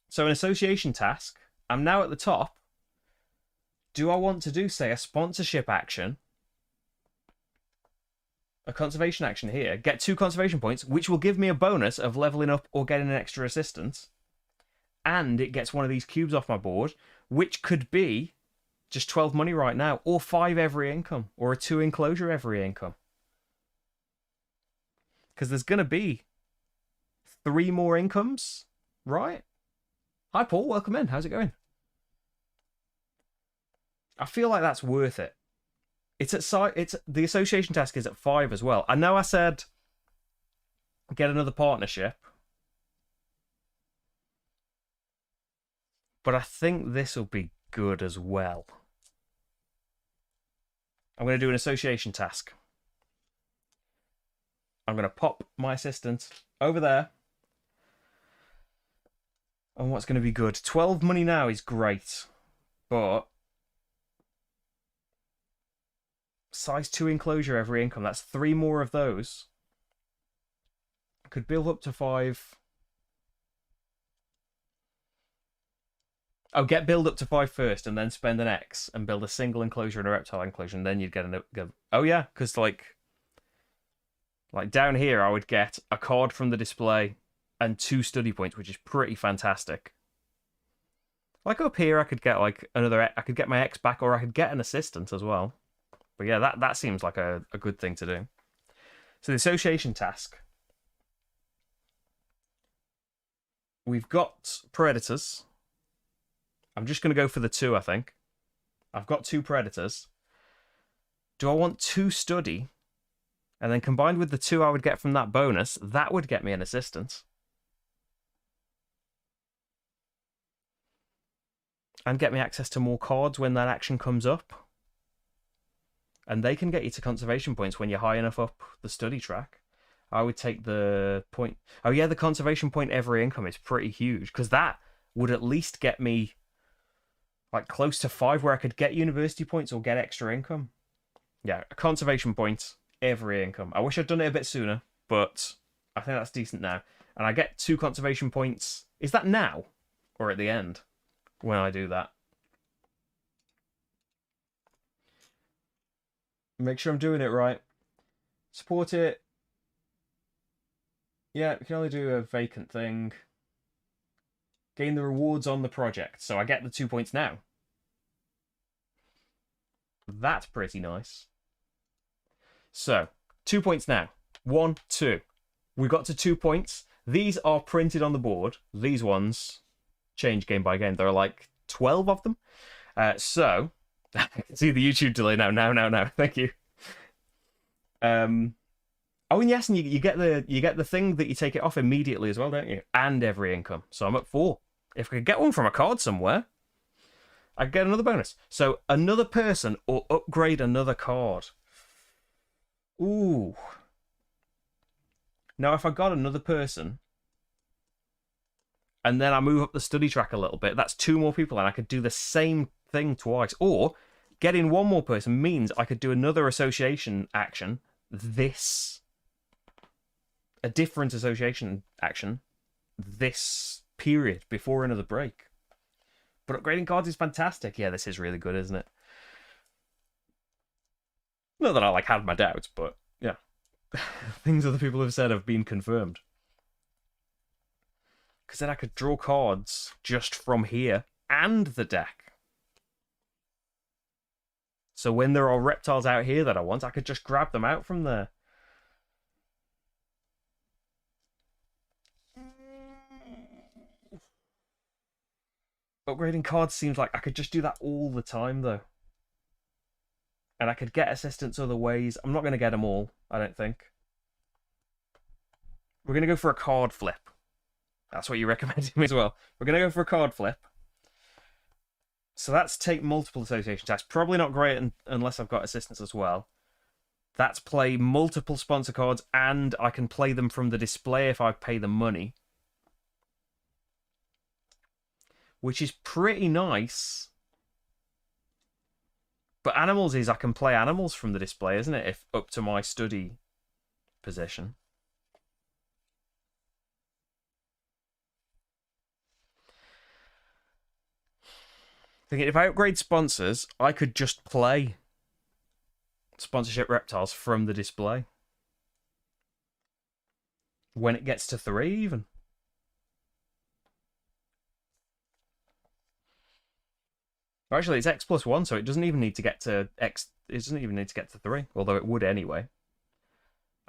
So an association task. I'm now at the top. Do I want to do, say, a sponsorship action? A conservation action here. Get 2 conservation points, which will give me a bonus of leveling up or getting an extra assistance. And it gets one of these cubes off my board, which could be just 12 money right now, or 5 every income, or a 2 enclosure every income. Because there's going to be 3 more incomes, right? Hi, Paul. Welcome in. How's it going? I feel like that's worth it. It's at site. It's the association task is at 5 as well. I know I said get another partnership, but I think this will be good as well. I'm going to do an association task. I'm going to pop my assistant over there. And what's going to be good? 12 money now is great, but size 2 enclosure every income. That's 3 more of those. Could build up to 5. Oh, get build up to 5 first, and then spend an X and build a single enclosure and a reptile enclosure, and then you'd get an. Oh yeah, because like down here, I would get a card from the display and 2 study points, which is pretty fantastic. Like up here, I could get like another. I could get my X back, or I could get an assistant as well. But yeah, that seems like a good thing to do. So the association task. We've got predators. I'm just going to go for the 2, I think. I've got 2 predators. Do I want 2 study? And then combined with the 2 I would get from that bonus, that would get me an assistant. And get me access to more cards when that action comes up. And they can get you to conservation points when you're high enough up the study track. I would take the point. Oh yeah, the conservation point every income is pretty huge, because that would at least get me like close to 5 where I could get university points or get extra income. Yeah, a conservation point every income. I wish I'd done it a bit sooner, but I think that's decent now. And I get 2 conservation points. Is that now or at the end when I do that? Make sure I'm doing it right. Support it. Yeah, we can only do a vacant thing. Gain the rewards on the project. So I get the 2 points now. That's pretty nice. So, 2 points now. 1, 2. We got to 2 points. These are printed on the board. These ones change game by game. There are like 12 of them. So, I can see the YouTube delay now. Now. Thank you. Oh, and yes, and you get the thing that you take it off immediately as well, don't you? And every income. So I'm at 4. If I could get one from a card somewhere, I could get another bonus. So another person or upgrade another card. Ooh. Now, if I got another person and then I move up the study track a little bit, that's 2 more people, and I could do the same thing twice. Or getting 1 more person means I could do another association action. A different association action this period before another break. But upgrading cards is fantastic. Yeah, this is really good, isn't it? Not that I like had my doubts, but yeah. Things other people have said have been confirmed. Because then I could draw cards just from here and the deck. So when there are reptiles out here that I want, I could just grab them out from there. Upgrading cards seems like I could just do that all the time, though. And I could get assistants other ways. I'm not going to get them all, I don't think. We're going to go for a card flip. That's what you recommended me as well. We're going to go for a card flip. So that's take multiple association tasks. Probably not great unless I've got assistants as well. That's play multiple sponsor cards, and I can play them from the display if I pay them money. Which is pretty nice. But animals is I can play animals from the display, isn't it? If up to my study position. Thinking if I upgrade sponsors, I could just play sponsorship reptiles from the display. When it gets to 3 even. Actually, it's X plus 1, so it doesn't even need to get to X. It doesn't even need to get to 3, although it would anyway.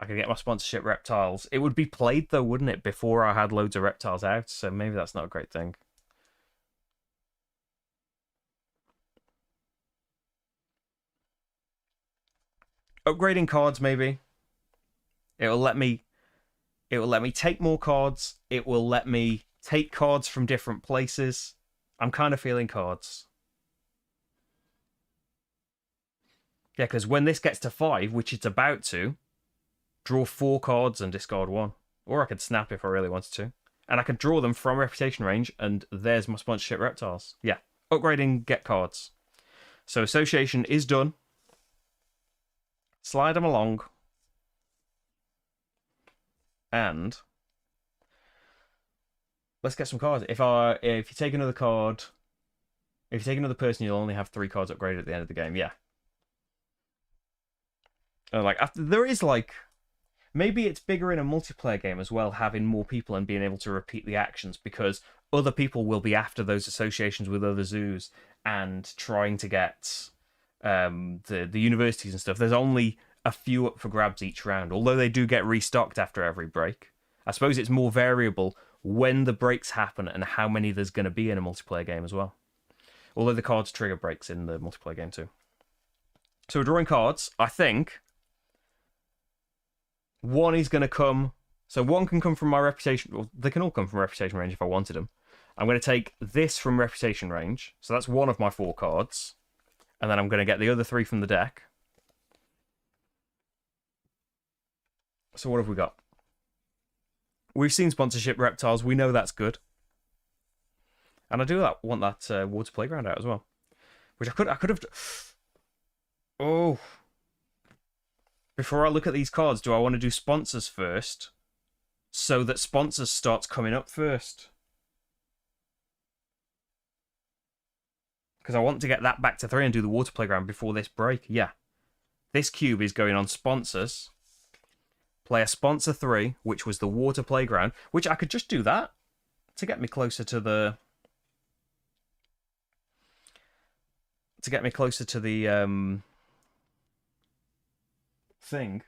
I could get my sponsorship reptiles. It would be played though, wouldn't it, before I had loads of reptiles out, so maybe that's not a great thing. Upgrading cards, maybe. It will let me take more cards. It will let me take cards from different places. I'm kind of feeling cards. Yeah, because when this gets to 5, which it's about to, draw 4 cards and discard 1. Or I could snap if I really wanted to. And I could draw them from reputation range, and there's my sponsorship reptiles. Yeah, upgrading, get cards. So association is done. Slide them along. And let's get some cards. If you take another card, if you take another person, you'll only have 3 cards upgraded at the end of the game. Yeah. Like after there is like, maybe it's bigger in a multiplayer game as well, having more people and being able to repeat the actions, because other people will be after those associations with other zoos and trying to get the universities and stuff. There's only a few up for grabs each round, although they do get restocked after every break. I suppose it's more variable when the breaks happen and how many there's going to be in a multiplayer game as well. Although the cards trigger breaks in the multiplayer game too. So we're drawing cards. I think one is going to come... So one can come from my reputation... Well, they can all come from reputation range if I wanted them. I'm going to take this from reputation range. So that's one of my 4 cards. And then I'm going to get the other 3 from the deck. So what have we got? We've seen sponsorship reptiles. We know that's good. And I do want that water playground out as well. Which I could have... Oh. Before I look at these cards, do I want to do sponsors first? So that sponsors starts coming up first. Because I want to get that back to 3 and do the water playground before this break. Yeah. This cube is going on sponsors. Play a sponsor 3, which was the water playground. Which I could just do that to get me closer to the... thing.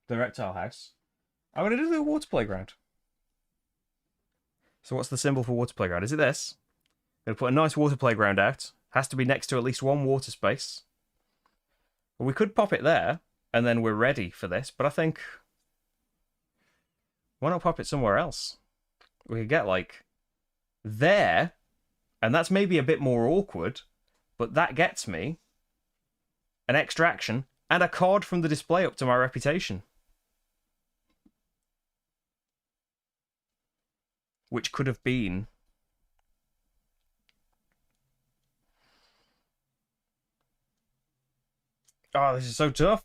The reptile house. I'm going to do the water playground. So what's the symbol for water playground? Is it this? I'm going to put a nice water playground out. Has to be next to at least one water space. Well, we could pop it there, and then we're ready for this, but I think... Why not pop it somewhere else? We could get, like, there, and that's maybe a bit more awkward, but that gets me an extra action and a card from the display up to my reputation. Which could have been... Oh, this is so tough.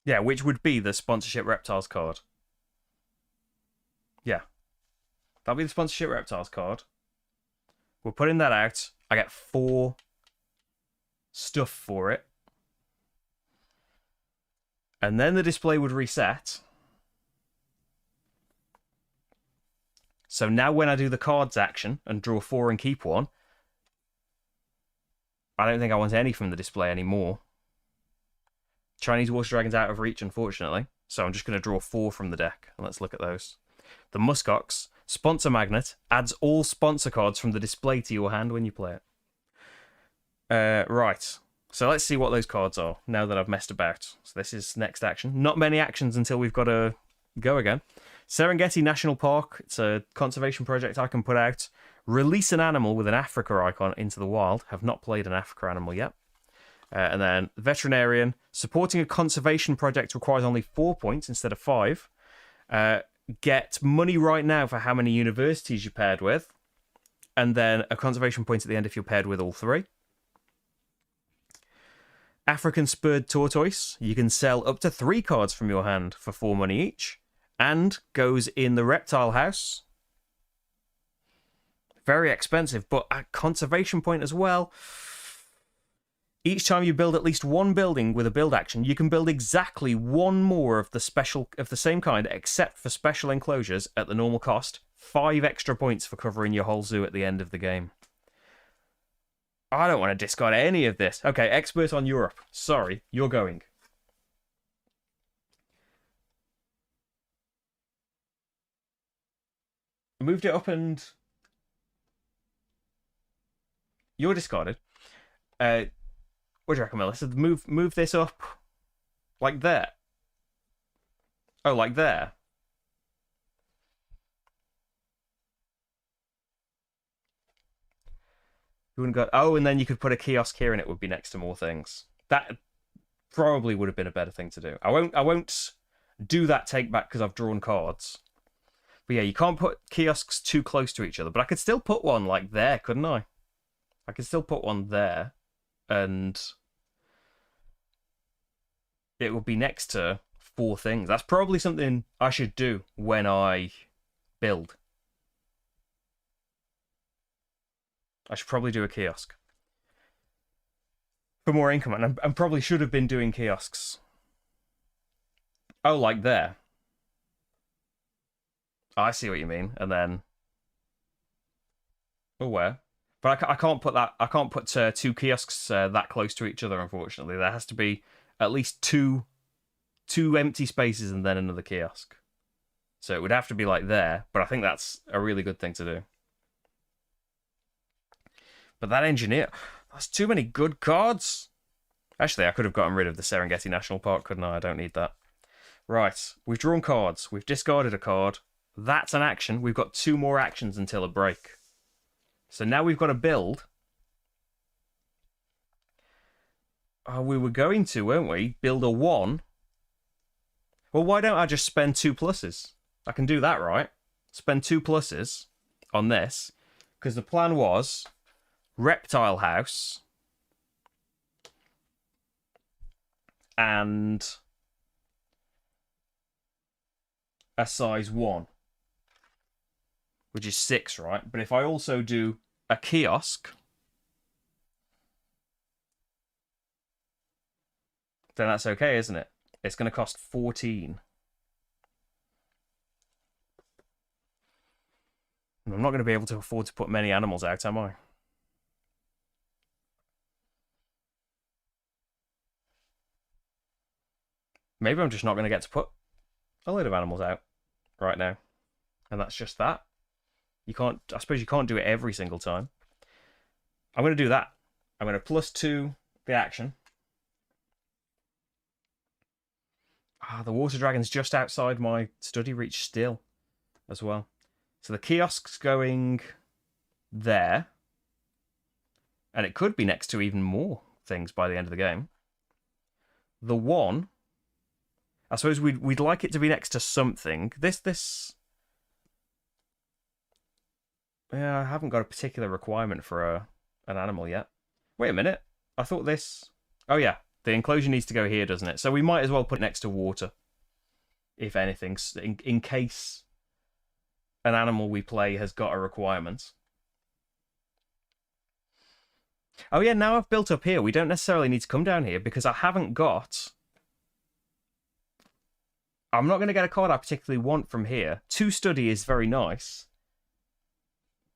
Yeah, which would be the sponsorship reptiles card. Yeah. That'll be the sponsorship reptiles card. We're putting that out. I get 4 stuff for it. And then the display would reset. So now when I do the cards action and draw 4 and keep 1, I don't think I want any from the display anymore. Chinese water dragons out of reach, unfortunately. So I'm just going to draw 4 from the deck. And let's look at those. The Muskox, sponsor magnet, adds all sponsor cards from the display to your hand when you play it. Right. So let's see what those cards are now that I've messed about. So this is next action. Not many actions until we've got to go again. Serengeti National Park. It's a conservation project I can put out. Release an animal with an Africa icon into the wild. Have not played an Africa animal yet. And then veterinarian. Supporting a conservation project requires only 4 points instead of 5. Get money right now for how many universities you're paired with. And then a conservation point at the end if you're paired with all 3. African spurred tortoise. You can sell up to 3 cards from your hand for 4 money each. And goes in the reptile house. Very expensive, but a conservation point as well. Each time you build at least 1 building with a build action, you can build exactly 1 more of the same kind, except for special enclosures at the normal cost 5 extra points for covering your whole zoo at the end of the game. I don't want to discard any of this. Okay, expert on Europe. Sorry, you're going. Moved it up and... You're discarded. What do you reckon, Melissa? Move this up like there. Oh, like there. You wouldn't go... Oh, and then you could put a kiosk here and it would be next to more things. That probably would have been a better thing to do. I won't do that take back because I've drawn cards. But yeah, you can't put kiosks too close to each other. But I could still put one like there, couldn't I? I could still put one there. And it would be next to 4 things. That's probably something I should do when I build. I should probably do a kiosk. For more income. And I probably should have been doing kiosks. Oh, like there. I see what you mean. And then... Oh, where? But I can't put that. I can't put 2 kiosks that close to each other, unfortunately. There has to be at least two empty spaces and then another kiosk. So it would have to be like there, but I think that's a really good thing to do. But that engineer, that's too many good cards. Actually, I could have gotten rid of the Serengeti National Park, couldn't I? I don't need that. Right, we've drawn cards. We've discarded a card. That's an action. We've got 2 more actions until a break. So now we've got to build. Oh, we were going to, weren't we? Build a 1. Well, why don't I just spend 2 pluses? I can do that, right? Spend 2 pluses on this. Because the plan was reptile house and a size 1. Which is 6, right? But if I also do a kiosk, then that's okay, isn't it? It's going to cost 14. And I'm not going to be able to afford to put many animals out, am I? Maybe I'm just not going to get to put a load of animals out right now. And that's just that. You can't, I suppose you can't do it every single time. I'm going to do that. I'm going to +2 the action. Ah, the water dragon's just outside my study reach still as well. So the kiosk's going there. And it could be next to even more things by the end of the game. The 1, I suppose we'd like it to be next to something. This... Yeah, I haven't got a particular requirement for an animal yet. Wait a minute. I thought this... Oh, yeah. The enclosure needs to go here, doesn't it? So we might as well put it next to water. If anything. In case an animal we play has got a requirement. Oh, yeah. Now I've built up here. We don't necessarily need to come down here because I haven't got... I'm not going to get a card I particularly want from here. 2 study is very nice.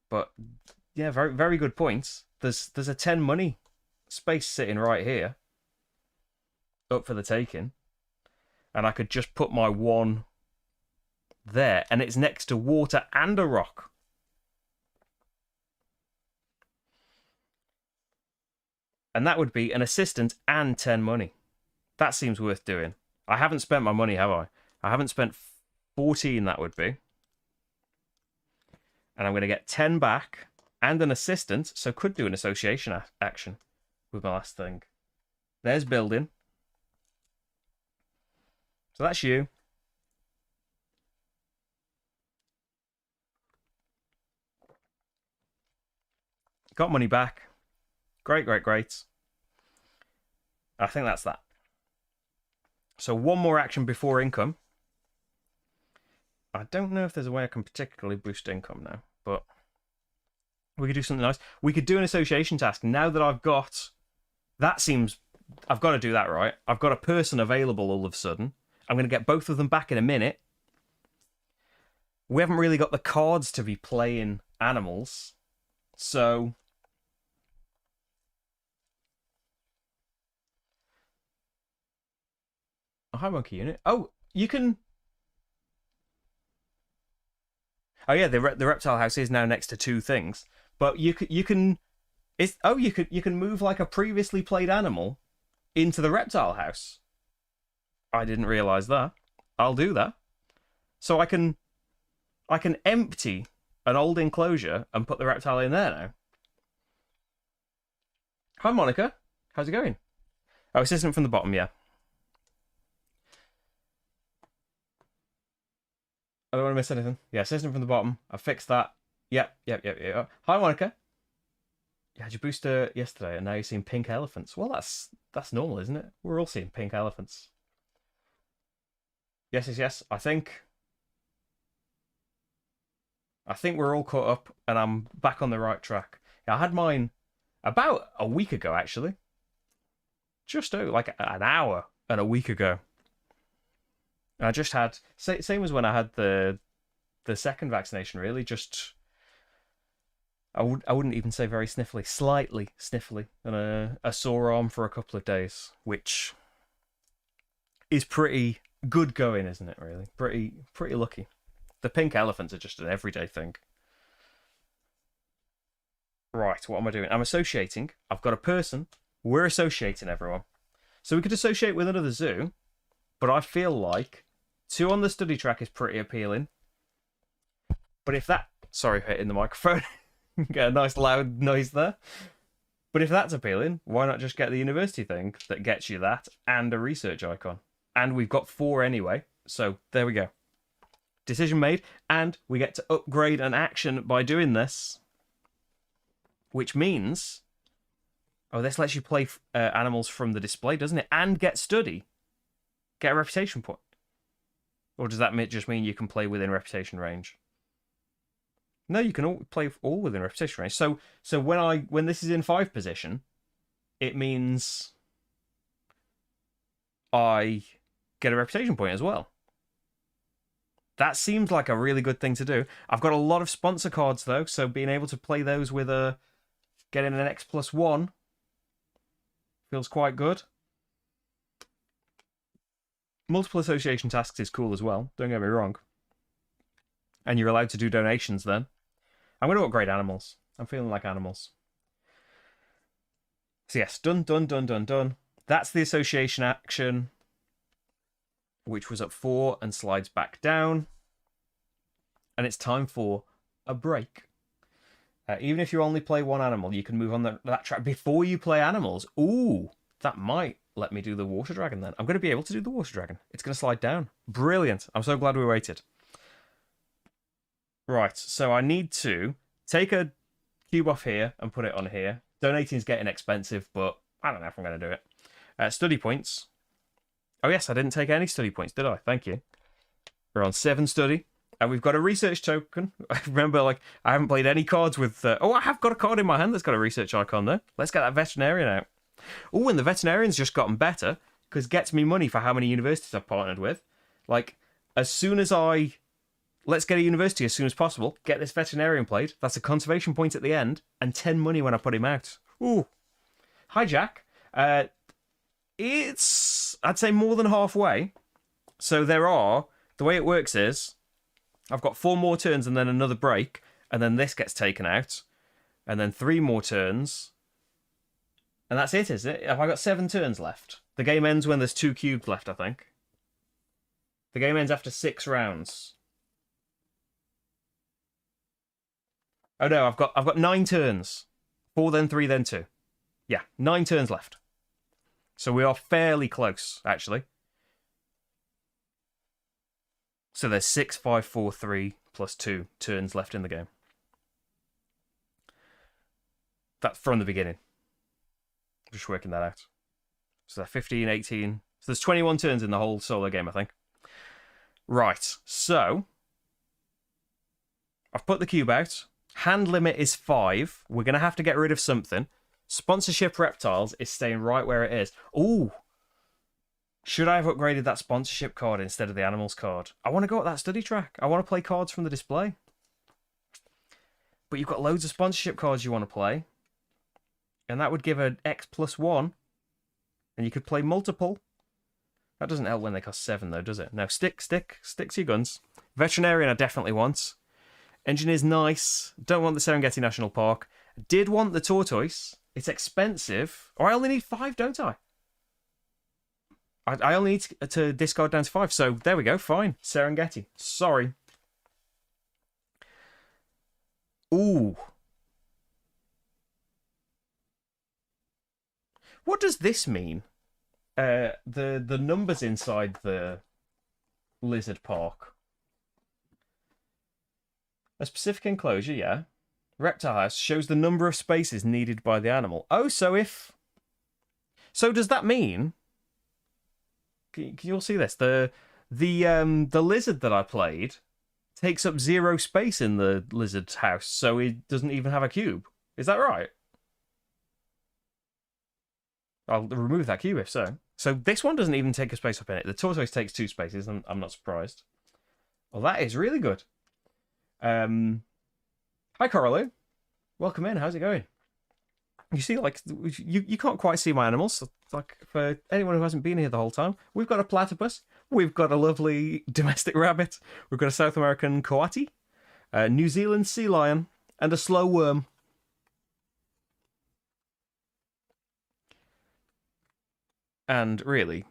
But, yeah, very, very good points. There's a 10 money space sitting right here. Up for the taking. And I could just put my 1 there. And it's next to water and a rock. And that would be an assistant and 10 money. That seems worth doing. I haven't spent my money, have I? I haven't spent 14, that would be. And I'm going to get 10 back and an assistant, so could do an association action with my last thing. There's building. So that's you. Got money back. Great, great, great. I think that's that. So 1 more action before income. I don't know if there's a way I can particularly boost income now, but we could do something nice. We could do an association task. Now that I've got... That seems... I've got to do that, right? I've got a person available all of a sudden. I'm going to get both of them back in a minute. we haven't really got the cards to be playing animals. So... Oh, hi, monkey unit. Oh, you can... Oh yeah, the reptile house is now next to two things, but you can it's you can move like a previously played animal into the reptile house. I didn't realize that. I'll do that. So I can empty an old enclosure and put the reptile in there now. Hi Monica, how's it going? Oh, assistant from the bottom, yeah. I don't want to miss anything. Yeah, assistant from the bottom. I fixed that. Yep. Hi, Monica. You had your booster yesterday, and now you're seeing pink elephants. Well, that's normal, isn't it? We're all seeing pink elephants. Yes. I think we're all caught up, and I'm back on the right track. Yeah, I had mine about a week ago, actually. Just like an hour and a week ago. I just had same as when I had the second vaccination. Really, just I wouldn't even say very sniffly, slightly sniffly, and a sore arm for a couple of days, which is pretty good going, isn't it? Really, pretty lucky. The pink elephants are just an everyday thing. Right, what am I doing? I'm associating. I've got a person. We're associating everyone, so we could associate with another zoo, but I feel like 2 on the study track is pretty appealing. But if that... Sorry for hitting the microphone. Get a nice loud noise there. But if that's appealing, why not just get the university thing that gets you that and a research icon? And we've got 4 anyway, so there we go. Decision made, and we get to upgrade an action by doing this. Which means... Oh, this lets you play animals from the display, doesn't it? And get study. Get a reputation point. Or does that just mean you can play within reputation range? No, you can play all within reputation range. So when this is in 5 position, it means I get a reputation point as well. That seems like a really good thing to do. I've got a lot of sponsor cards though, so being able to play those with getting an X+1 feels quite good. Multiple association tasks is cool as well, don't get me wrong. And you're allowed to do donations then. I'm going to upgrade animals. I'm feeling like animals. So yes, done. That's the association action, which was at 4 and slides back down. And it's time for a break. Even if you only play 1 animal, you can move on that track before you play animals. Ooh, that might let me do the water dragon then. I'm going to be able to do the water dragon. It's going to slide down. Brilliant. I'm so glad we waited. Right, so I need to take a cube off here and put it on here. Donating is getting expensive, but I don't know if I'm going to do it. Study points. Oh yes, I didn't take any study points, did I? Thank you. We're on 7 study. And we've got a research token. I remember, I haven't played any cards with... Oh, I have got a card in my hand that's got a research icon, though. Let's get that veterinarian out. Oh, and the veterinarian's just gotten better, because gets me money for how many universities I've partnered with. As soon as let's get a university as soon as possible, get this veterinarian played. That's a conservation point at the end, and 10 money when I put him out. Ooh. Hi, Jack. It's, I'd say, more than halfway. So the way it works is, I've got 4 more turns and then another break, and then this gets taken out, and then 3 more turns, and that's it, is it? Have I got 7 turns left? The game ends when there's 2 cubes left, I think. The game ends after 6 rounds. Oh no, I've got 9 turns. 4, then 3, then 2. Yeah, 9 turns left. So we are fairly close, actually. So there's 6, 5, 4, 3, plus 2 turns left in the game. That's from the beginning. I'm just working that out. So that's 15, 18. So there's 21 turns in the whole solo game, I think. Right, so I've put the cube out. Hand limit is 5. We're going to have to get rid of something. Sponsorship reptiles is staying right where it is. Ooh. Should I have upgraded that sponsorship card instead of the animals card? I want to go at that study track. I want to play cards from the display. But you've got loads of sponsorship cards you want to play. And that would give an X+1. And you could play multiple. That doesn't help when they cost 7 though, does it? No, stick to your guns. Veterinarian I definitely want. Engineer's nice. Don't want the Serengeti National Park. Did want the tortoise. It's expensive. Or I only need 5, don't I? I only need to discard down to 5. So there we go. Fine. Serengeti. Sorry. Ooh. What does this mean? The numbers inside the lizard park. A specific enclosure, yeah. Reptile house shows the number of spaces needed by the animal. Oh, so does that mean? Can you all see this? The lizard that I played takes up 0 space in the lizard house, so it doesn't even have a cube. Is that right? I'll remove that cube if so. So this one doesn't even take a space up in it. The tortoise takes 2 spaces, and I'm not surprised. Well, that is really good. Hi, Coralu. Welcome in. How's it going? You see, like, you can't quite see my animals. Like, for anyone who hasn't been here the whole time, we've got a platypus. We've got a lovely domestic rabbit. We've got a South American coati, a New Zealand sea lion, and a slow worm. And really,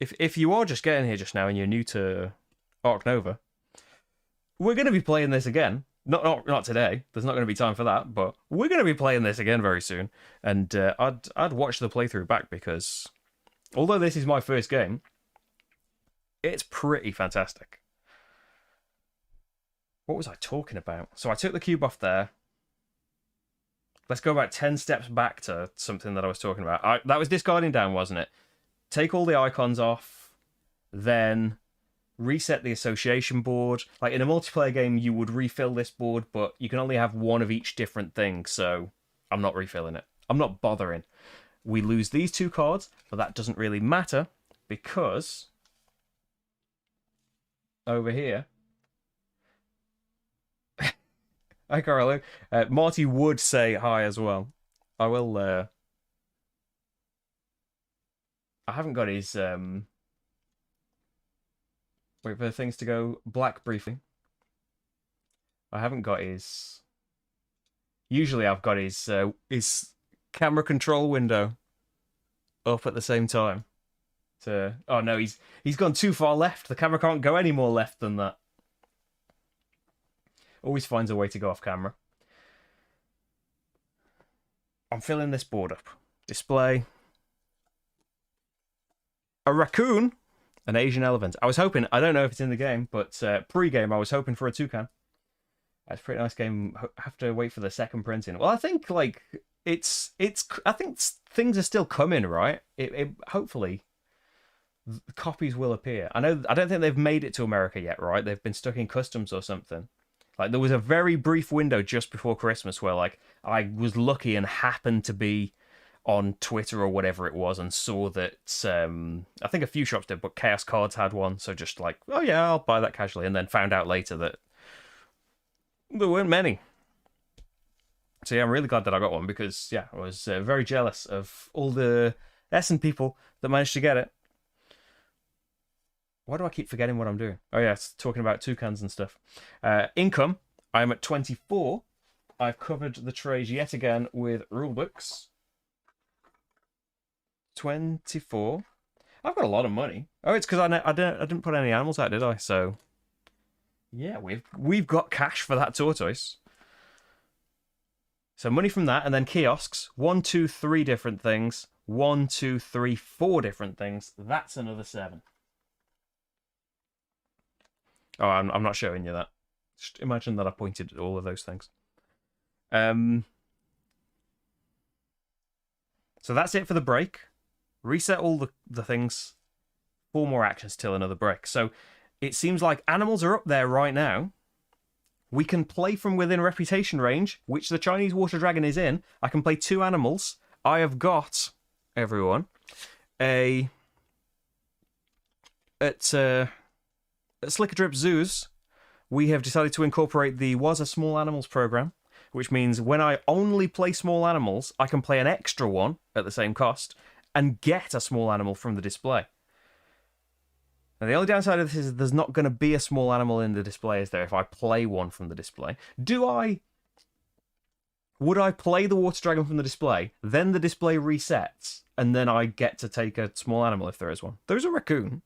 if you are just getting here just now and you're new to Ark Nova, we're going to be playing this again. Not today. There's not going to be time for that, but we're going to be playing this again very soon. And I'd watch the playthrough back because although this is my first game, it's pretty fantastic. What was I talking about? So I took the cube off there. Let's go about 10 steps back to something that I was talking about. That was discarding down, wasn't it? Take all the icons off, then reset the association board. Like in a multiplayer game, you would refill this board, but you can only have one of each different thing, so I'm not refilling it. I'm not bothering. We lose these 2 cards, but that doesn't really matter because over here... Hi, Carlo. Marty would say hi as well. I will... I haven't got his... Wait for things to go black briefly. I haven't got his... Usually I've got his camera control window up at the same time. Oh no, he's gone too far left. The camera can't go any more left than that. Always finds a way to go off camera. I'm filling this board up. Display. A raccoon. An Asian elephant. I was hoping, I don't know if it's in the game, but pre-game I was hoping for a toucan. That's a pretty nice game. Have to wait for the second printing. Well, I think like I think things are still coming, right? Hopefully copies will appear. I don't think they've made it to America yet, right? They've been stuck in customs or something. Like there was a very brief window just before Christmas where like I was lucky and happened to be on Twitter or whatever it was and saw that I think a few shops did, but Chaos Cards had one, so just like, oh yeah, I'll buy that casually, and then found out later that there weren't many. So yeah, I'm really glad that I got one because yeah, I was very jealous of all the Essen people that managed to get it. Why do I keep forgetting what I'm doing? Oh yeah, it's talking about toucans and stuff. Income, I'm at 24. I've covered the trade yet again with rulebooks. 24. I've got a lot of money. Oh, it's because I didn't put any animals out, did I? So yeah, we've got cash for that tortoise. So money from that, and then kiosks. 1, 2, 3 different things. 1, 2, 3, 4 different things. That's another 7. Oh, I'm not showing you that. Just imagine that I pointed at all of those things. So that's it for the break. Reset all the things. 4 more actions till another break. So it seems like animals are up there right now. We can play from within reputation range, which the Chinese water dragon is in. I can play 2 animals. I have got, everyone, a at Slickerdrips Zoos, we have decided to incorporate the Was a Small Animals program, which means when I only play small animals, I can play an extra one at the same cost and get a small animal from the display. Now, the only downside of this is there's not going to be a small animal in the display, is there, if I play one from the display. Would I play the water dragon from the display, then the display resets, and then I get to take a small animal if there is one? There's a raccoon.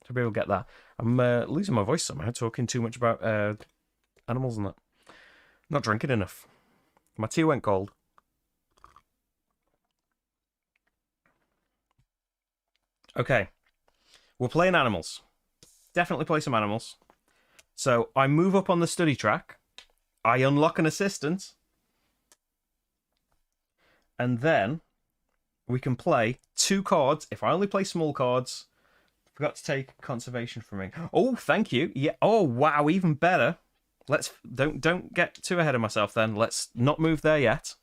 To be able to get that. I'm losing my voice somehow, talking too much about animals and that. Not drinking enough. My tea went cold. Okay. We're playing animals. Definitely play some animals. So I move up on the study track. I unlock an assistant. And then we can play 2 cards. If I only play small cards... Forgot to take conservation from me. Oh, thank you. Yeah. Oh, wow. Even better. Let's don't get too ahead of myself. Then let's not move there yet.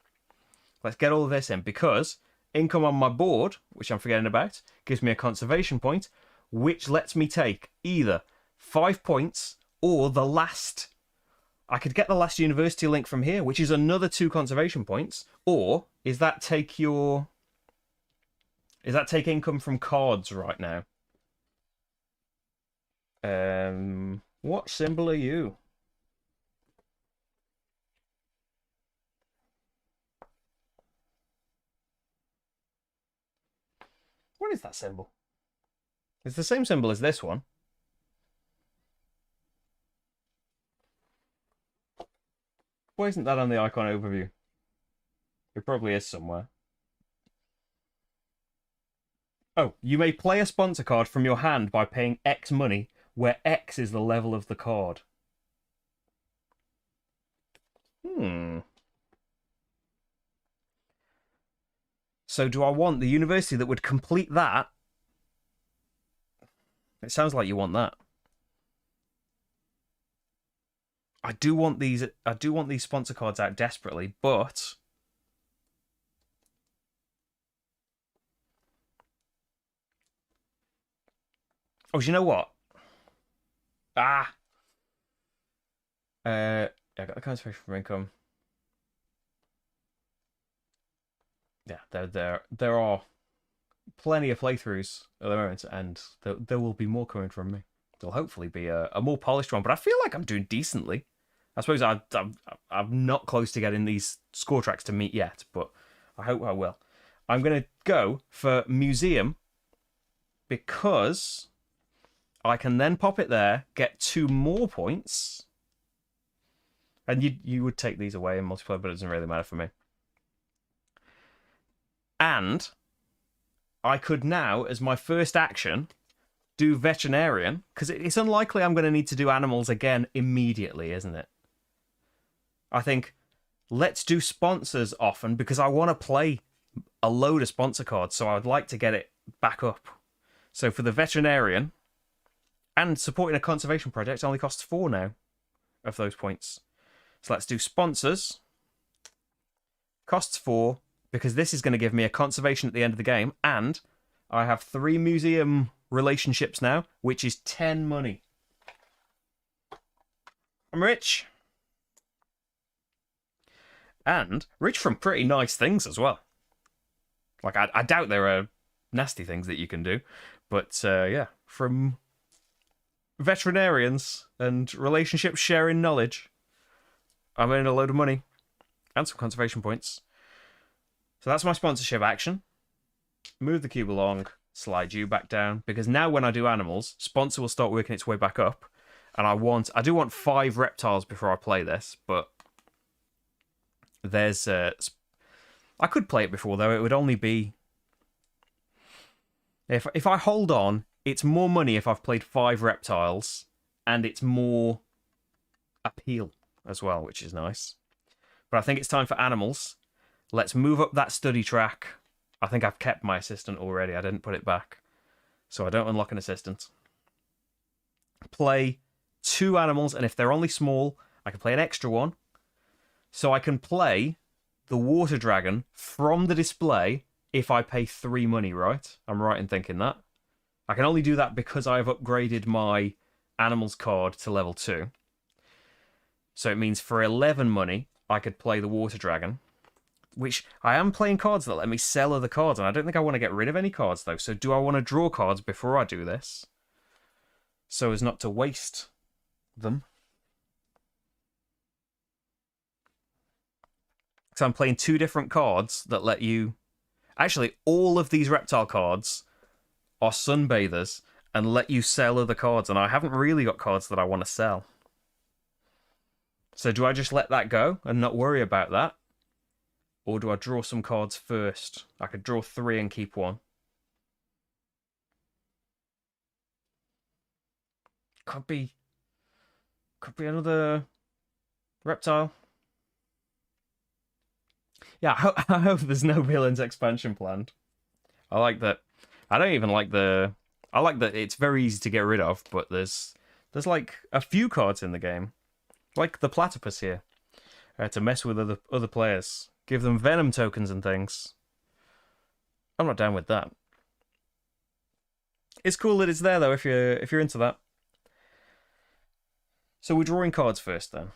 Let's get all of this in, because income on my board, which I'm forgetting about, gives me a conservation point, which lets me take either 5 points or the last. I could get the last university link from here, which is another 2 conservation points. Or is that take income from cards right now? What symbol are you? What is that symbol? It's the same symbol as this one. Why isn't that on the icon overview? It probably is somewhere. Oh, you may play a sponsor card from your hand by paying X money, where X is the level of the card. So do I want the university that would complete that? It sounds like you want that. I do want these sponsor cards out desperately, but oh, you know what? I got the conservation from income. Yeah, there are plenty of playthroughs at the moment, and there will be more coming from me. There'll hopefully be a more polished one, but I feel like I'm doing decently. I suppose I'm not close to getting these score tracks to meet yet, but I hope I will. I'm going to go for museum because I can then pop it there, get 2 more points, and you would take these away in multiplayer, but it doesn't really matter for me. And I could now, as my first action, do veterinarian, because it's unlikely I'm going to need to do animals again immediately, isn't it? I think let's do sponsors often, because I want to play a load of sponsor cards, so I'd like to get it back up. So for the veterinarian, and supporting a conservation project only costs 4 now of those points. So let's do sponsors. Costs 4, because this is going to give me a conservation at the end of the game, and I have 3 museum relationships now, which is 10 money. I'm rich. And rich from pretty nice things as well. Like, I doubt there are nasty things that you can do, but yeah, from veterinarians and relationships sharing knowledge, I'm earning a load of money and some conservation points. So that's my sponsorship action. Move the cube along, slide you back down, because now when I do animals, sponsor will start working its way back up, and I do want 5 reptiles before I play this, but there's I could play it before, though. It would only be if I hold on, it's more money if I've played 5 reptiles, and it's more appeal as well, which is nice. But I think it's time for animals. Let's move up that study track. I think I've kept my assistant already. I didn't put it back, so I don't unlock an assistant. Play 2 animals, and if they're only small, I can play an extra one. So I can play the water dragon from the display if I pay 3 money, right? I'm right in thinking that. I can only do that because I've upgraded my animals card to level 2. So it means for 11 money, I could play the water dragon, which I am playing cards that let me sell other cards, and I don't think I want to get rid of any cards, though. So do I want to draw cards before I do this? So as not to waste them. So I'm playing 2 different cards that let you... Actually, all of these reptile cards are sunbathers and let you sell other cards, and I haven't really got cards that I want to sell. So do I just let that go and not worry about that? Or do I draw some cards first? I could draw 3 and keep 1. Could be another reptile. Yeah, I hope there's no villains expansion planned. I like that. I don't even like the... I like that it's very easy to get rid of, but there's like a few cards in the game. Like the platypus here. To mess with other players. Give them venom tokens and things. I'm not down with that. It's cool that it's there though if you're into that. So we're drawing cards first then.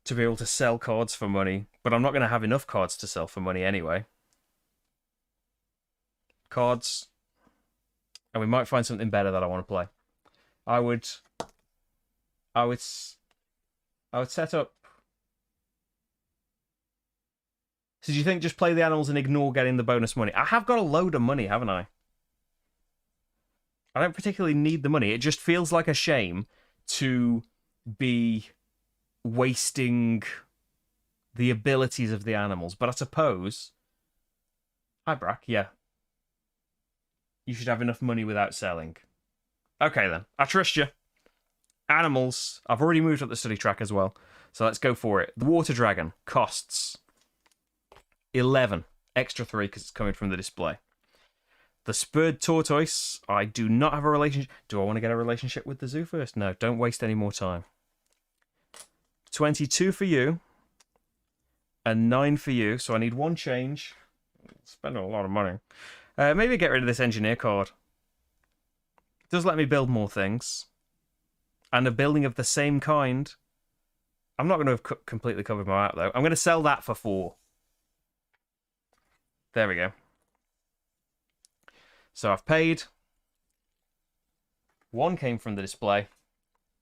To be able to sell cards for money. But I'm not going to have enough cards to sell for money anyway. Cards. And we might find something better that I want to play. I would set up... So do you think just play the animals and ignore getting the bonus money? I have got a load of money, haven't I? I don't particularly need the money. It just feels like a shame to be wasting the abilities of the animals. But I suppose... Hi, Brack. Yeah. You should have enough money without selling. Okay, then. I trust you. Animals. I've already moved up the study track as well. So let's go for it. The water dragon costs 11. Extra 3 because it's coming from the display. The spurred tortoise. I do not have a relationship. Do I want to get a relationship with the zoo first? No, don't waste any more time. 22 for you. And 9 for you. So I need 1 change. Spending a lot of money. Maybe get rid of this engineer card. It does let me build more things. And a building of the same kind. I'm not going to have completely covered my out, though. I'm going to sell that for 4. There we go. So I've paid. 1 came from the display.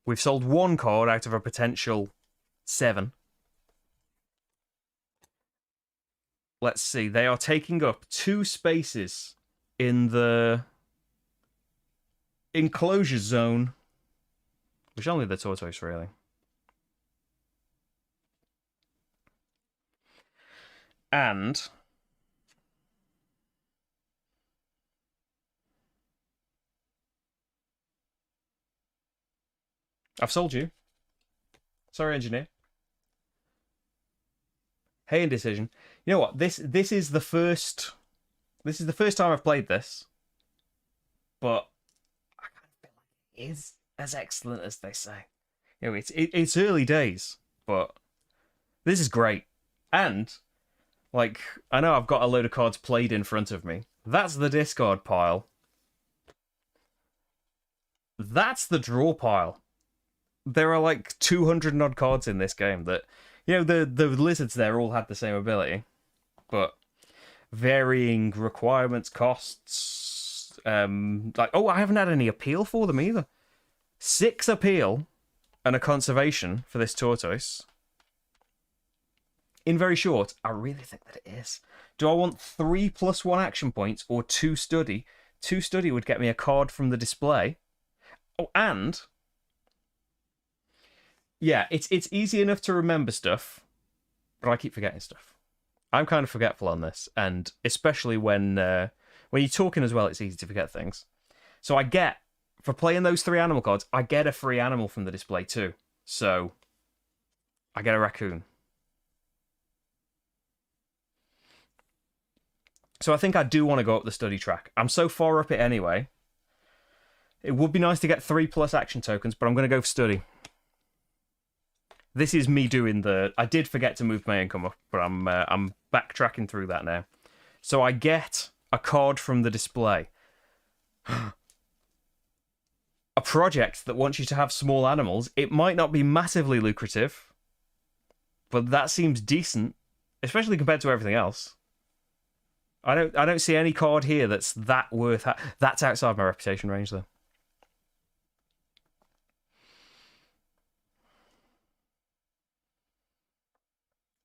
We've sold 1 card out of a potential 7. Let's see. They are taking up 2 spaces in the enclosure zone. Which only the tortoise, really. And I've sold you. Sorry, engineer. Hey, indecision. You know what? This is the first time I've played this, but I kind of feel like it is as excellent as they say. You know, it's early days, but this is great. And like, I know I've got a load of cards played in front of me. That's the discard pile. That's the draw pile. There are like 200 odd cards in this game that, you know, the lizards there all had the same ability, but varying requirements, costs. Like, oh, I haven't had any appeal for them either. 6 appeal and a conservation for this tortoise. In very short, I really think that it is. Do I want 3 + 1 action points or 2 study? 2 study would get me a card from the display. Oh, and yeah, it's easy enough to remember stuff, but I keep forgetting stuff. I'm kind of forgetful on this, and especially when you're talking as well, it's easy to forget things. So I get, for playing those 3 animal cards, I get a free animal from the display too. So I get a raccoon. So I think I do want to go up the study track. I'm so far up it anyway. It would be nice to get 3+ action tokens, but I'm going to go for study. This is me doing the... I did forget to move my income up, but I'm backtracking through that now. So I get a card from the display. a project that wants you to have small animals, it might not be massively lucrative, but that seems decent, especially compared to everything else. I don't see any card here that's that worth. That's outside my reputation range, though.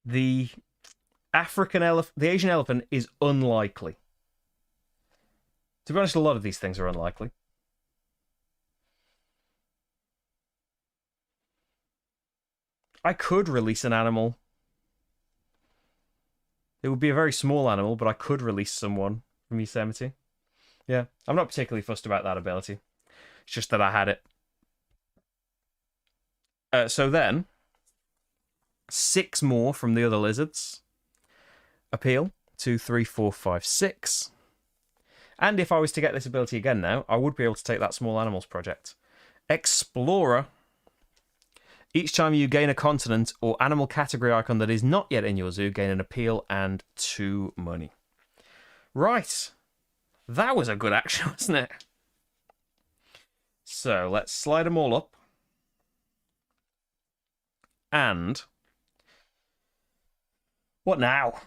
The the Asian elephant is unlikely. To be honest, a lot of these things are unlikely. I could release an animal. It would be a very small animal, but I could release someone from Yosemite. Yeah, I'm not particularly fussed about that ability. It's just that I had it. So then, 6 more from the other lizards. Appeal, 2, 3, 4, 5, 6. And if I was to get this ability again now, I would be able to take that small animals project. Explorer. Each time you gain a continent or animal category icon that is not yet in your zoo, gain an appeal and 2 money. Right. That was a good action, wasn't it? So let's slide them all up. And what now?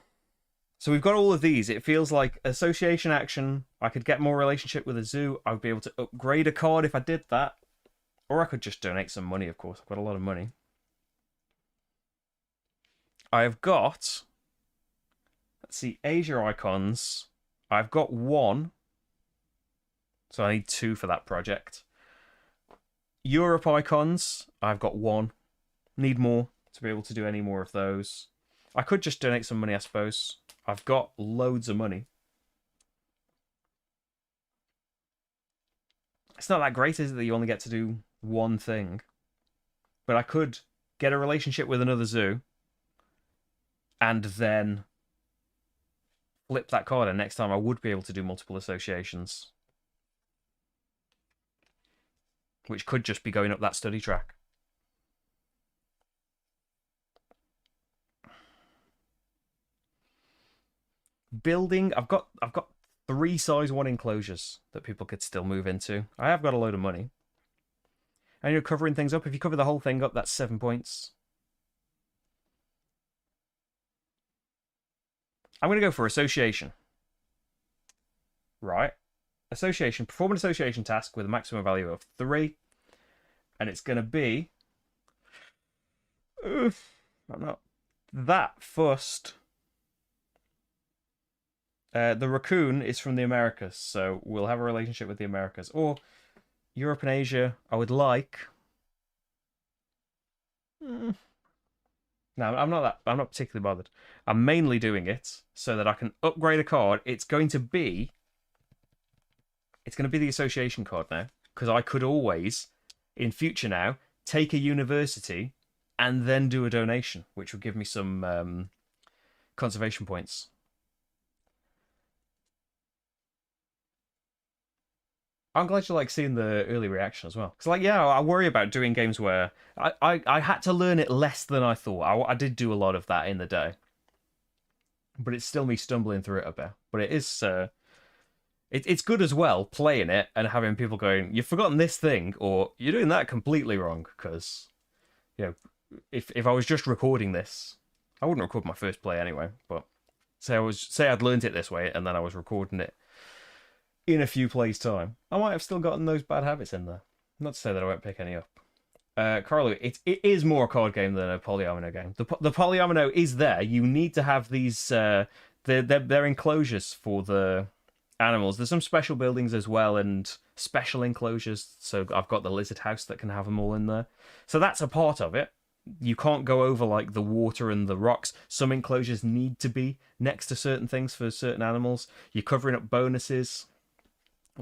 So we've got all of these. It feels like association action. I could get more relationship with a zoo. I would be able to upgrade a card if I did that. Or I could just donate some money, of course. I've got a lot of money. I've got... Let's see, Asia icons. I've got 1. So I need 2 for that project. Europe icons. I've got 1. Need more to be able to do any more of those. I could just donate some money, I suppose. I've got loads of money. It's not that great, is it, that you only get to do 1 thing? But I could get a relationship with another zoo and then flip that card, and next time I would be able to do multiple associations. Which could just be going up that study track. Building, I've got 3 size 1 enclosures that people could still move into. I have got a load of money. And you're covering things up. If you cover the whole thing up, that's 7 points. I'm going to go for association. Right. Association. Perform an association task with a maximum value of 3. And it's going to be... I'm not that fussed. The raccoon is from the Americas, so we'll have a relationship with the Americas. Or Europe and Asia, I would like. No, I'm not particularly bothered. I'm mainly doing it so that I can upgrade a card. It's going to be the association card now, because I could always, in future now, take a university and then do a donation, which would give me some conservation points. I'm glad you like seeing the early reaction as well. Because, like, yeah, I worry about doing games where I had to learn it less than I thought. I did do a lot of that in the day. But it's still me stumbling through it a bit. But it is... it's good as well, playing it and having people going, you've forgotten this thing, or you're doing that completely wrong. Because, you know, if I was just recording this, I wouldn't record my first play anyway. But say I'd learned it this way, and then I was recording it in a few plays' time, I might have still gotten those bad habits in there. Not to say that I won't pick any up. Carlo, it is more a card game than a polyomino game. The polyomino is there. You need to have these... they're enclosures for the animals. There's some special buildings as well, and special enclosures. So I've got the lizard house that can have them all in there. So that's a part of it. You can't go over, like, the water and the rocks. Some enclosures need to be next to certain things for certain animals. You're covering up bonuses,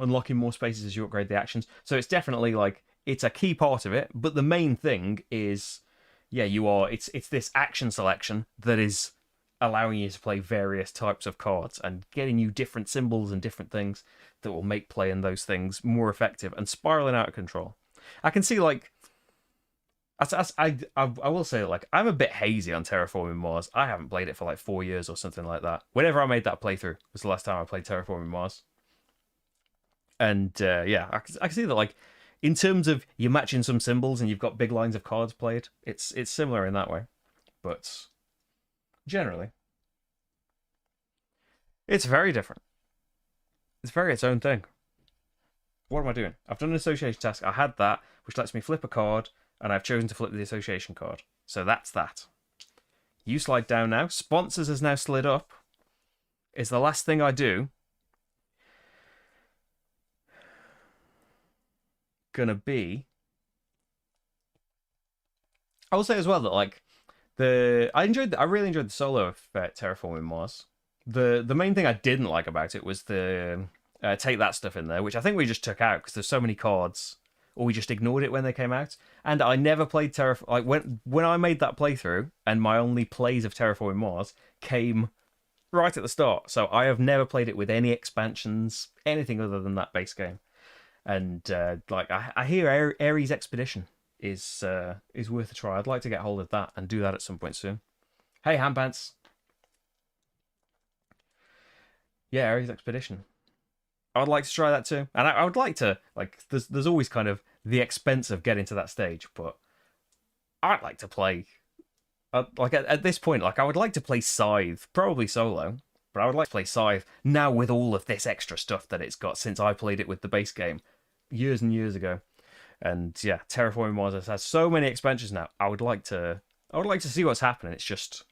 unlocking more spaces as you upgrade the actions. So it's definitely, like, it's a key part of it, but the main thing is, yeah, it's this action selection that is allowing you to play various types of cards and getting you different symbols and different things that will make playing those things more effective and spiraling out of control. I can see, like, I will say, like, I'm a bit hazy on Terraforming Mars. I haven't played it for like 4 years or something like that. Whenever I made that playthrough was the last time I played Terraforming Mars. And yeah, I can see that, like, in terms of you're matching some symbols and you've got big lines of cards played, it's similar in that way. But generally, it's very different. It's very its own thing. What am I doing? I've done an association task. I had that, which lets me flip a card, and I've chosen to flip the association card. So that's that. You slide down now. Sponsors has now slid up. It's the last thing I do. Gonna be. I will say as well that like I really enjoyed the solo of Terraforming Mars. The main thing I didn't like about it was the take that stuff in there, which I think we just took out because there's so many cards, or we just ignored it when they came out. And I never played like when I made that playthrough, and my only plays of Terraforming Mars came right at the start. So I have never played it with any expansions, anything other than that base game. And like I hear Ares Expedition is worth a try. I'd like to get hold of that and do that at some point soon. Hey, Handpants. Yeah, Ares Expedition. I would like to try that too, and I would like to like. There's always kind of the expense of getting to that stage, but I'd like to play. Like at this point, like I would like to play Scythe, probably solo, but I would like to play Scythe now with all of this extra stuff that it's got since I played it with the base game years and years ago. And yeah, Terraforming Mars has so many expansions now. I would like to see what's happening. It's just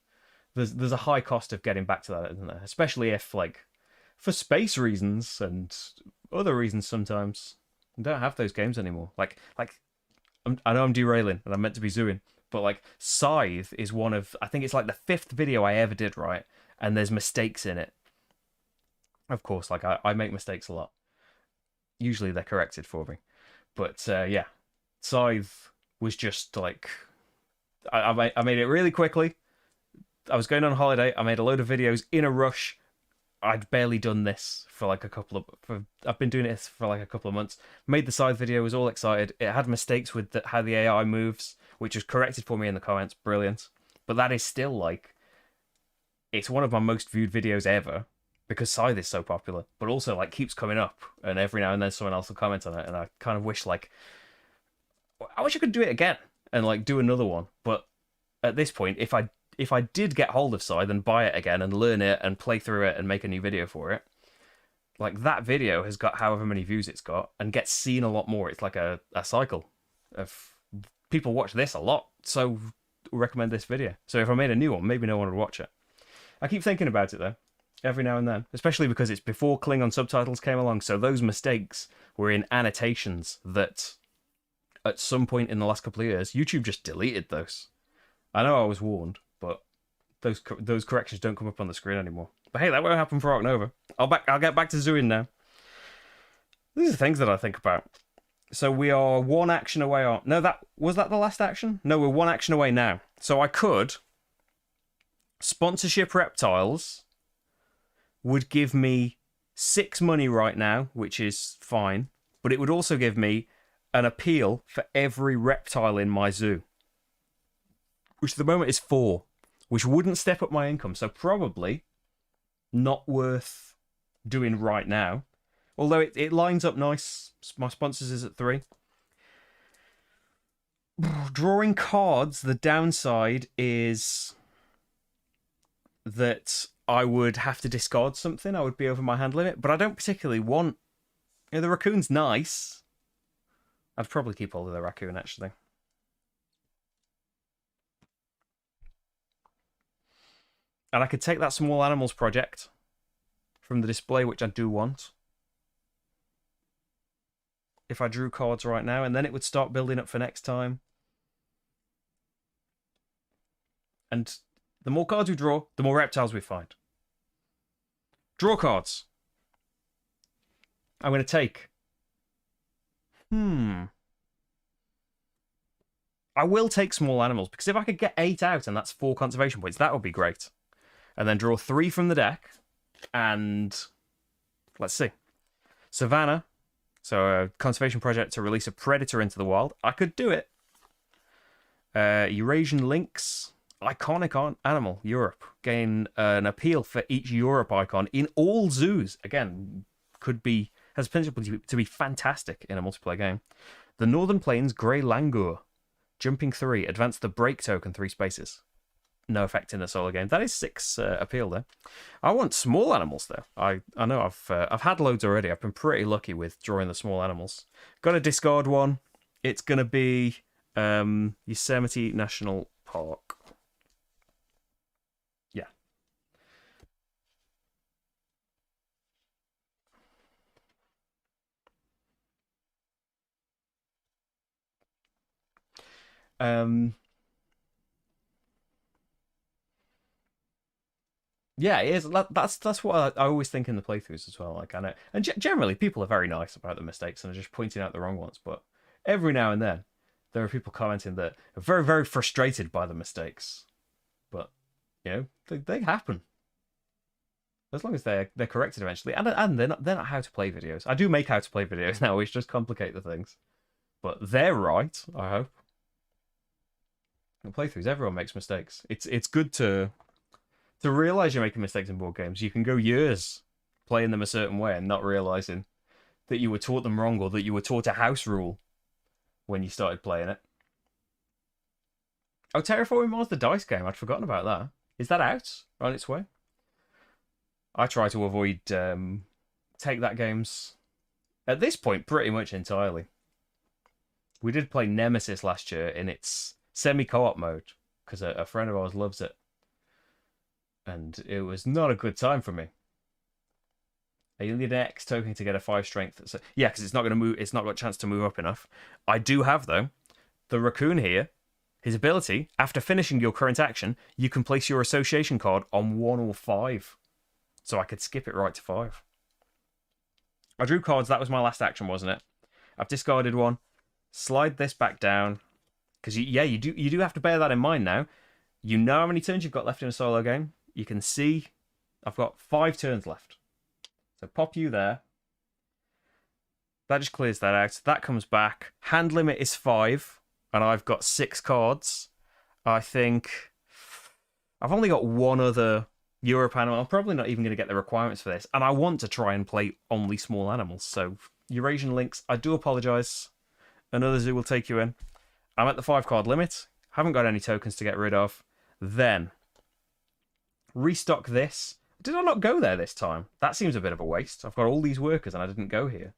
there's a high cost of getting back to that, isn't there? Especially if like for space reasons and other reasons sometimes I don't have those games anymore. Like I know I'm derailing and I'm meant to be zooing, but like Scythe is one of, I think it's like the 5th video I ever did, right? And there's mistakes in it. Of course, like I make mistakes a lot. Usually they're corrected for me. But yeah, Scythe was just like, I made it really quickly. I was going on holiday. I made a load of videos in a rush. I'd barely done this for like I've been doing it for like a couple of months. Made the Scythe video, was all excited. It had mistakes with how the AI moves, which was corrected for me in the comments. Brilliant. But that is still like, it's one of my most viewed videos ever because Scythe is so popular, but also like keeps coming up, and every now and then someone else will comment on it, and I kind of wish like, I wish I could do it again and like do another one. But at this point, if I did get hold of Scythe and buy it again and learn it and play through it and make a new video for it, like that video has got however many views it's got and gets seen a lot more. It's like a cycle of people watch this a lot, so recommend this video. So if I made a new one, maybe no one would watch it. I keep thinking about it though, every now and then, especially because it's before Klingon subtitles came along, so those mistakes were in annotations that at some point in the last couple of years, YouTube just deleted those. I know I was warned, but those corrections don't come up on the screen anymore. But hey, that won't happen for Ark Nova. I'll get back to Zooing now. These are things that I think about. So we are one action away. No, was that the last action? No, we're one action away now. So I could sponsorship reptiles would give me 6 money right now, which is fine, but it would also give me an appeal for every reptile in my zoo, which at the moment is 4, which wouldn't step up my income, so probably not worth doing right now. Although it lines up nice. My sponsors is at 3. Drawing cards, the downside is that I would have to discard something. I would be over my hand limit, but I don't particularly want... You know, the raccoon's nice. I'd probably keep hold of the raccoon, actually. And I could take that small animals project from the display, which I do want, if I drew cards right now, and then it would start building up for next time. And the more cards we draw, the more reptiles we find. Draw cards. I'm going to take... I will take small animals, because if I could get 8 out and that's 4 conservation points, that would be great. And then draw 3 from the deck. And let's see. Savannah. So a conservation project to release a predator into the wild. I could do it. Eurasian lynx. Iconic animal. Europe. Gain an appeal for each Europe icon in all zoos. Again, could be has potential to be fantastic in a multiplayer game. The Northern Plains Grey Langur. Jumping 3. Advance the break token 3 spaces. No effect in a solo game. That is 6 appeal there. I want small animals though. I know I've had loads already. I've been pretty lucky with drawing the small animals. Got to discard one. It's gonna be Yosemite National Park. Yeah. Yeah, it is. That's what I always think in the playthroughs as well. Like I know, and generally people are very nice about the mistakes and are just pointing out the wrong ones. But every now and then, there are people commenting that are very very frustrated by the mistakes. But you know, they happen as long as they're corrected eventually. And they're not how to play videos. I do make how to play videos now, which just complicate the things. But they're right. I hope. In playthroughs, everyone makes mistakes. It's good to realize you're making mistakes in board games. You can go years playing them a certain way and not realizing that you were taught them wrong or that you were taught a house rule when you started playing it. Oh, Terraforming Mars, the dice game. I'd forgotten about that. Is that out? On its way? I try to avoid take that games at this point pretty much entirely. We did play Nemesis last year in its semi-co-op mode because a friend of ours loves it. And it was not a good time for me. You need an X token to get a 5 strength. So, yeah, because it's not going to move. It's not got a chance to move up enough. I do have though the raccoon here. His ability: after finishing your current action, you can place your association card on 1 or 5. So I could skip it right to 5. I drew cards. That was my last action, wasn't it? I've discarded one. Slide this back down because you do have to bear that in mind now. You know how many turns you've got left in a solo game. You can see I've got 5 turns left. So pop you there. That just clears that out. That comes back. Hand limit is 5. And I've got 6 cards. I think I've only got one other Europe animal. I'm probably not even going to get the requirements for this. And I want to try and play only small animals. So Eurasian Lynx, I do apologise. Another zoo will take you in. I'm at the 5 card limit. Haven't got any tokens to get rid of. Then restock this. Did I not go there this time? That seems a bit of a waste. I've got all these workers and I didn't go here.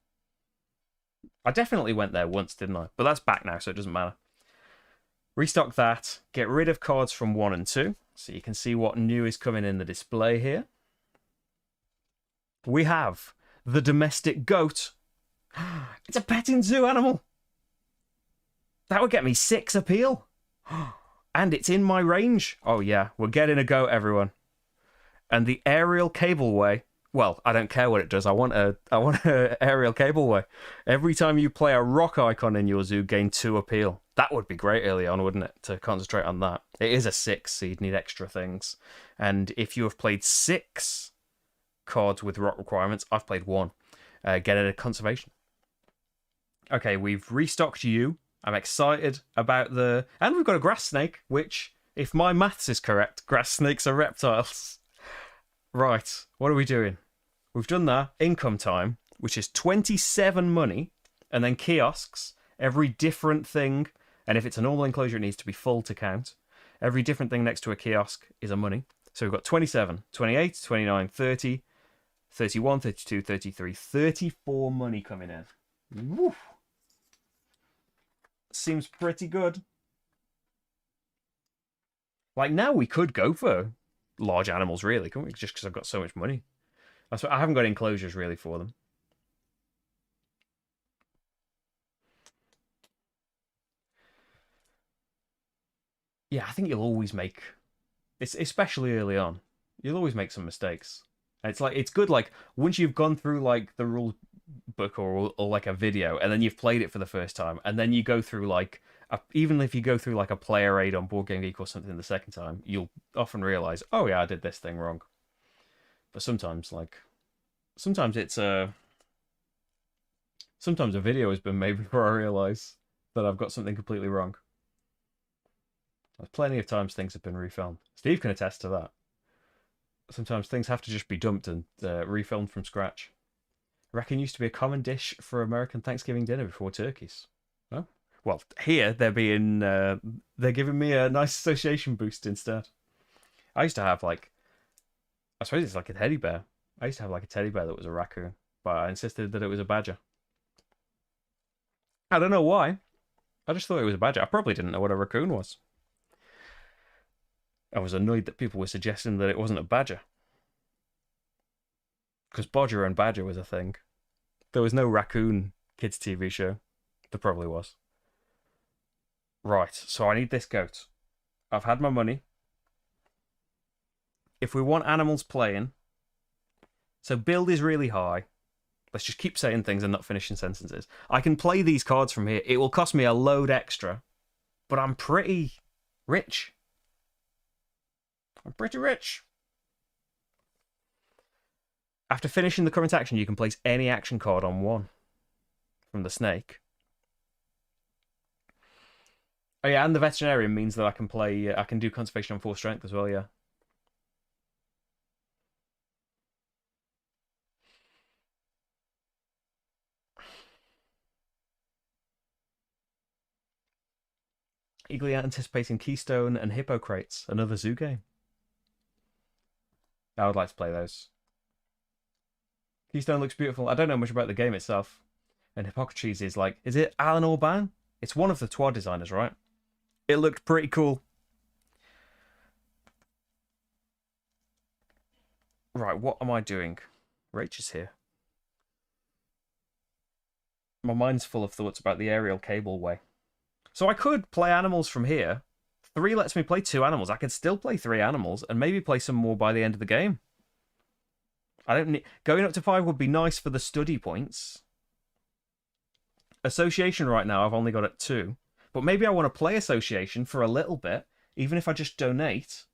I definitely went there once, didn't I? But that's back now, so it doesn't matter. Restock that. Get rid of cards from 1 and 2. So you can see what new is coming in the display here. We have the domestic goat. It's a petting zoo animal. That would get me 6 appeal. And it's in my range. Oh yeah, we're getting a goat, everyone. And the aerial cableway. Well, I don't care what it does. I want a aerial cableway. Every time you play a rock icon in your zoo, gain 2 appeal. That would be great early on, wouldn't it? To concentrate on that. It is a 6, so you'd need extra things. And if you have played 6 cards with rock requirements, I've played 1. Get it a conservation. Okay, we've restocked you. I'm excited about the... And we've got a grass snake, which, if my maths is correct, grass snakes are reptiles. Right, what are we doing? We've done that. Income time, which is 27 money, and then kiosks. Every different thing, and if it's a normal enclosure, it needs to be full to count. Every different thing next to a kiosk is a money. So we've got 27, 28, 29, 30, 31, 32, 33, 34 money coming in. Woo. Seems pretty good. Like, now we could go for large animals, really, can't we? Just because I've got so much money. That's what, I haven't got enclosures, really, for them. Yeah, I think you'll always make... It's especially early on. You'll always make some mistakes. And it's like, it's good, like, once you've gone through, like, the rule book or like a video, and then you've played it for the first time, and then you go through, like, even if you go through, like, a player aid on Board Game Geek or something the second time, you'll often realize, oh, yeah, I did this thing wrong. But sometimes, like, sometimes it's sometimes a video has been made before I realize that I've got something completely wrong. There's plenty of times things have been refilmed. Steve can attest to that. Sometimes things have to just be dumped and refilmed from scratch. Raccoon used to be a common dish for American Thanksgiving dinner before turkeys. Oh, well, here they're giving me a nice association boost instead. I used to have like, I suppose it's like a teddy bear. I used to have like a teddy bear that was a raccoon, but I insisted that it was a badger. I don't know why. I just thought it was a badger. I probably didn't know what a raccoon was. I was annoyed that people were suggesting that it wasn't a badger. Because Bodger and Badger was a thing. There was no raccoon kids TV show. There probably was. Right, so I need this goat. I've had my money. If we want animals playing, so build is really high. Let's just keep saying things and not finishing sentences. I can play these cards from here. It will cost me a load extra, but I'm pretty rich. I'm pretty rich. After finishing the current action, you can place any action card on one from the snake. Oh yeah, and the veterinarian means that I can play. I can do conservation on 4 strength as well. Yeah. Eagerly anticipating Keystone and Hippocrates, another zoo game. I would like to play those. Keystone looks beautiful. I don't know much about the game itself. And Hippocrates is like, is it Alan Orban? It's one of the TWAD designers, right? It looked pretty cool. Right, what am I doing? Rach is here. My mind's full of thoughts about the aerial cableway. So I could play animals from here. 3 lets me play 2 animals. I could still play 3 animals and maybe play some more by the end of the game. I don't need... Going up to 5 would be nice for the study points. Association right now, I've only got at 2. But maybe I want to play Association for a little bit, even if I just donate.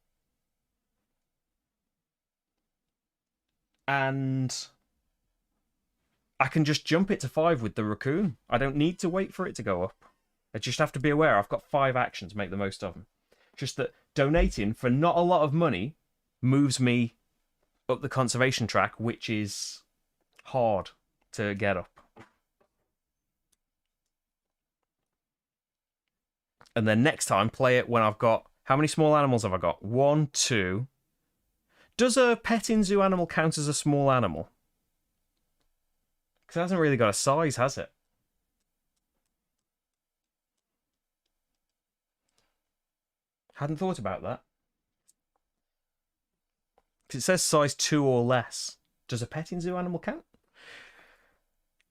And I can just jump it to 5 with the raccoon. I don't need to wait for it to go up. I just have to be aware I've got 5 actions, make the most of them. Just that donating for not a lot of money moves me up the conservation track, which is hard to get up. And then next time, play it when I've got... How many small animals have I got? 1, 2... Does a petting zoo animal count as a small animal? Because it hasn't really got a size, has it? Hadn't thought about that. Because it says size 2 or less. Does a petting zoo animal count?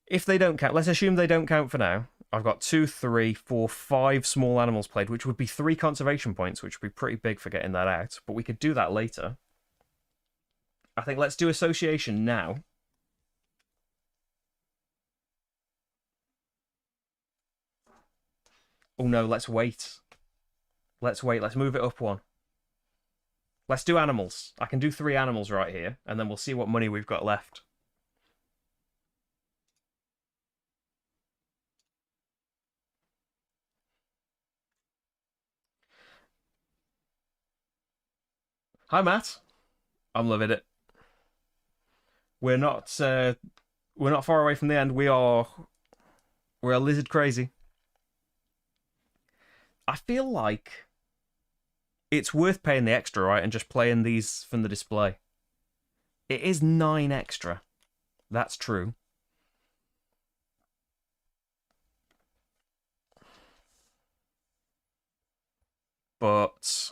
If they don't count, let's assume they don't count for now. I've got 2, 3, 4, 5 small animals played, which would be 3 conservation points, which would be pretty big for getting that out. But we could do that later. I think let's do association now. Oh no, let's wait. Let's wait. Let's move it up 1. Let's do animals. I can do 3 animals right here, and then we'll see what money we've got left. Hi, Matt. I'm loving it. We're not far away from the end. We're lizard crazy. I feel like it's worth paying the extra, right, and just playing these from the display. It is 9 extra. That's true. But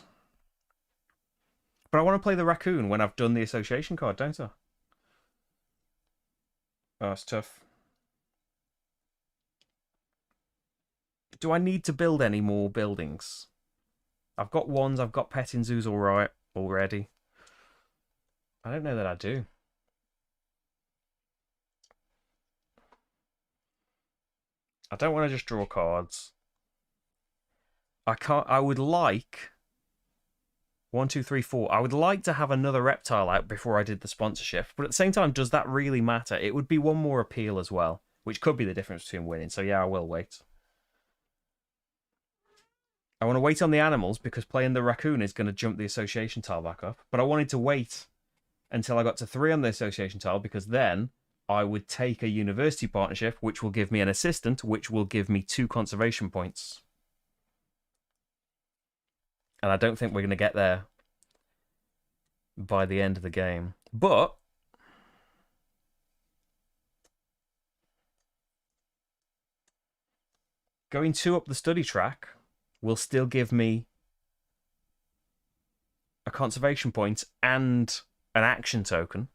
I want to play the raccoon when I've done the association card, don't I? Oh, it's tough. Do I need to build any more buildings? I've got ones, I've got petting zoos all right already. I don't know that I do. I don't want to just draw cards. I would like 1, 2, 3, 4. I would like to have another reptile out before I did the sponsorship. But at the same time, does that really matter? It would be one more appeal as well, which could be the difference between winning. So yeah, I will wait. I want to wait on the animals because playing the raccoon is going to jump the association tile back up. But I wanted to wait until I got to 3 on the association tile because then I would take a university partnership, which will give me an assistant, which will give me 2 conservation points. And I don't think we're going to get there by the end of the game. But going 2 up the study track will still give me a conservation point and an action token.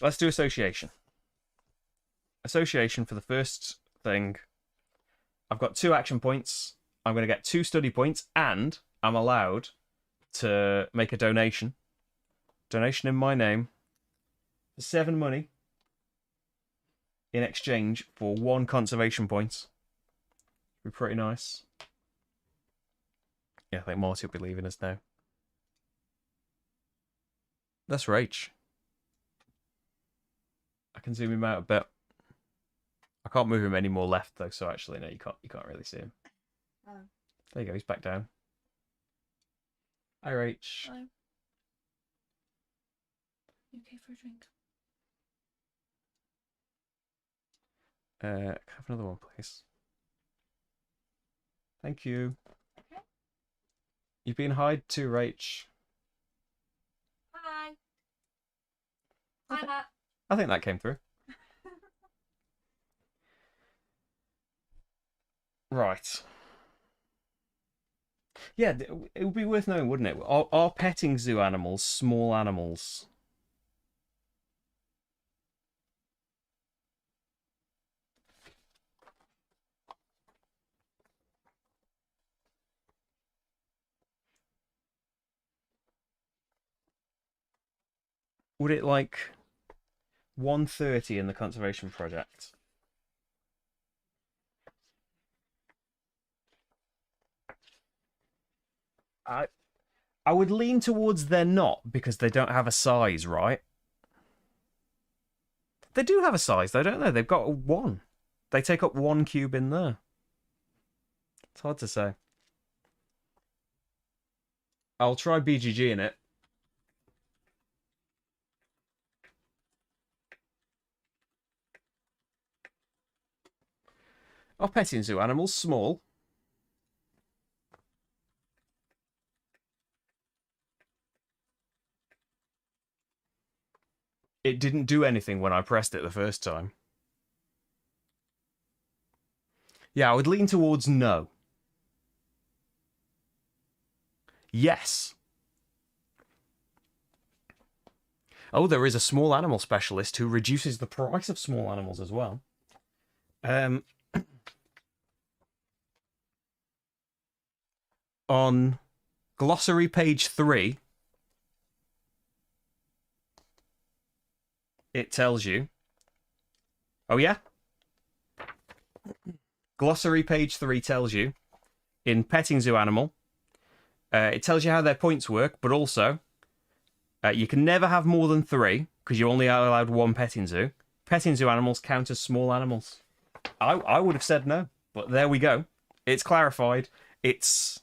Let's do association. Association for the first thing. I've got 2 action points. I'm going to get 2 study points, and I'm allowed to make a donation. Donation in my name for 7 money in exchange for 1 conservation point. Be pretty nice. Yeah, I think Marty will be leaving us now. That's Rach. I can zoom him out a bit. I can't move him any more left though, so actually no, you can't really see him. Oh. There you go, he's back down. Hi Rach. Hello. You okay for a drink? Have another one, please. Thank you. Okay. You've been hide too, Rach. Hi. Hi, Matt. I think that came through. Right. Yeah, it would be worth knowing, wouldn't it? Are petting zoo animals small animals? Would it like 130 in the conservation project? I would lean towards they're not, because they don't have a size, right? They do have a size though, don't they? They've got 1. They take up 1 cube in there. It's hard to say. I'll try BGG in it. Are petting zoo animals small? It didn't do anything when I pressed it the first time. Yeah, I would lean towards no. Yes. Oh, there is a small animal specialist who reduces the price of small animals as well. On glossary page 3, it tells you. Oh, yeah? Glossary page 3 tells you in petting zoo animal, it tells you how their points work, but also you can never have more than 3 because you only are allowed 1 petting zoo. Petting zoo animals count as small animals. I would have said no, but there we go. It's clarified. It's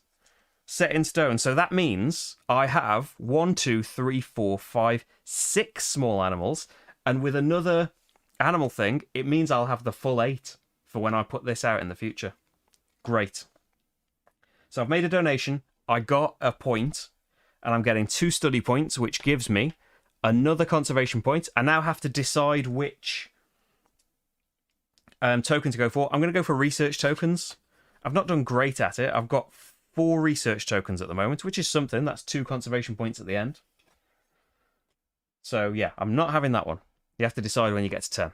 set in stone. So that means I have 1, 2, 3, 4, 5, 6 small animals. And with another animal thing, it means I'll have the full 8 for when I put this out in the future. Great. So I've made a donation. I got a point, and I'm getting 2 study points, which gives me another conservation point. I now have to decide which token to go for. I'm going to go for research tokens. I've not done great at it. I've got 4 research tokens at the moment, which is something. That's 2 conservation points at the end. So yeah, I'm not having that one. You have to decide when you get to 10.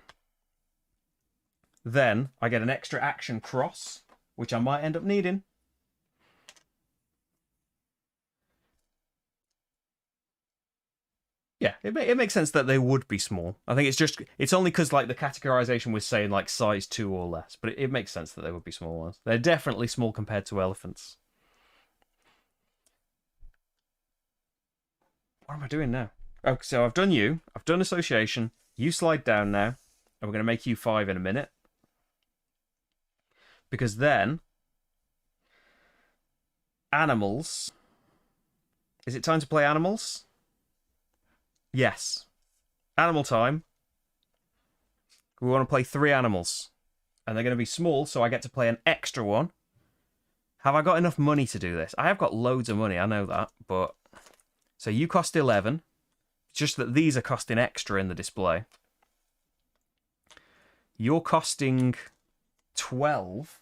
Then I get an extra action cross, which I might end up needing. Yeah, it makes sense that they would be small. I think it's only because like the categorization was saying like size 2 or less, but it makes sense that they would be small ones. They're definitely small compared to elephants. What am I doing now? Oh, so I've done you. I've done association. You slide down now, and we're going to make you 5 in a minute. Because then animals. Is it time to play animals? Yes. Animal time. We want to play 3 animals. And they're going to be small, so I get to play an extra one. Have I got enough money to do this? I have got loads of money, I know that. But so you cost 11. Just that these are costing extra in the display. You're costing 12.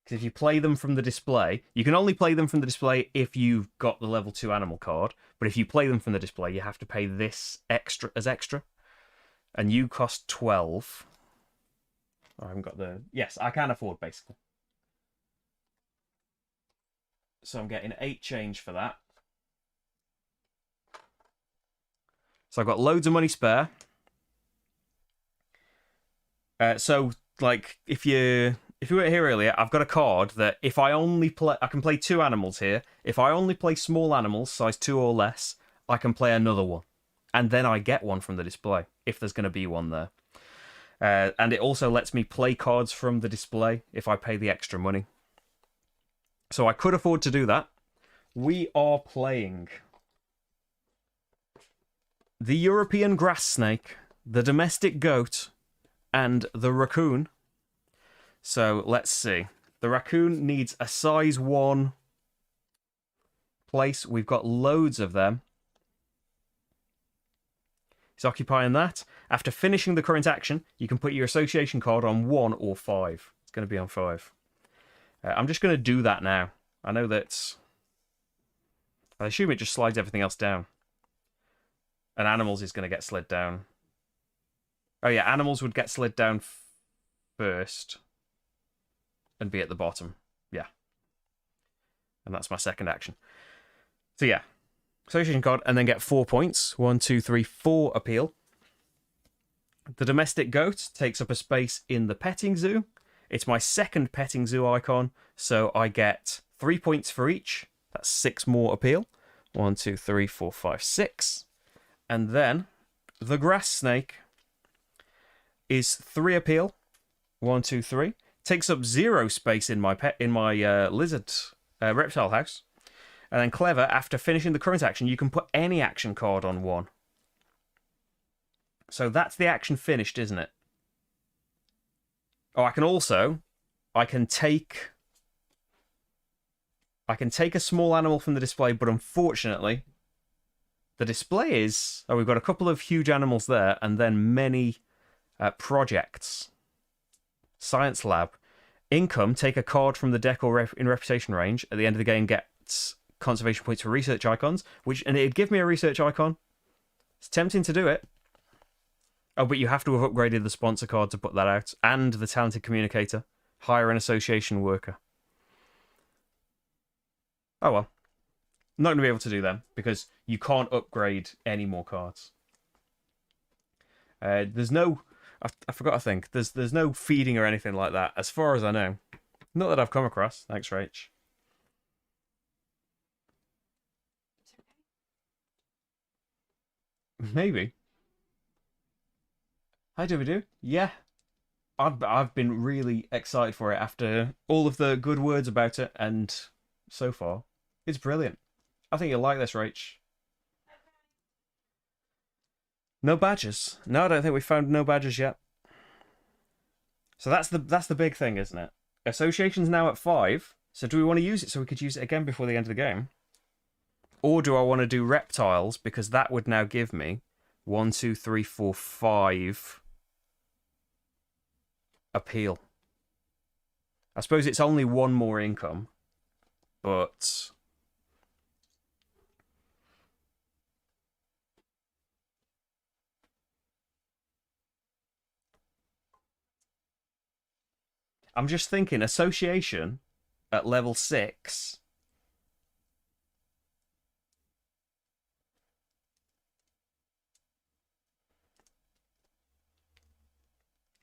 Because if you play them from the display, you can only play them from the display if you've got the level 2 animal card. But if you play them from the display, you have to pay this extra as extra. And you cost 12. I haven't got the... Yes, I can afford, basically. So I'm getting 8 change for that. So I've got loads of money spare. So, like, if you were here earlier, I've got a card that if I only play... I can play 2 animals here. If I only play small animals, size 2 or less, I can play another one. And then I get one from the display, if there's going to be one there. And it also lets me play cards from the display if I pay the extra money. So I could afford to do that. We are playing the European grass snake, the domestic goat, and the raccoon. So let's see. The raccoon needs a size 1 place. We've got loads of them. He's occupying that. After finishing the current action, you can put your association card on 1 or 5. It's going to be on 5. I'm just going to do that now. I know that... I assume it just slides everything else down. And animals is going to get slid down. Oh yeah, animals would get slid down first. And be at the bottom. Yeah. And that's my second action. So yeah. Association card, and then get 4 points. 1, 2, 3, 4 appeal. The domestic goat takes up a space in the petting zoo. It's my second petting zoo icon, so I get 3 points for each. That's 6 more appeal. 1, 2, 3, 4, 5, 6. And then the grass snake is 3 appeal. 1, 2, 3. Takes up 0 space in my lizard reptile house. And then clever, after finishing the current action, you can put any action card on 1. So that's the action finished, isn't it? Oh, I can take a small animal from the display, but unfortunately, the display is... Oh, we've got a couple of huge animals there, and then many projects. Science lab. Income, take a card from the deck or in reputation range. At the end of the game, gets conservation points for research icons, and it'd give me a research icon. It's tempting to do it. Oh, but you have to have upgraded the sponsor card to put that out, and the talented communicator. Hire an association worker. Oh well. I'm not going to be able to do them, because you can't upgrade any more cards. There's no... I forgot to think. There's no feeding or anything like that, as far as I know. Not that I've come across. Thanks, Rach. Maybe. Hi, do? Yeah. I've been really excited for it after all of the good words about it, and so far, it's brilliant. I think you'll like this, Rach. No badges. No, I don't think we found no badges yet. So that's the big thing, isn't it? Association's now at 5. So do we want to use it so we could use it again before the end of the game? Or do I want to do reptiles, because that would now give me 1, 2, 3, 4, 5 appeal. I suppose it's only 1 more income, but... I'm just thinking, association at level 6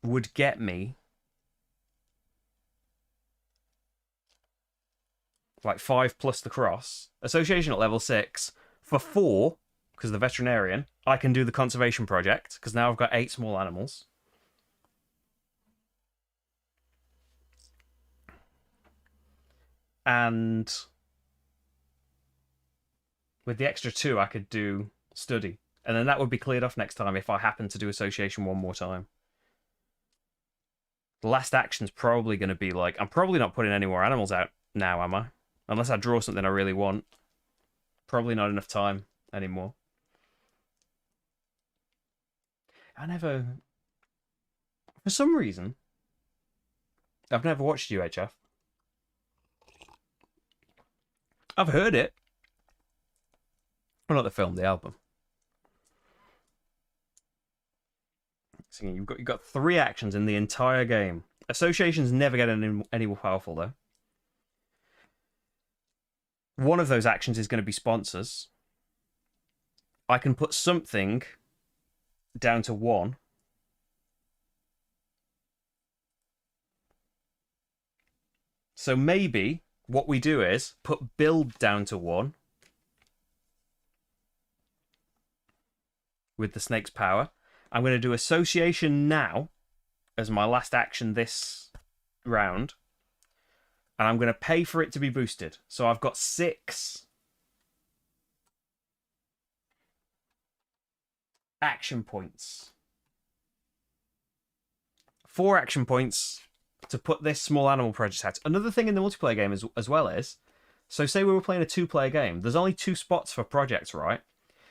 would get me like 5 plus the cross. Association at level 6 for 4, because the veterinarian, I can do the conservation project, because now I've got 8 small animals. And with the extra 2, I could do study. And then that would be cleared off next time if I happen to do association one more time. The last action's probably going to be like... I'm probably not putting any more animals out now, am I? Unless I draw something I really want. Probably not enough time anymore. I never... For some reason, I've never watched UHF. I've heard it. Well, not the film, the album. So you've got 3 actions in the entire game. Associations never get any more powerful, though. One of those actions is going to be sponsors. I can put something down to 1. So maybe what we do is put build down to 1 with the snake's power. I'm going to do association now as my last action this round. And I'm going to pay for it to be boosted. So I've got 6 action points. 4 action points to put this small animal project out. Another thing in the multiplayer game as well is, so say we were playing a 2-player game, there's only 2 spots for projects, right?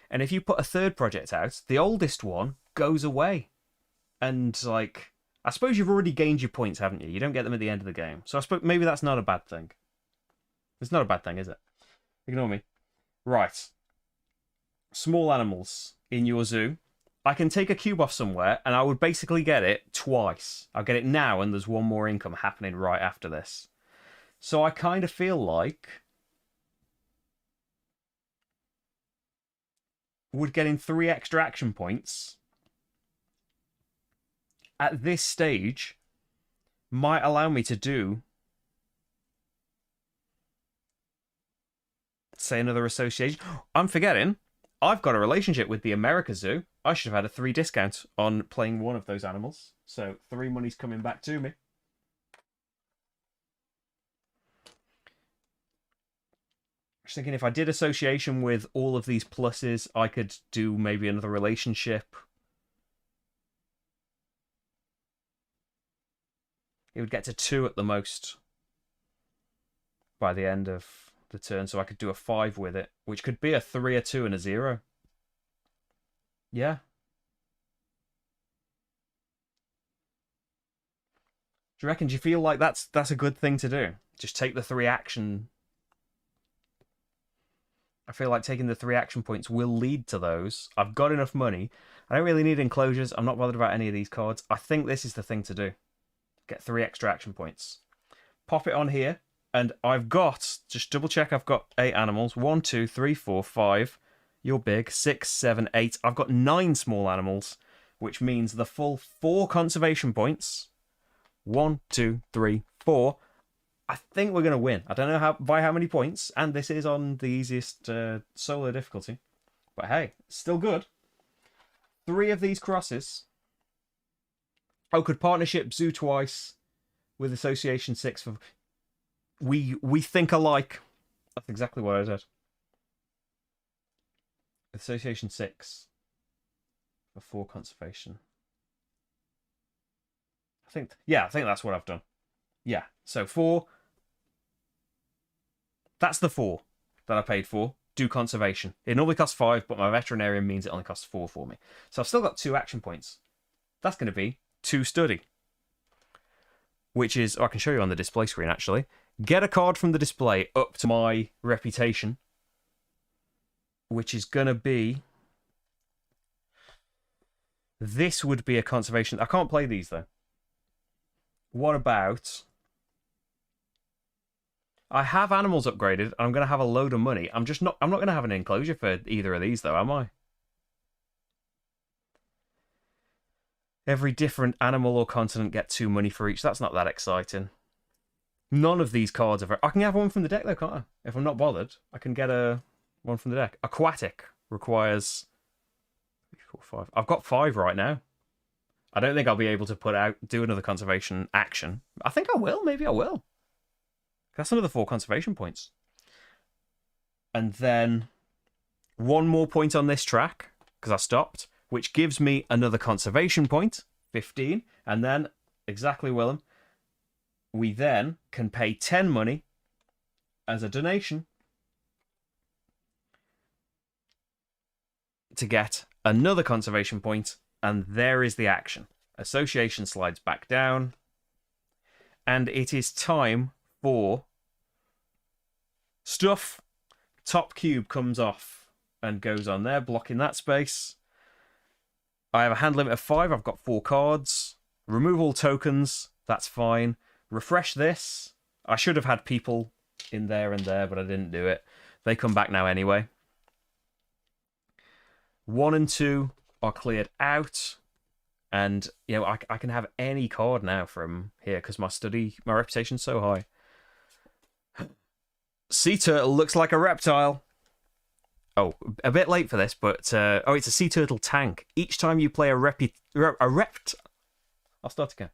And if you put a 3rd project out, the oldest one goes away. And, like, I suppose you've already gained your points, haven't you? You don't get them at the end of the game. So I suppose maybe that's not a bad thing. It's not a bad thing, is it? Ignore me. Right. Small animals in your zoo. I can take a cube off somewhere, and I would basically get it twice. I'll get it now, and there's one more income happening right after this. So I kind of feel like would getting 3 extra action points at this stage might allow me to do, say, another association. I'm forgetting, I've got a relationship with the America Zoo. I should have had a 3 discount on playing one of those animals. So 3 money's coming back to me. Just thinking if I did association with all of these pluses, I could do maybe another relationship. It would get to 2 at the most by the end of the turn, so I could do a 5 with it, which could be a 3, a 2, and a 0. Yeah. Do you reckon? Do you feel like that's a good thing to do? Just take the 3 action. I feel like taking the 3 action points will lead to those. I've got enough money. I don't really need enclosures. I'm not bothered about any of these cards. I think this is the thing to do. Get 3 extra action points. Pop it on here. And I've got, just double check, I've got 8 animals. 1, 2, 3, 4, 5. You're big. 6, 7, 8. I've got 9 small animals, which means the full 4 conservation points. 1, 2, 3, 4. I think we're going to win. I don't know by how many points, and this is on the easiest solo difficulty. But hey, still good. 3 of these crosses. Oh, could partnership zoo twice with association 6 for... We think alike. That's exactly what I said. Association 6 for 4 conservation. I think that's what I've done. Yeah, so 4. That's the 4 that I paid for. Do conservation. It normally costs 5, but my veterinarian means it only costs 4 for me. So I've still got 2 action points. That's going to be 2 study. Which is, I can show you on the display screen actually. Get a card from the display up to my reputation. Which is going to be... This would be a conservation. I can't play these though. What about... I have animals upgraded. I'm going to have a load of money. I'm not going to have an enclosure for either of these though, am I? Every different animal or continent get 2 money for each. That's not that exciting. None of these cards are... I can have one from the deck though, can't I? If I'm not bothered, I can get one from the deck. Aquatic requires 3, 4, 5. I've got 5 right now. I don't think I'll be able to do another conservation action. I think I will. Maybe I will. That's another 4 conservation points. And then 1 more point on this track, because I stopped, which gives me another conservation point, 15. And then, exactly, Willem, we then can pay 10 money as a donation to get another conservation point, and there is the action. Association slides back down, and it is time for stuff. Top cube comes off and goes on there, blocking that space. I have a hand limit of 5. I've got 4 cards. Remove all tokens. That's fine. Refresh this. I should have had people in there and there, but I didn't do it. They come back now anyway. 1 and 2 are cleared out. And, you know, I can have any card now from here because my reputation's so high. Sea turtle looks like a reptile. Oh, a bit late for this, but it's a sea turtle tank. Each time you play I'll start again.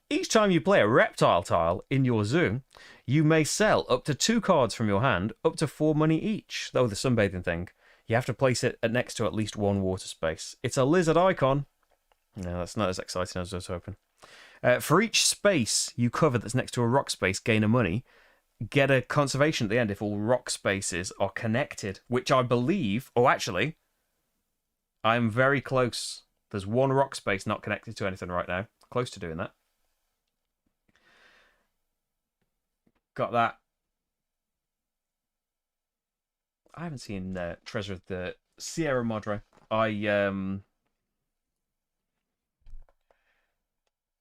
Each time you play a reptile tile in your zoo, you may sell up to 2 cards from your hand, up to 4 money each. Though the sunbathing thing, you have to place it next to at least 1 water space. It's a lizard icon. No, that's not as exciting as I was hoping. For each space you cover that's next to a rock space, gain a money. Get a conservation at the end if all rock spaces are connected, which I believe... Oh, actually, I'm very close. There's 1 rock space not connected to anything right now. Close to doing that. Got that. I haven't seen Treasure of the Sierra Madre.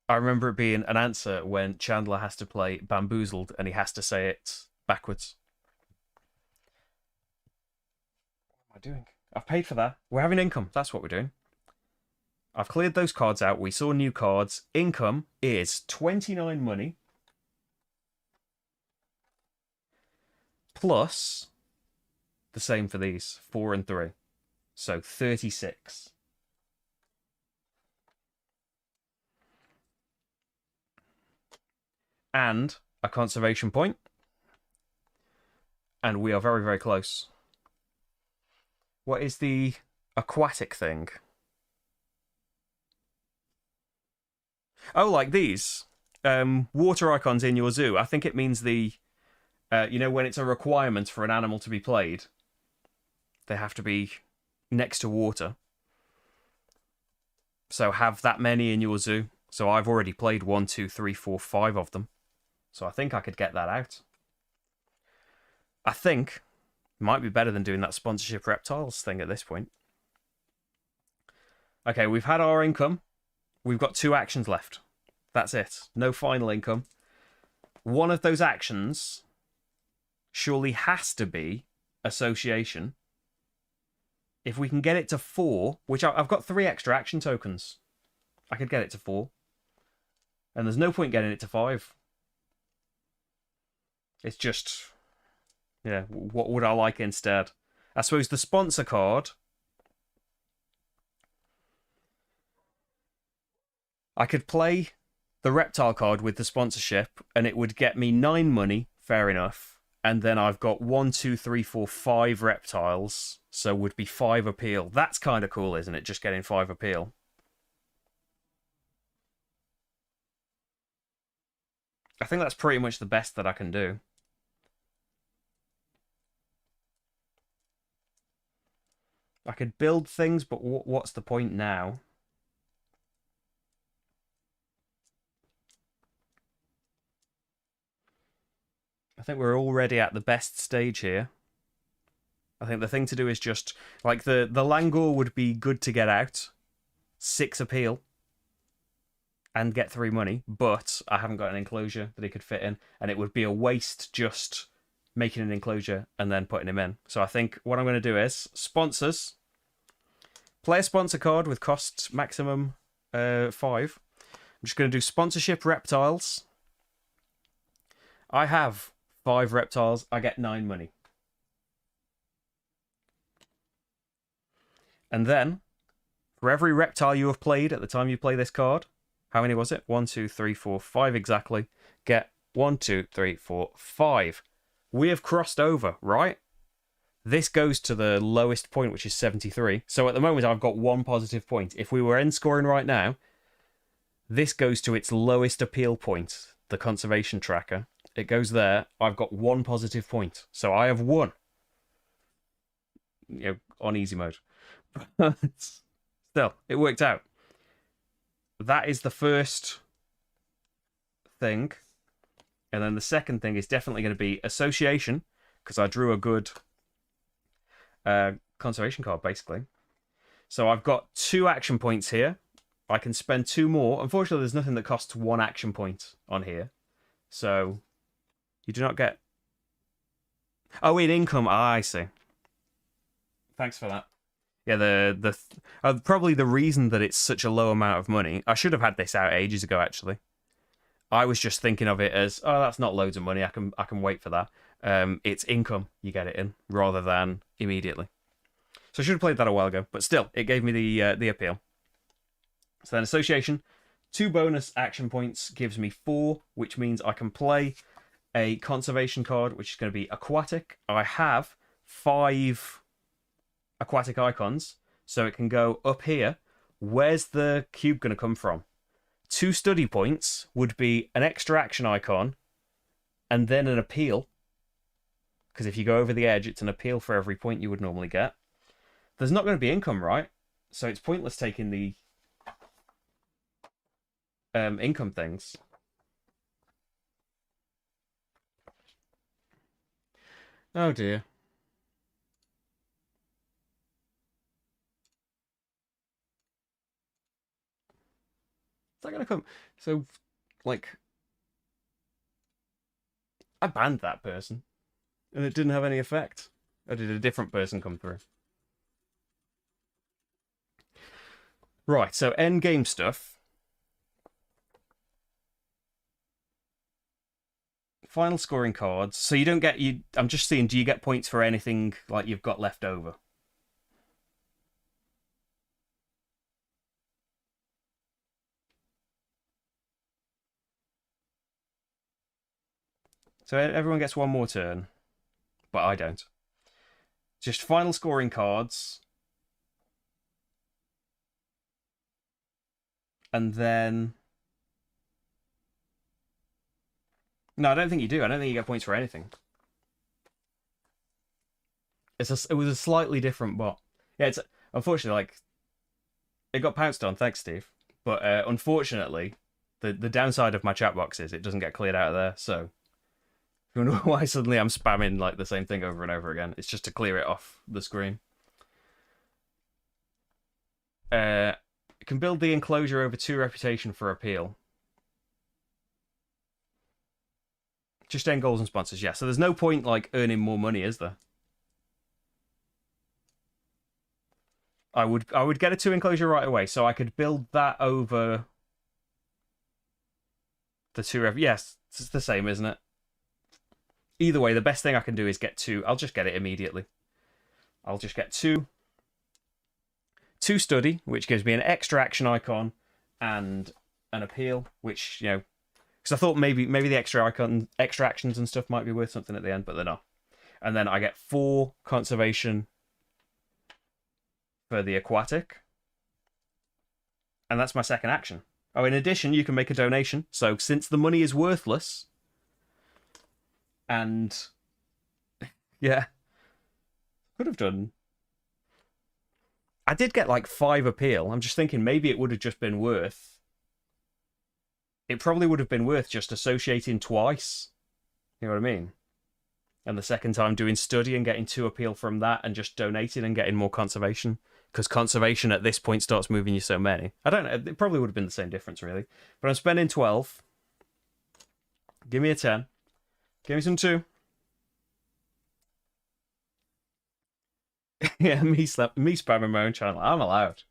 I remember it being an answer when Chandler has to play Bamboozled and he has to say it backwards. What am I doing? I've paid for that. We're having income. That's what we're doing. I've cleared those cards out. We saw new cards. Income is 29 money. Plus the same for these. 4 and 3. So 36. And a conservation point. And we are very, very close. What is the aquatic thing? Oh, like these. Water icons in your zoo. I think it means the... you know, when it's a requirement for an animal to be played, they have to be next to water. So have that many in your zoo. So I've already played 1, 2, 3, 4, 5 of them. So I think I could get that out. I think it might be better than doing that sponsorship reptiles thing at this point. Okay, we've had our income. We've got 2 actions left. That's it. No final income. One of those actions surely has to be association. If we can get it to 4, which I've got 3 extra action tokens. I could get it to 4. And there's no point getting it to 5. It's just, yeah, what would I like instead? I suppose the sponsor card. I could play the reptile card with the sponsorship, and it would get me 9 money, fair enough. And then I've got 1, 2, 3, 4, 5 reptiles, so would be 5 appeal. That's kind of cool, isn't it? Just getting 5 appeal. I think that's pretty much the best that I can do. I could build things, but what's the point now? I think we're already at the best stage here. I think the thing to do is just... Like, the Langor would be good to get out. 6 appeal. And get 3 money. But I haven't got an enclosure that he could fit in. And it would be a waste just making an enclosure and then putting him in. So I think what I'm going to do is... Sponsors. Play a sponsor card with cost maximum 5. I'm just going to do sponsorship reptiles. I have 5 reptiles. I get 9 money. And then, for every reptile you have played at the time you play this card, how many was it? 1, 2, 3, 4, 5 exactly. Get 1, 2, 3, 4, 5. We have crossed over, right? This goes to the lowest point, which is 73. So at the moment, I've got 1 positive point. If we were end scoring right now, this goes to its lowest appeal point, the conservation tracker. It goes there. I've got 1 positive point. So I have won. You know, on easy mode. Still, it worked out. That is the first thing. And then the second thing is definitely going to be association, because I drew a good conservation card, basically. So I've got 2 action points here. I can spend 2 more. Unfortunately, there's nothing that costs 1 action point on here. So you do not get... Oh, in income. Ah, I see. Thanks for that. Yeah, probably the reason that it's such a low amount of money. I should have had this out ages ago, actually. I was just thinking of it as, oh, that's not loads of money. I can wait for that. It's income you get it in rather than immediately. So I should have played that a while ago, but still, it gave me the appeal. So then association, 2 bonus action points gives me 4, which means I can play a conservation card, which is going to be aquatic. I have 5 aquatic icons, so it can go up here. Where's the cube going to come from? 2 study points would be an extra action icon and then an appeal, because if you go over the edge, it's an appeal for every point you would normally get. There's not going to be income, right? So it's pointless taking the income things. Oh dear. Is that gonna come? So, like, I banned that person, and it didn't have any effect. Or did a different person come through? Right. So end game stuff. Final scoring cards. So you don't get I'm just seeing. Do you get points for anything like you've got left over? So everyone gets 1 more turn, but I don't. Just final scoring cards. And then... No, I don't think you do. I don't think you get points for anything. It was a slightly different bot. Yeah, it's unfortunately, like, it got pounced on. Thanks, Steve. But unfortunately, the downside of my chat box is it doesn't get cleared out of there, so... You wonder why suddenly I'm spamming like the same thing over and over again. It's just to clear it off the screen. You can build the enclosure over 2 reputation for appeal. Just end goals and sponsors, yeah. So there's no point like earning more money, is there? I would get a 2 enclosure right away, so I could build that over the 2 yes, it's the same, isn't it? Either way, the best thing I can do is get 2. I'll just get it immediately. I'll just get 2 study, which gives me an extra action icon and an appeal, which, you know, because I thought maybe the extra actions and stuff might be worth something at the end, but they're not. And then I get 4 conservation for the aquatic, and that's my second action. Oh, in addition, you can make a donation. So since the money is worthless. And yeah, could have done. I did get like 5 appeal. I'm just thinking maybe it would have just been worth. It probably would have been worth just associating twice. You know what I mean? And the second time doing study and getting 2 appeal from that and just donating and getting more conservation. Because conservation at this point starts moving you so many. I don't know. It probably would have been the same difference, really. But I'm spending 12. Give me a 10. Give me some 2. Yeah, me spamming my own channel. I'm allowed.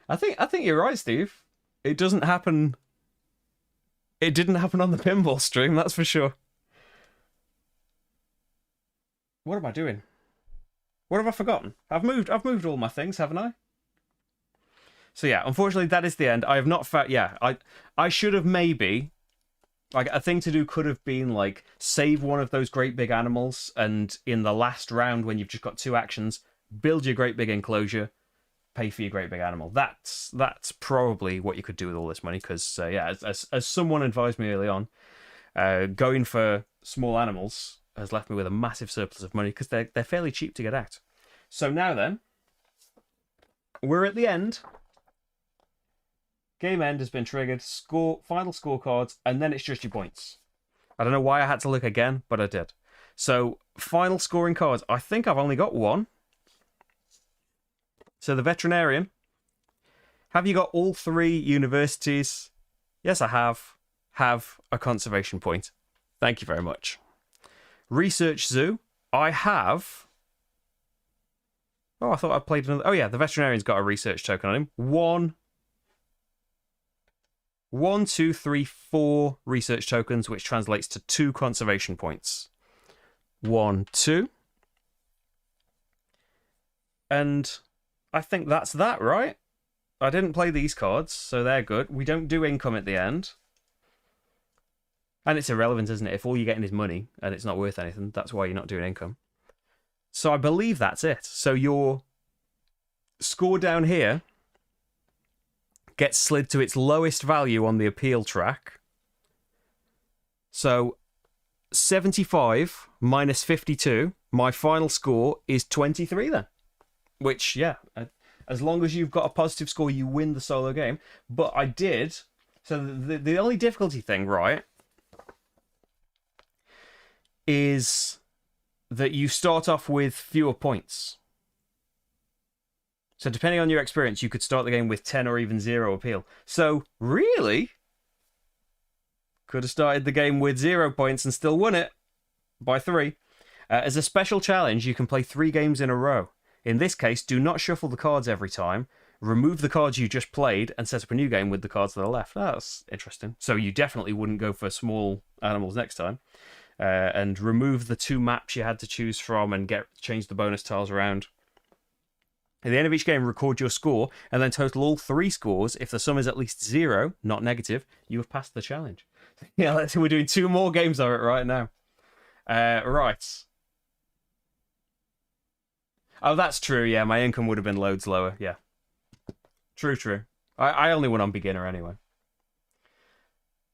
I think you're right, Steve. It doesn't happen. It didn't happen on the pinball stream, that's for sure. What am I doing? What have I forgotten? I've moved all my things, haven't I? So yeah, unfortunately that is the end. I have not found. Yeah, I should have maybe Like, a thing to do could have been, like, save one of those great big animals, and in the last round, when you've just got 2 actions, build your great big enclosure, pay for your great big animal. That's probably what you could do with all this money, because, yeah, as someone advised me early on, going for small animals has left me with a massive surplus of money, because they're fairly cheap to get out. So now then, we're at the end. Game end has been triggered. Final scorecards, and then it's just your points. I don't know why I had to look again, but I did. So, final scoring cards. I think I've only got one. So, the veterinarian. Have you got all 3 universities? Yes, I have. Have a conservation point. Thank you very much. Research zoo. I have. Oh, I thought I played another. Oh, yeah, the veterinarian's got a research token on him. 1, 2, 3, 4 research tokens, which translates to 2 conservation points. 1, 2. And I think that's that, right? I didn't play these cards, so they're good. We don't do income at the end. And it's irrelevant, isn't it? If all you're getting is money and it's not worth anything, that's why you're not doing income. So I believe that's it. So your score down here gets slid to its lowest value on the appeal track. So 75 minus 52, my final score is 23 then. Which, yeah, as long as you've got a positive score, you win the solo game. But I did. So the only difficulty thing, right, is that you start off with fewer points. So depending on your experience, you could start the game with 10 or even 0 appeal. So, really? Could have started the game with 0 points and still won it by 3. As a special challenge, you can play 3 games in a row. In this case, do not shuffle the cards every time. Remove the cards you just played and set up a new game with the cards that are left. That's interesting. So you definitely wouldn't go for small animals next time. And remove the 2 maps you had to choose from and change the bonus tiles around. At the end of each game, record your score, and then total all 3 scores. If the sum is at least 0, not negative, you have passed the challenge. Yeah, we're doing 2 more games of it right now. Right. Oh, that's true, yeah. My income would have been loads lower, yeah. True. I only went on beginner anyway.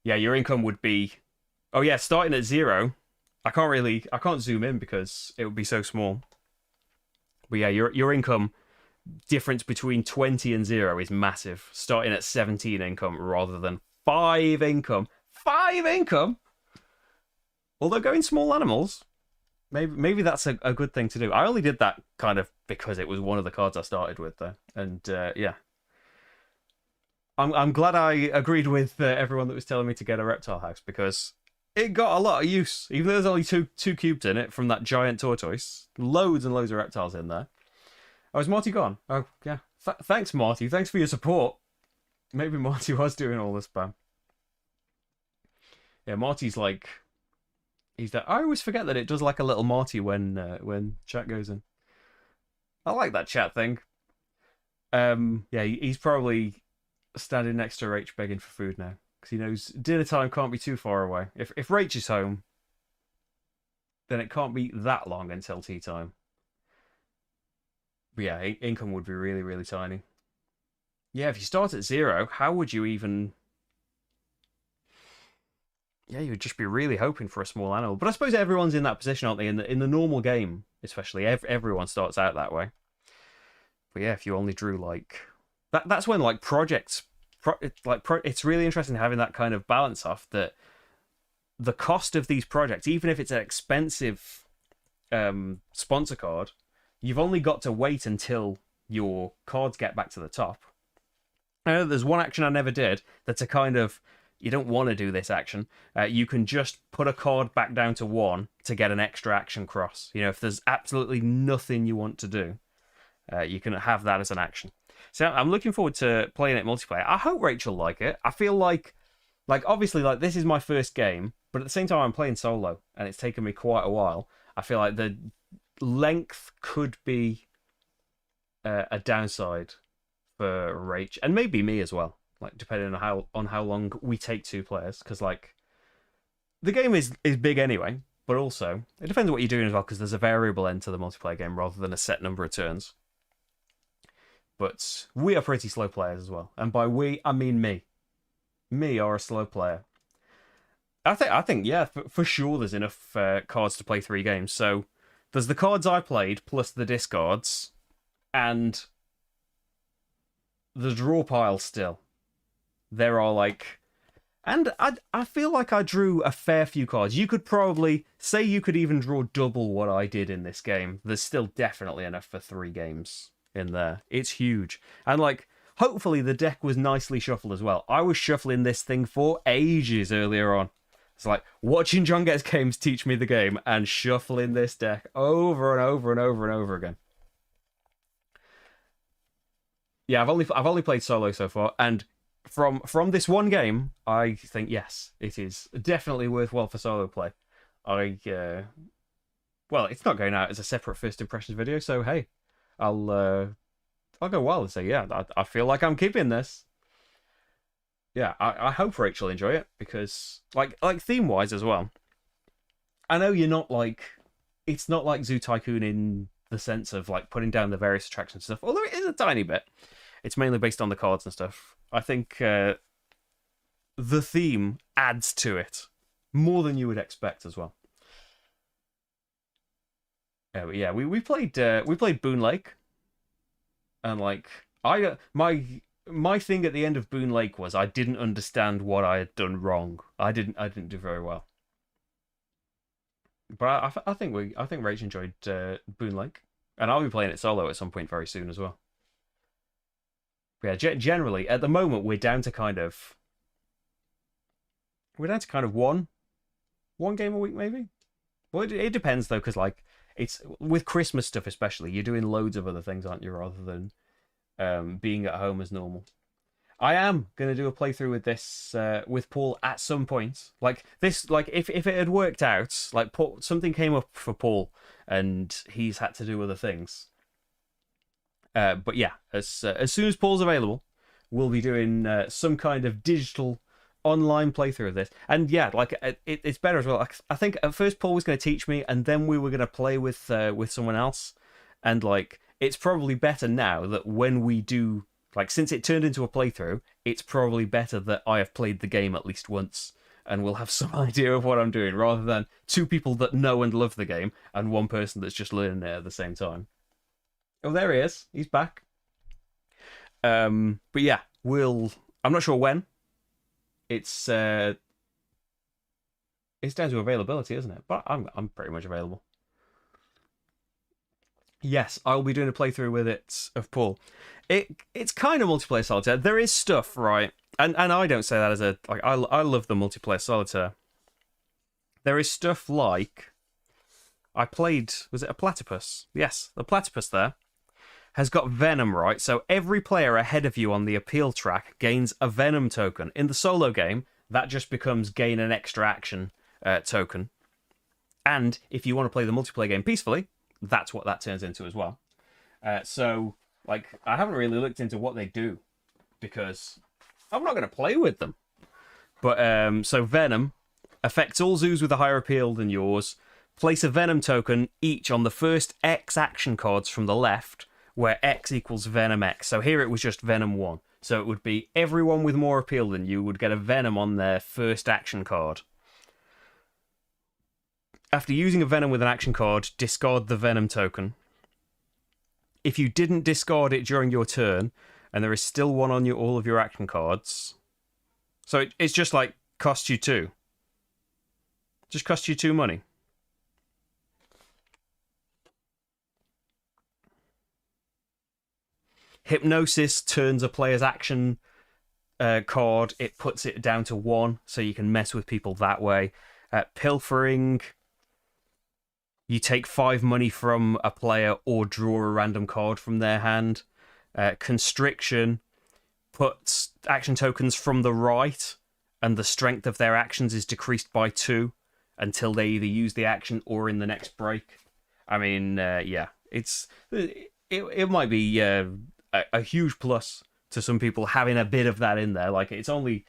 Yeah, your income would be... Oh, yeah, starting at 0. I can't zoom in because it would be so small. But yeah, your income... difference between 20 and 0 is massive. Starting at 17 income rather than 5 income. 5 income? Although going small animals, maybe that's a good thing to do. I only did that kind of because it was one of the cards I started with, though. And yeah. I'm glad I agreed with everyone that was telling me to get a reptile house, because it got a lot of use. Even though there's only two cubes in it from that giant tortoise. Loads and loads of reptiles in there. Oh, is Marty gone? Oh, yeah. Thanks, Marty. Thanks for your support. Maybe Marty was doing all this spam. Yeah, Marty's like... I always forget that it does like a little Marty when chat goes in. I like that chat thing. Yeah, he's probably standing next to Rach begging for food now, because he knows dinner time can't be too far away. If Rach is home, then it can't be that long until tea time. But yeah, income would be really, really tiny. Yeah, if you start at 0, how would you even... Yeah, you would just be really hoping for a small animal. But I suppose everyone's in that position, aren't they? In the normal game, especially, everyone starts out that way. But yeah, if you only drew like... That's when like projects... it's really interesting having that kind of balance off, that the cost of these projects, even if it's an expensive sponsor card, you've only got to wait until your cards get back to the top. I know there's one action I never did that's a kind of... You don't want to do this action. You can just put a card back down to 1 to get an extra action cross. You know, if there's absolutely nothing you want to do, you can have that as an action. So I'm looking forward to playing it multiplayer. I hope Rachel like it. I feel like obviously, like, this is my first game, but at the same time I'm playing solo, and it's taken me quite a while. I feel like the length could be a downside for Rach, and maybe me as well. Like, depending on how long we take 2 players, because like the game is big anyway, but also it depends on what you're doing as well, because there's a variable end to the multiplayer game rather than a set number of turns. But we are pretty slow players as well, and by we I mean me. Me are a slow player. I think yeah, for sure there's enough cards to play 3 games. So there's the cards I played plus the discards, and the draw pile still. There are like, and I feel like I drew a fair few cards. You could probably say you could even draw double what I did in this game. There's still definitely enough for 3 games in there. It's huge, and like hopefully the deck was nicely shuffled as well. I was shuffling this thing for ages earlier on. It's like watching John Gets Games teach me the game and shuffling this deck over and over and over and over again. Yeah, I've only played solo so far, and from this one game, I think yes, it is definitely worthwhile for solo play. Well, it's not going out as a separate first impressions video, so hey, I'll go wild and say yeah, I feel like I'm keeping this. Yeah, I hope Rachel enjoy it, because like theme wise as well. I know you're not like, it's not like Zoo Tycoon in the sense of like putting down the various attractions and stuff, although it is a tiny bit. It's mainly based on the cards and stuff. I think the theme adds to it more than you would expect as well. Yeah, we played Boone Lake, and like my thing at the end of Boone Lake was I didn't understand what I had done wrong. I didn't do very well. But I think Rach enjoyed Boone Lake, and I'll be playing it solo at some point very soon as well. But yeah, generally at the moment we're down to kind of one game a week maybe. Well, it depends though, because like it's with Christmas stuff especially, you're doing loads of other things, aren't you, rather than being at home as normal. I am gonna do a playthrough with this with Paul at some point. Like this, like if it had worked out, like Paul, something came up for Paul and he's had to do other things. But yeah, as soon as Paul's available, we'll be doing some kind of digital online playthrough of this. And yeah, like it's better as well. I think at first Paul was going to teach me, and then we were going to play with someone else. And like it's probably better now that when we do, like since it turned into a playthrough, it's probably better that I have played the game at least once, and we'll have some idea of what I'm doing, rather than 2 people that know and love the game and 1 person that's just learning it at the same time. Oh, there he is. He's back. But yeah, I'm not sure when. It's down to availability, isn't it? But I'm pretty much available. Yes, I'll be doing a playthrough with it of Paul. It's kind of multiplayer solitaire. There is stuff, right? And I don't say that as a like I love the multiplayer solitaire. There is stuff like I played, was it a platypus? Yes, the platypus there has got venom, right? So every player ahead of you on the appeal track gains a venom token. In the solo game, that just becomes gain an extra action token. And if you want to play the multiplayer game peacefully, that's what that turns into as well. So, like, I haven't really looked into what they do, because I'm not going to play with them. But, so Venom affects all zoos with a higher appeal than yours. Place a Venom token each on the first X action cards from the left, where X equals Venom X. So here it was just Venom 1. So it would be everyone with more appeal than you would get a Venom on their first action card. After using a Venom with an action card, discard the Venom token. If you didn't discard it during your turn, and there is still one on all of your action cards, so it's just like cost you 2. Just cost you 2 money. Hypnosis turns a player's action card. It puts it down to 1, so you can mess with people that way. Pilfering. You take 5 money from a player or draw a random card from their hand. Constriction puts action tokens from the right, and the strength of their actions is decreased by 2 until they either use the action or in the next break. I mean, yeah, it might be a huge plus to some people having a bit of that in there. Like it's only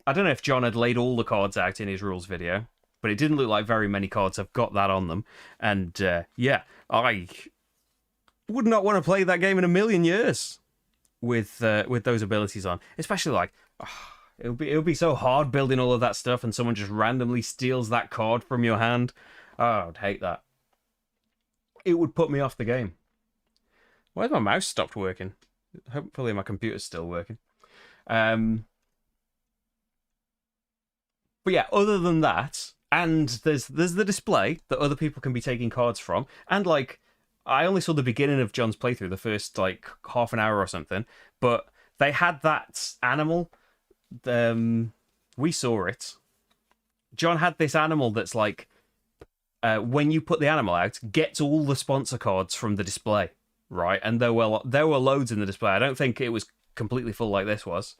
I don't know if John had laid all the cards out in his rules video, but it didn't look like very many cards have got that on them. And yeah, I would not want to play that game in a million years with those abilities on. Especially like, it would be so hard building all of that stuff, and someone just randomly steals that card from your hand. Oh, I'd hate that. It would put me off the game. Why's my mouse stopped working? Hopefully my computer's still working. But yeah, other than that, and there's the display that other people can be taking cards from, and like I only saw the beginning of John's playthrough, the first like half an hour or something, but they had that animal. We saw it. John had this animal that's like, when you put the animal out, gets all the sponsor cards from the display, right? And there were loads in the display. I don't think it was completely full like this was.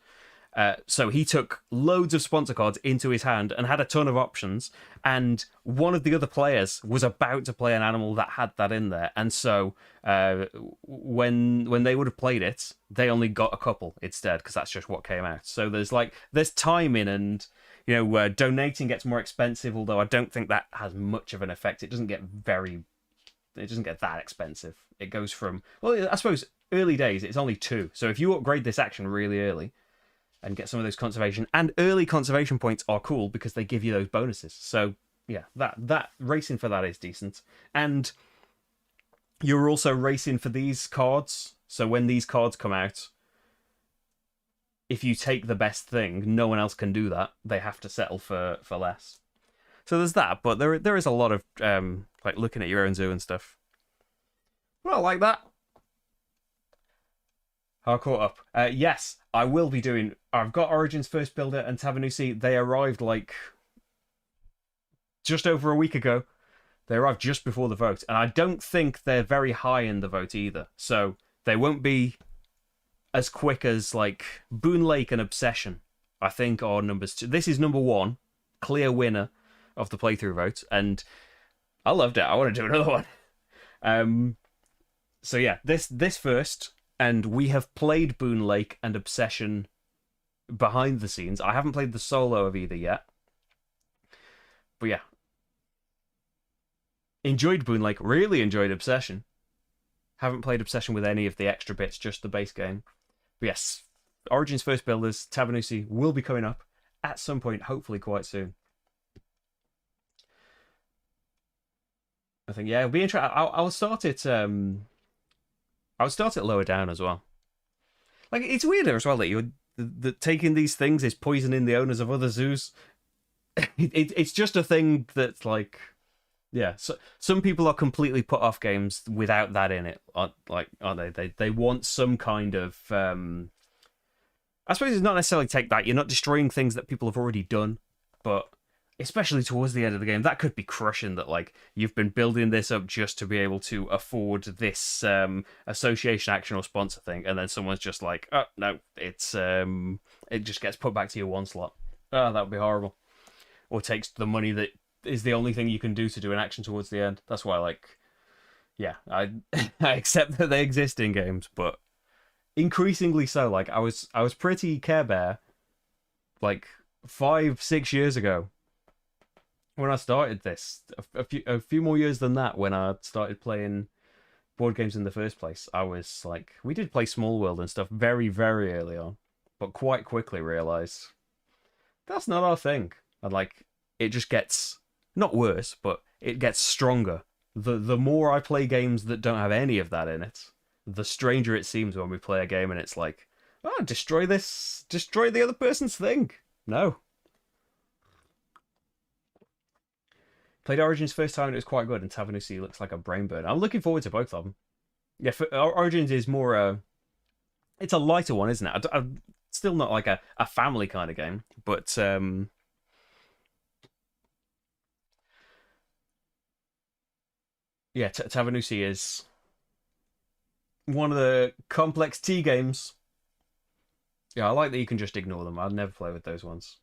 So he took loads of sponsor cards into his hand and had a ton of options. And one of the other players was about to play an animal that had that in there. And so when they would have played it, they only got a couple instead, because that's just what came out. So there's timing, and donating gets more expensive. Although I don't think that has much of an effect. It doesn't get that expensive. It goes from, well, I suppose early days it's only 2. So if you upgrade this action really early and get some of those conservation, and early conservation points are cool because they give you those bonuses. So yeah, that racing for that is decent. And you're also racing for these cards. So when these cards come out, if you take the best thing, no one else can do that. They have to settle for less. So there's that, but there is a lot of like looking at your own zoo and stuff. Well, like that. How caught up? Yes, I will be doing. I've got Origins First Builder and Tavernusi. They arrived like just over a week ago. They arrived just before the vote, and I don't think they're very high in the vote either. So they won't be as quick as like Boon Lake and Obsession, I think, are numbers 2. This is number 1, clear winner of the playthrough vote, and I loved it. I want to do another one. So yeah, this first. And we have played Boon Lake and Obsession behind the scenes. I haven't played the solo of either yet. But yeah. Enjoyed Boon Lake. Really enjoyed Obsession. Haven't played Obsession with any of the extra bits, just the base game. But yes, Origins First Builders, Tavernusi will be coming up at some point, hopefully quite soon. I think, yeah, it'll be interesting. I'll start it... I would start it lower down as well. Like, it's weirder as well that taking these things is poisoning the owners of other zoos. It's just a thing that's like, yeah. So some people are completely put off games without that in it. Aren't they? They want some kind of. I suppose it's not necessarily take that. You're not destroying things that people have already done, but especially towards the end of the game, that could be crushing. That like you've been building this up just to be able to afford this association action or sponsor thing, and then someone's just like, oh no, it's it just gets put back to your 1 slot. Oh, that would be horrible. Or takes the money that is the only thing you can do to do an action towards the end. That's why, like, yeah, I I accept that they exist in games, but increasingly so. Like I was pretty Care Bear like 5-6 years ago. When I started this, a few more years than that, when I started playing board games in the first place, I was like, we did play Small World and stuff very, very early on, but quite quickly realised that's not our thing. And like, it just gets not worse, but it gets stronger. The more I play games that don't have any of that in it, the stranger it seems when we play a game and it's like, oh, destroy the other person's thing. No. Played Origins first time and it was quite good, and Tavernusi looks like a brain burner. I'm looking forward to both of them. Yeah, Origins is more it's a lighter one, isn't it? I'm still not like a family kind of game, but yeah, Tavernusi is one of the complex T games. Yeah, I like that you can just ignore them. I'd never play with those ones.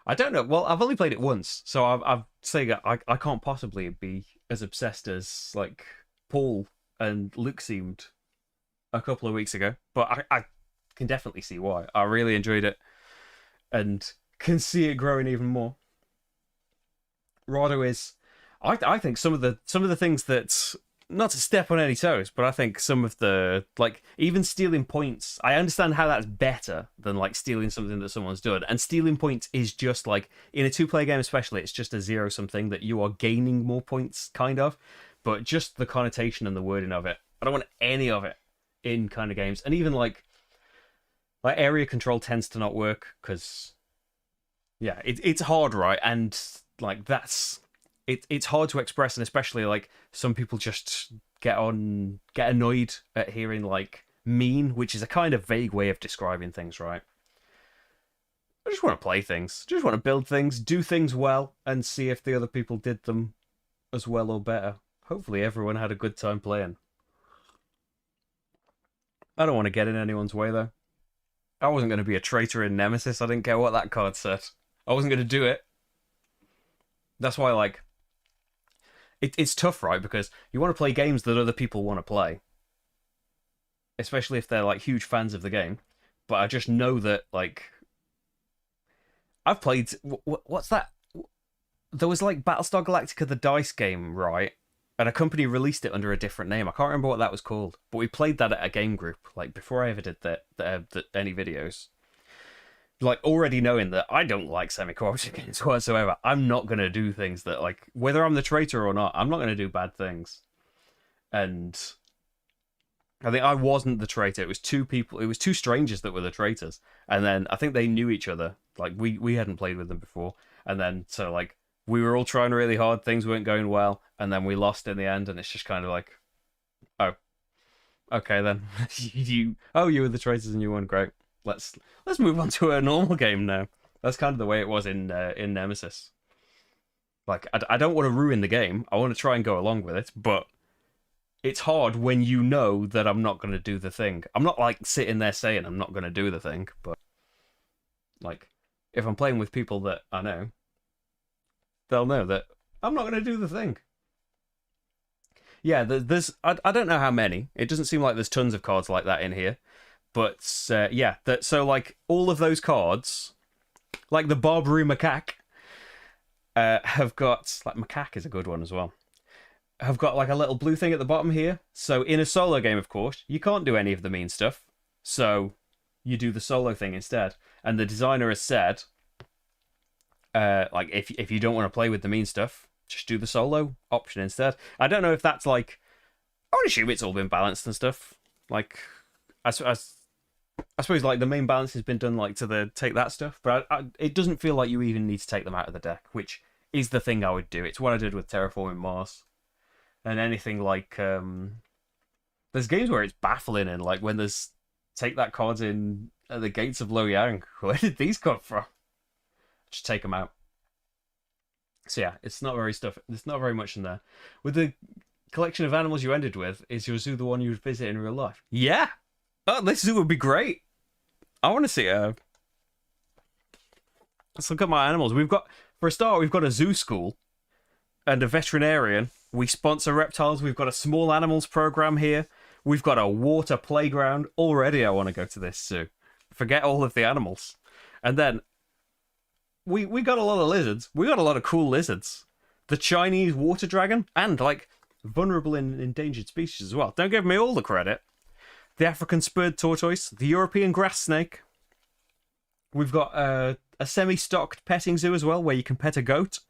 I don't know. Well, I've only played it once, so I've saying I can't possibly be as obsessed as like Paul and Luke seemed a couple of weeks ago. But I can definitely see why. I really enjoyed it, and can see it growing even more. Rado is, I think some of the things that, not to step on any toes, but I think some of the, like, even stealing points, I understand how that's better than like stealing something that someone's done. And stealing points is just like, in a 2-player game especially, it's just a zero-sum thing that you are gaining more points, kind of. But just the connotation and the wording of it, I don't want any of it in kind of games. And even like area control tends to not work because, yeah, it's hard, right? And like it's hard to express, and especially like some people just get annoyed at hearing like mean, which is a kind of vague way of describing things, right? I just want to play things, just want to build things, do things well, and see if the other people did them as well or better. Hopefully everyone had a good time playing. I don't want to get in anyone's way though. I wasn't going to be a traitor in Nemesis. I didn't care what that card said. I wasn't going to do it. That's why, like, it's tough, right? Because you want to play games that other people want to play, especially if they're like huge fans of the game. But I just know that, like, I've played what's that? There was like Battlestar Galactica, the dice game, right? And a company released it under a different name. I can't remember what that was called, but we played that at a game group, like before I ever did any videos. Like, already knowing that I don't like semi-cooperative games whatsoever, I'm not going to do things that, like, whether I'm the traitor or not, I'm not going to do bad things. And I think I wasn't the traitor. It was two strangers that were the traitors. And then I think they knew each other. Like, we hadn't played with them before. And then, so, like, we were all trying really hard, things weren't going well, and then we lost in the end, and it's just kind of like, oh, okay then. you were the traitors and you won, great. Let's move on to a normal game now. That's kind of the way it was in Nemesis. Like, I don't want to ruin the game. I want to try and go along with it, but it's hard when you know that I'm not going to do the thing. I'm not, like, sitting there saying I'm not going to do the thing, but, like, if I'm playing with people that I know, they'll know that I'm not going to do the thing. Yeah, I don't know how many. It doesn't seem like there's tons of cards like that in here. But, yeah, so, like, all of those cards, like the Barbary Macaque, have got, like, Macaque is a good one as well, have got, like, a little blue thing at the bottom here. So, in a solo game, of course, you can't do any of the mean stuff. So, you do the solo thing instead. And the designer has said, like, if you don't want to play with the mean stuff, just do the solo option instead. I don't know if that's, like, I would assume it's all been balanced and stuff. Like, I suppose, like, the main balance has been done, like, to take that stuff, but it doesn't feel like you even need to take them out of the deck, which is the thing I would do. It's what I did with Terraforming Mars. And anything like, there's games where it's baffling, and, like, when there's, take that cards in at the gates of Loyang, where did these come from? Just take them out. So yeah, it's not very much in there. With the collection of animals you ended with, is your zoo the one you would visit in real life? Yeah! Oh, this zoo would be great. I want to see a... Let's look at my animals. For a start, we've got a zoo school and a veterinarian. We sponsor reptiles. We've got a small animals program here. We've got a water playground. Already I want to go to this zoo. Forget all of the animals. And then we got a lot of lizards. We got a lot of cool lizards. The Chinese water dragon, and, like, vulnerable and endangered species as well. Don't give me all the credit. The African spurred tortoise, the European grass snake. We've got a semi-stocked petting zoo as well, where you can pet a goat.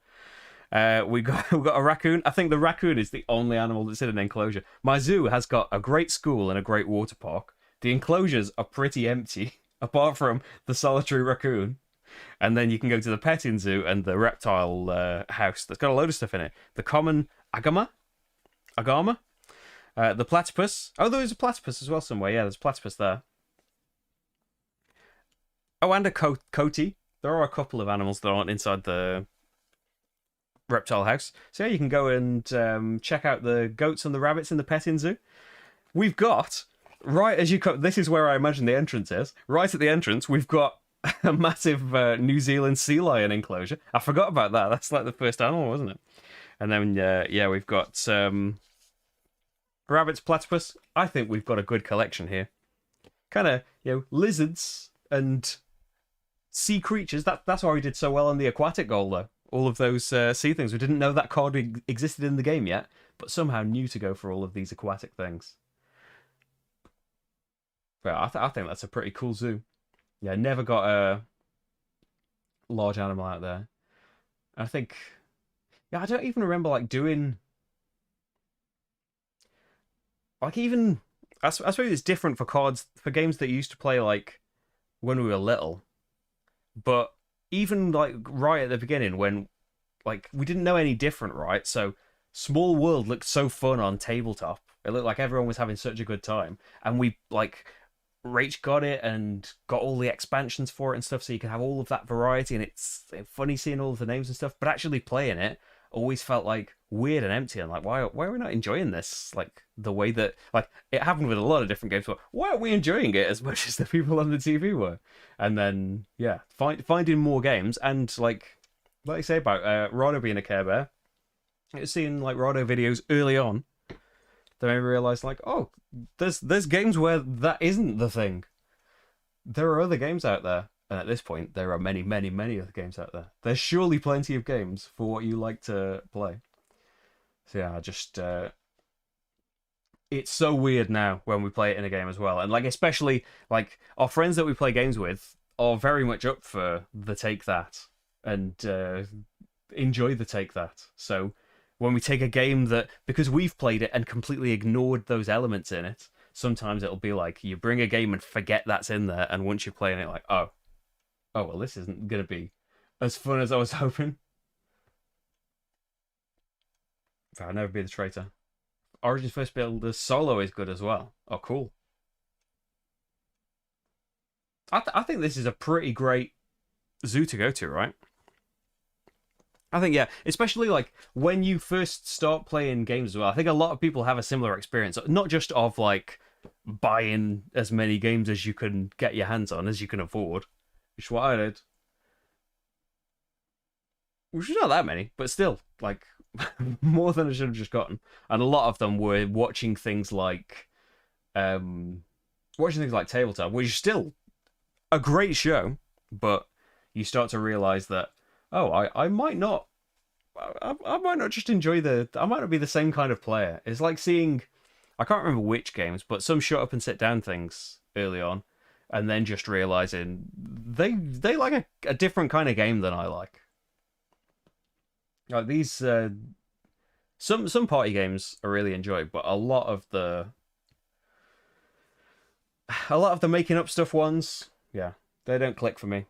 We've got a raccoon. I think the raccoon is the only animal that's in an enclosure. My zoo has got a great school and a great water park. The enclosures are pretty empty, apart from the solitary raccoon. And then you can go to the petting zoo and the reptile house that's got a load of stuff in it. The common agama. The platypus. Oh, there is a platypus as well somewhere. Yeah, there's a platypus there. Oh, and a coati. There are a couple of animals that aren't inside the reptile house. So yeah, you can go and check out the goats and the rabbits in the petting zoo. We've got, right as you come, this is where I imagine the entrance is. Right at the entrance, we've got a massive New Zealand sea lion enclosure. I forgot about that. That's like the first animal, wasn't it? And then, yeah, we've got rabbits, platypus. I think we've got a good collection here. Kind of, lizards and sea creatures. That's why we did so well on the aquatic goal, though. All of those sea things. We didn't know that card existed in the game yet, but somehow knew to go for all of these aquatic things. But I think that's a pretty cool zoo. Yeah, never got a large animal out there. I think, yeah, I don't even remember like doing like even. I suppose it's different for cards for games that you used to play like when we were little, but even like right at the beginning when like we didn't know any different, right? So Small World looked so fun on tabletop. It looked like everyone was having such a good time, and we like Rach got it and got all the expansions for it and stuff, so you can have all of that variety. And it's funny seeing all of the names and stuff, but actually playing it always felt like weird and empty. And like, why are we not enjoying this? Like the way that like it happened with a lot of different games, but why aren't we enjoying it as much as the people on the TV were? And then yeah, finding more games and like you say about Rado being a Care Bear, seeing like Rado videos early on, that made me realize like, oh, there's games where that isn't the thing. There are other games out there, and at this point, there are many, many, many other games out there. There's surely plenty of games for what you like to play. So yeah, just it's so weird now when we play it in a game as well, and like especially like our friends that we play games with are very much up for the take that and enjoy the take that. So when we take a game that, because we've played it and completely ignored those elements in it, sometimes it'll be like you bring a game and forget that's in there, and once you're playing it, like, oh well, this isn't gonna be as fun as I was hoping. I'll never be the traitor. Origin's first build as solo is good as well. Oh, cool. I think this is a pretty great zoo to go to, right? I think, yeah, especially like when you first start playing games as well. I think a lot of people have a similar experience, not just of like buying as many games as you can get your hands on, as you can afford, which is what I did. Which is not that many, but still, like, more than I should have just gotten. And a lot of them were watching things like Tabletop, which is still a great show, but you start to realize that, oh, I might not just enjoy I might not be the same kind of player. It's like seeing, I can't remember which games, but some shut up and sit down things early on, and then just realizing they like a different kind of game than I like. Like these some party games I really enjoy, but a lot of the making up stuff ones, yeah, they don't click for me.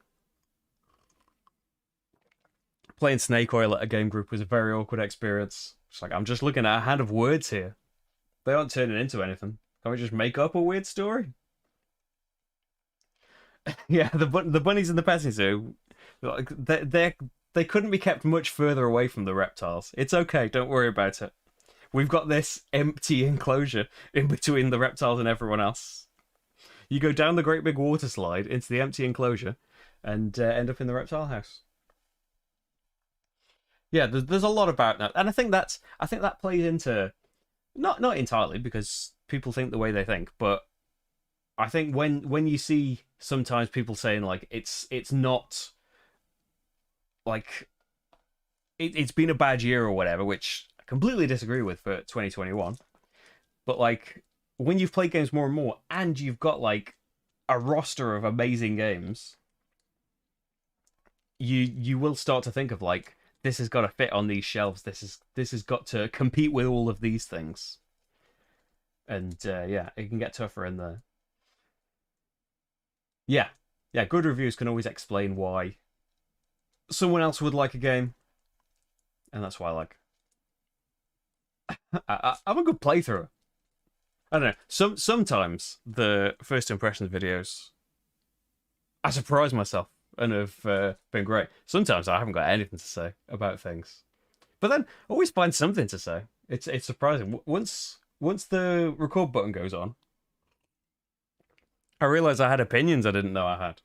Playing Snake Oil at a game group was a very awkward experience. It's like, I'm just looking at a hand of words here. They aren't turning into anything. Can we just make up a weird story? Yeah, the bunnies in the petting zoo, like they couldn't be kept much further away from the reptiles. It's okay, don't worry about it. We've got this empty enclosure in between the reptiles and everyone else. You go down the great big water slide into the empty enclosure and end up in the reptile house. Yeah, there's a lot about that, and I think that plays into not entirely because people think the way they think, but I think when you see sometimes people saying like it's not like it's been a bad year or whatever, which I completely disagree with for 2021, but like when you've played games more and more and you've got like a roster of amazing games, you will start to think of like, this has got to fit on these shelves. This has got to compete with all of these things. And yeah, it can get tougher in there. Yeah, good reviews can always explain why someone else would like a game, and that's why I like. I'm a good playthrough. I don't know. Sometimes the first impressions videos, I surprise myself and have been great. Sometimes I haven't got anything to say about things, but then I always find something to say. It's surprising. Once the record button goes on, I realize I had opinions I didn't know I had.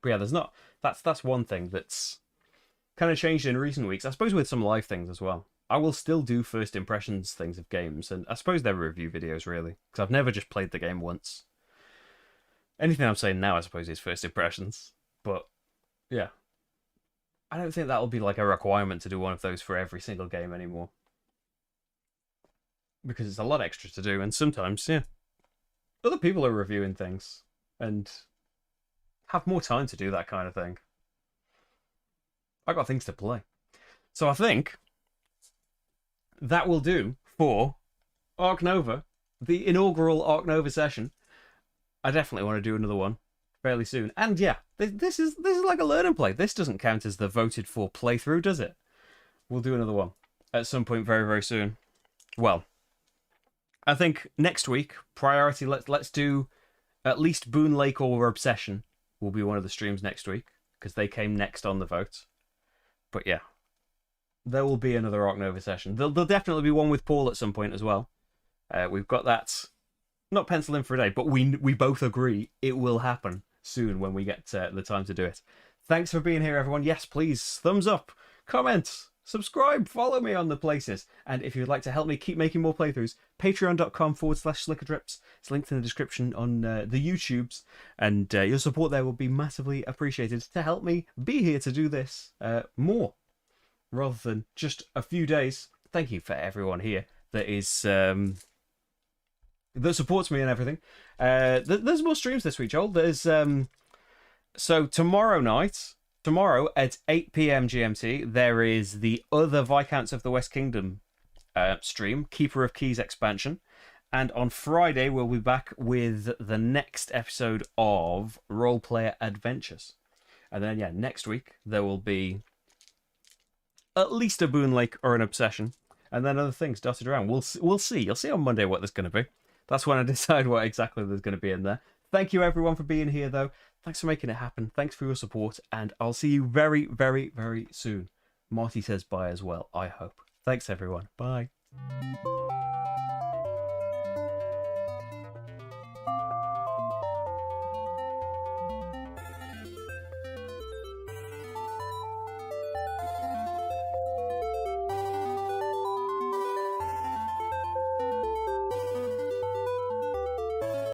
But yeah, there's not. That's one thing that's kind of changed in recent weeks. I suppose with some live things as well. I will still do first impressions things of games, and I suppose they're review videos really, because I've never just played the game once. Anything I'm saying now, I suppose, is first impressions. But yeah, I don't think that'll be like a requirement to do one of those for every single game anymore, because it's a lot extra to do, and sometimes, yeah, other people are reviewing things and have more time to do that kind of thing. I got things to play. So I think that will do for Ark Nova, the inaugural Ark Nova session. I definitely want to do another one fairly soon. And yeah, this is like a learn and play. This doesn't count as the voted for playthrough, does it? We'll do another one at some point very, very soon. Well, I think next week, priority, let's do at least Boon Lake or Obsession will be one of the streams next week, because they came next on the vote. But yeah, there will be another Ark Nova session. There'll definitely be one with Paul at some point as well. We've got that not penciled in for a day, but we both agree it will happen soon when we get the time to do it. Thanks for being here, everyone. Yes, please, thumbs up, comment, subscribe, follow me on the places. And if you'd like to help me keep making more playthroughs, patreon.com/slickerdrips. It's linked in the description on the YouTubes. And your support there will be massively appreciated to help me be here to do this more, rather than just a few days. Thank you for everyone here that is that supports me and everything. There's more streams this week, Joel. There's so tomorrow at 8 p.m. GMT, there is the other Viscounts of the West Kingdom stream, Keeper of Keys expansion. And on Friday, we'll be back with the next episode of Role Player Adventures. And then, yeah, next week, there will be at least a Boon Lake or an Obsession. And then other things dotted around. We'll see. You'll see on Monday what there's going to be. That's when I decide what exactly there's going to be in there. Thank you, everyone, for being here, though. Thanks for making it happen. Thanks for your support. And I'll see you very, very, very soon. Marty says bye as well, I hope. Thanks, everyone. Bye.